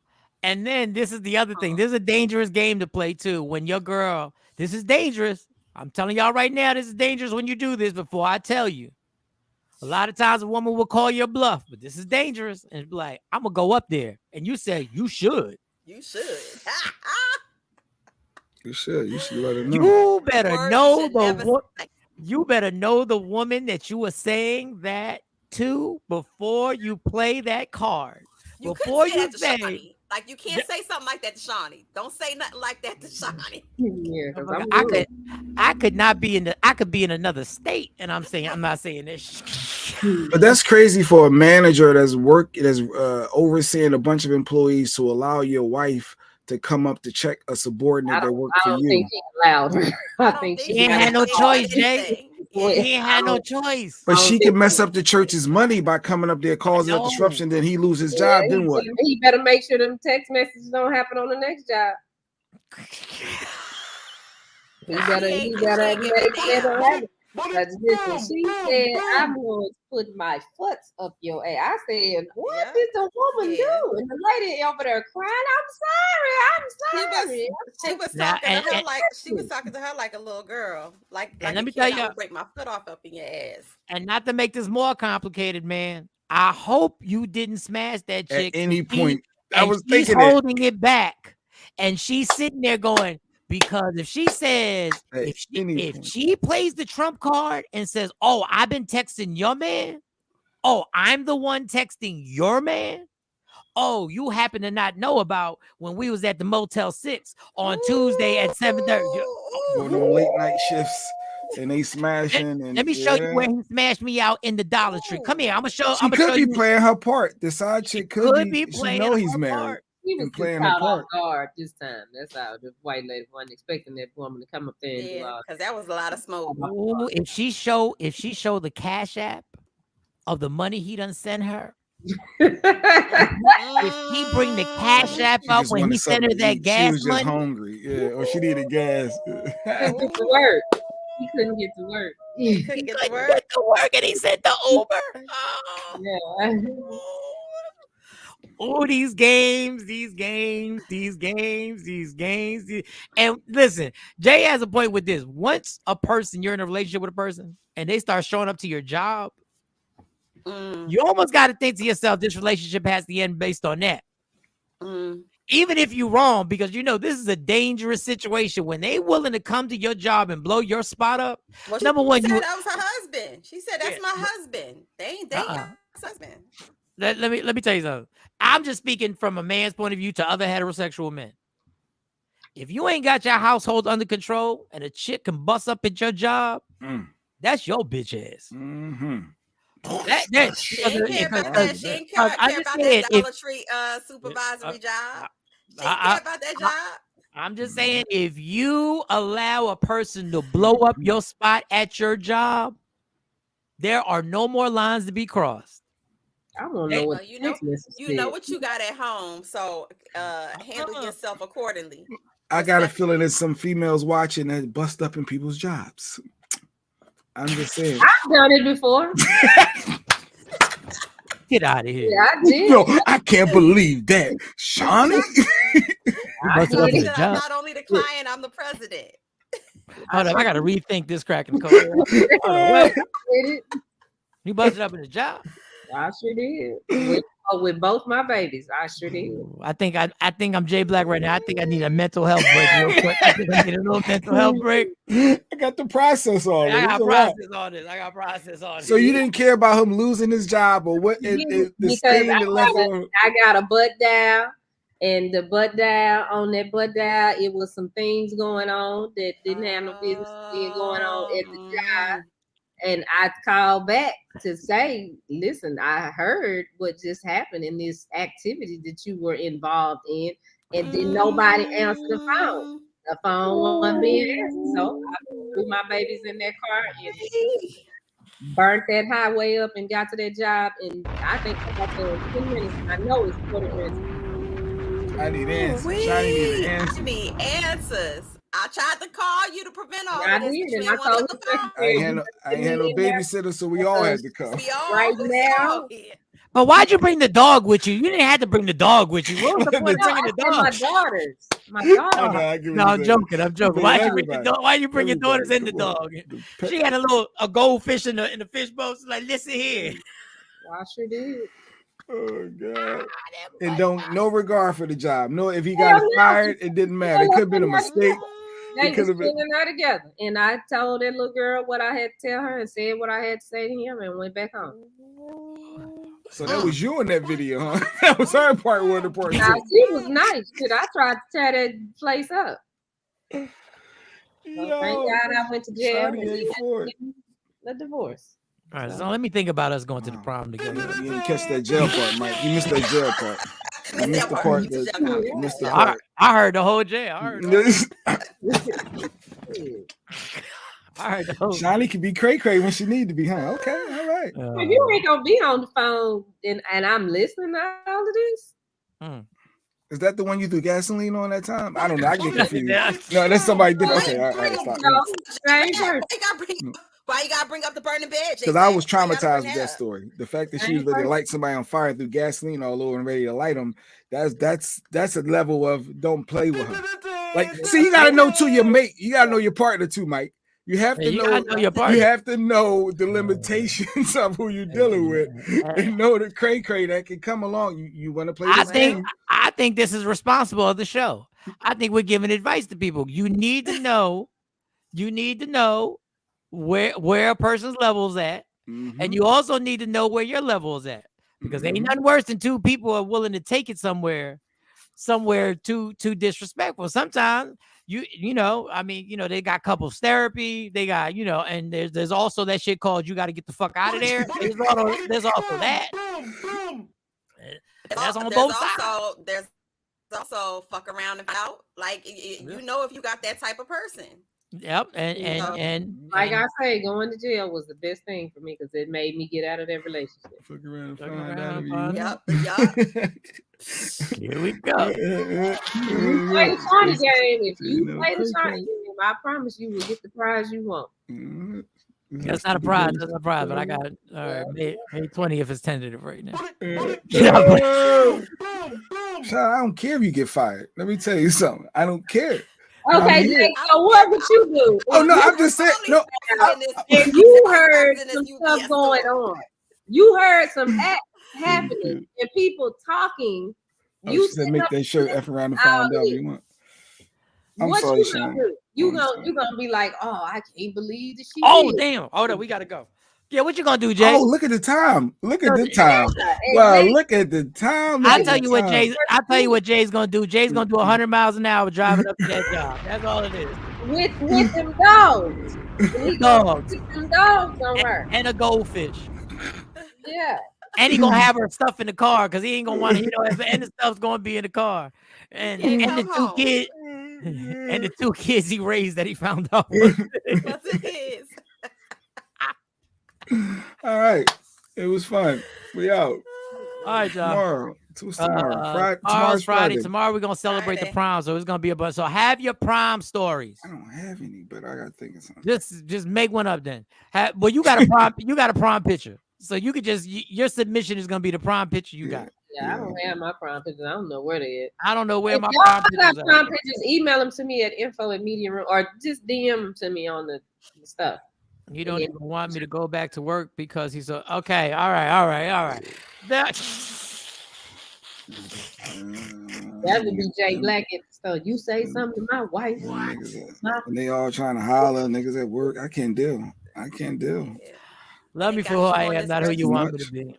Speaker 1: And then this is the other thing. This is a dangerous game to play too. When your girl, this is dangerous. I'm telling y'all right now, this is dangerous when you do this before I tell you. A lot of times a woman will call your bluff, but this is dangerous. And be like, I'm going to go up there. And you say, you should.
Speaker 6: You should.
Speaker 5: You should let her know.
Speaker 1: You better know the woman that you are saying that to before you play that card. Before you say,
Speaker 6: like, you can't say something like that to Shawnee. Don't say nothing like that to Shawnee.
Speaker 1: I could be in another state, and I'm not saying this.
Speaker 5: But that's crazy for a manager that's overseeing a bunch of employees to allow your wife to come up to check a subordinate that worked for you.
Speaker 7: I don't think she allowed her. I think she
Speaker 1: ain't had no choice, Jay. He ain't had no choice.
Speaker 5: But she can mess up the church's money by coming up there causing a disruption. Then he lose his job. Then what?
Speaker 7: He better make sure them text messages don't happen on the next job. He better make sure happen. Because she said, I'm going to put my foot up your ass. I said, what did the woman do? And the lady over there crying, I'm sorry.
Speaker 6: She was talking to her like a little girl. Like
Speaker 1: let me tell you,
Speaker 6: break my foot off up in your ass.
Speaker 1: And not to make this more complicated, man, I hope you didn't smash that chick
Speaker 5: at any point. I was
Speaker 1: she's
Speaker 5: thinking
Speaker 1: holding it back. And she's sitting there going, because if she says, if she plays the trump card and says, oh, I've been texting your man. Oh, I'm the one texting your man. Oh, you happen to not know about when we was at the Motel 6 on Tuesday at 7:30.
Speaker 5: On them late night shifts. And they smashing.
Speaker 1: Let me show you where he smashed me out in the Dollar Tree. Come here. I'm gonna show.
Speaker 5: She could be playing her part. The side chick could be playing. She know he's married.
Speaker 7: Part. He was playing her part. Guard this time. That's how the white lady wasn't expecting that woman to come up there and do all.
Speaker 6: Because that was a lot of smoke.
Speaker 1: Ooh, if she show the Cash App of the money he done sent her. If he bring the Cash App up when he sent her that gas money. She was
Speaker 5: just hungry, yeah, or she needed gas.
Speaker 7: Couldn't get to work. He couldn't get to work.
Speaker 6: He couldn't get to work,
Speaker 1: and he sent the Uber. Oh.
Speaker 7: Yeah.
Speaker 1: Oh, these games. And listen, Jay has a point with this. Once you're in a relationship with a person and they start showing up to your job, you almost got to think to yourself, this relationship has to end based on that. Even if you're wrong, because this is a dangerous situation when they willing to come to your job and blow your spot up.
Speaker 6: Well,
Speaker 1: number one,
Speaker 6: that was her husband. She said, that's my husband. They ain't her husband.
Speaker 1: Let me tell you something. I'm just speaking from a man's point of view to other heterosexual men. If you ain't got your household under control and a chick can bust up at your job, that's your bitch ass.
Speaker 6: She ain't care about that Dollar Tree supervisory job. She ain't care about that job.
Speaker 1: I'm just saying, if you allow a person to blow up your spot at your job, there are no more lines to be crossed.
Speaker 7: I don't know what
Speaker 6: you know what you got at home, so handle yourself accordingly.
Speaker 5: I got a feeling there's some females watching that bust up in people's jobs. I'm just saying.
Speaker 7: I've done it before.
Speaker 1: Get out of here.
Speaker 7: Yeah, I did.
Speaker 5: No, I can't believe that. Shawnee?
Speaker 6: Not only the client, I'm the president.
Speaker 1: Hold on, I got to rethink this cracking code. You busted up in the job?
Speaker 7: I sure did. With both my babies, I sure did.
Speaker 1: I think I'm Jay Black right now. I think I need a mental health break real quick. I think I need a little mental health break.
Speaker 5: I got the process on it.
Speaker 1: I got process on it.
Speaker 5: So you didn't care about him losing his job or what?
Speaker 7: Because I got a butt down. And the butt dial, on that butt dial, it was some things going on that didn't have no business being going on at the job. And I called back to say, listen, I heard what just happened in this activity that you were involved in, and didn't nobody answer the phone. The phone wasn't being answered. So I threw my babies in that car and burnt that highway up and got to that job. And I think I got there in 10 minutes. I know it's 40 minutes.
Speaker 5: I need answers. Shiny need answers.
Speaker 6: I need answers. I tried to call you to prevent all
Speaker 7: I
Speaker 6: of this.
Speaker 7: did, and I told the
Speaker 5: I ain't had no babysitter, so we all had to come.
Speaker 7: Right now.
Speaker 1: But why'd you bring the dog with you? You didn't have to bring the dog with you. What was the point of bringing the dog?
Speaker 7: My daughters. My daughters.
Speaker 1: No, I'm joking. I'm joking. Why'd you bring the dog? Why you bring your daughters and the dog? She had a goldfish in the fish boat. She's like, listen here.
Speaker 7: I sure did.
Speaker 5: Oh God! And no regard for the job. No, if he got fired, it didn't matter. It could have been a mistake.
Speaker 7: They was spending that together, and I told that little girl what I had to tell her, and said what I had to say to him, and went back home.
Speaker 5: So that was you in that video, huh? That was her part one. The part.
Speaker 7: Now, she was nice. Shit, I tried to tear that place up. So thank God I went to jail and a divorce.
Speaker 1: All right, so let me think about us going to the prom together.
Speaker 5: You didn't catch that jail part, Mike. You missed that jail part. You missed the part. You missed the part.
Speaker 1: I heard the whole jail. I heard the whole.
Speaker 5: Shiny can be cray when she need to be, huh? Okay, all right.
Speaker 7: If you ain't gonna be on the phone and I'm listening to all of this.
Speaker 5: Is that the one you threw gasoline on that time? I don't know. I get confused. No, that's somebody different. Okay, all right, stop.
Speaker 6: Why you gotta bring up the burning bed?
Speaker 5: Because I was traumatized with that story. The fact that she was ready to light somebody on fire through gasoline all over and ready to light them. That's a level of don't play with her. Like, see, you gotta know too your mate. You gotta know your partner too, Mike. You have to know your partner. You have to know the limitations of who you're dealing with, and know the cray that can come along. You want to play this game?
Speaker 1: I think this is responsible of the show. I think we're giving advice to people. You need to know. Where a person's level is at, and you also need to know where your level is at, because ain't nothing worse than two people are willing to take it somewhere too disrespectful. Sometimes they got couples therapy, they got and there's also that shit called you got to get the fuck out of there. There's also that. That's on both sides.
Speaker 6: There's also fuck around and out. Like you know if you got that type of person.
Speaker 1: Yep, and
Speaker 7: like I say, going to jail was the best thing for me because it made me get out of that relationship.
Speaker 5: Fuck around and find out.
Speaker 6: Yep.
Speaker 1: Here we go.
Speaker 7: You play the Shawnee game. If you play the Shawnee game, I promise you will get the prize you want.
Speaker 1: That's not a prize. That's not a prize, but I got it. All right, May 20th is tentative right now.
Speaker 5: Shawn, I don't care if you get fired. Let me tell you something. I don't care.
Speaker 7: Okay, Jake, so what would you do?
Speaker 5: Oh no, I'm just saying. No,
Speaker 7: if you heard some stuff going on, you heard some happening and people talking. You
Speaker 5: said make that shirt F around and find out you want. I'm
Speaker 7: what
Speaker 5: sorry,
Speaker 7: you
Speaker 5: Shawn.
Speaker 7: gonna do? You gonna be like, oh, I can't believe that she.
Speaker 1: Oh damn! Hold on, we gotta go. Yeah, what you gonna do, Jay?
Speaker 5: Oh, look at the time. Look at the time. Wow, look at the time.
Speaker 1: I'll tell you what Jay's gonna do. Jay's gonna do 100 miles an hour driving up to that job. That's all it is.
Speaker 7: With them dogs.
Speaker 1: Dogs.
Speaker 7: With them dogs somewhere.
Speaker 1: And a goldfish.
Speaker 7: Yeah.
Speaker 1: And he gonna have her stuff in the car because he ain't gonna want to, and the stuff's gonna be in the car. And the two kids he raised that he found out.
Speaker 6: What's it is.
Speaker 5: All right, it was fun. We out.
Speaker 1: All right, y'all.
Speaker 5: Tomorrow.
Speaker 1: Tomorrow's Friday. Tomorrow we're gonna celebrate the prom, so it's gonna be a bunch. So have your prom stories.
Speaker 5: I don't have any, but I gotta think of something.
Speaker 1: Just make one up then. Well, you got a prom. You got a prom picture, so you could just your submission is gonna be the prom picture you got.
Speaker 7: Yeah, I don't have my prom pictures. I don't know where they at.
Speaker 1: I don't know where my
Speaker 7: prom pictures are. Prom pictures, email them to me at info@mediaroom or just DM them to me on the stuff.
Speaker 1: You don't even want me to go back to work because he's okay. All right. That
Speaker 7: would be Jay Black. So you say something to my wife.
Speaker 5: And they all trying to holler, niggas at work. I can't deal.
Speaker 1: Love me for who I am, not who you want me to be.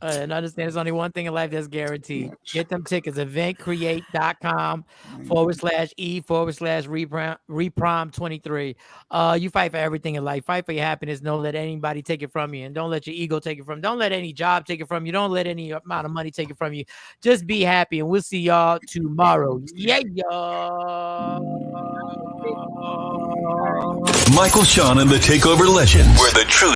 Speaker 1: And understand there's only one thing in life that's guaranteed. Get them tickets, eventcreate.com/E/reprom23. You fight for everything in life. Fight for your happiness. Don't let anybody take it from you. And don't let your ego take it from you. Don't let any job take it from you. Don't let any amount of money take it from you. Just be happy. And we'll see y'all tomorrow. Yeah, y'all.
Speaker 2: Michael, Shawn, and the Takeover Legend, where the truth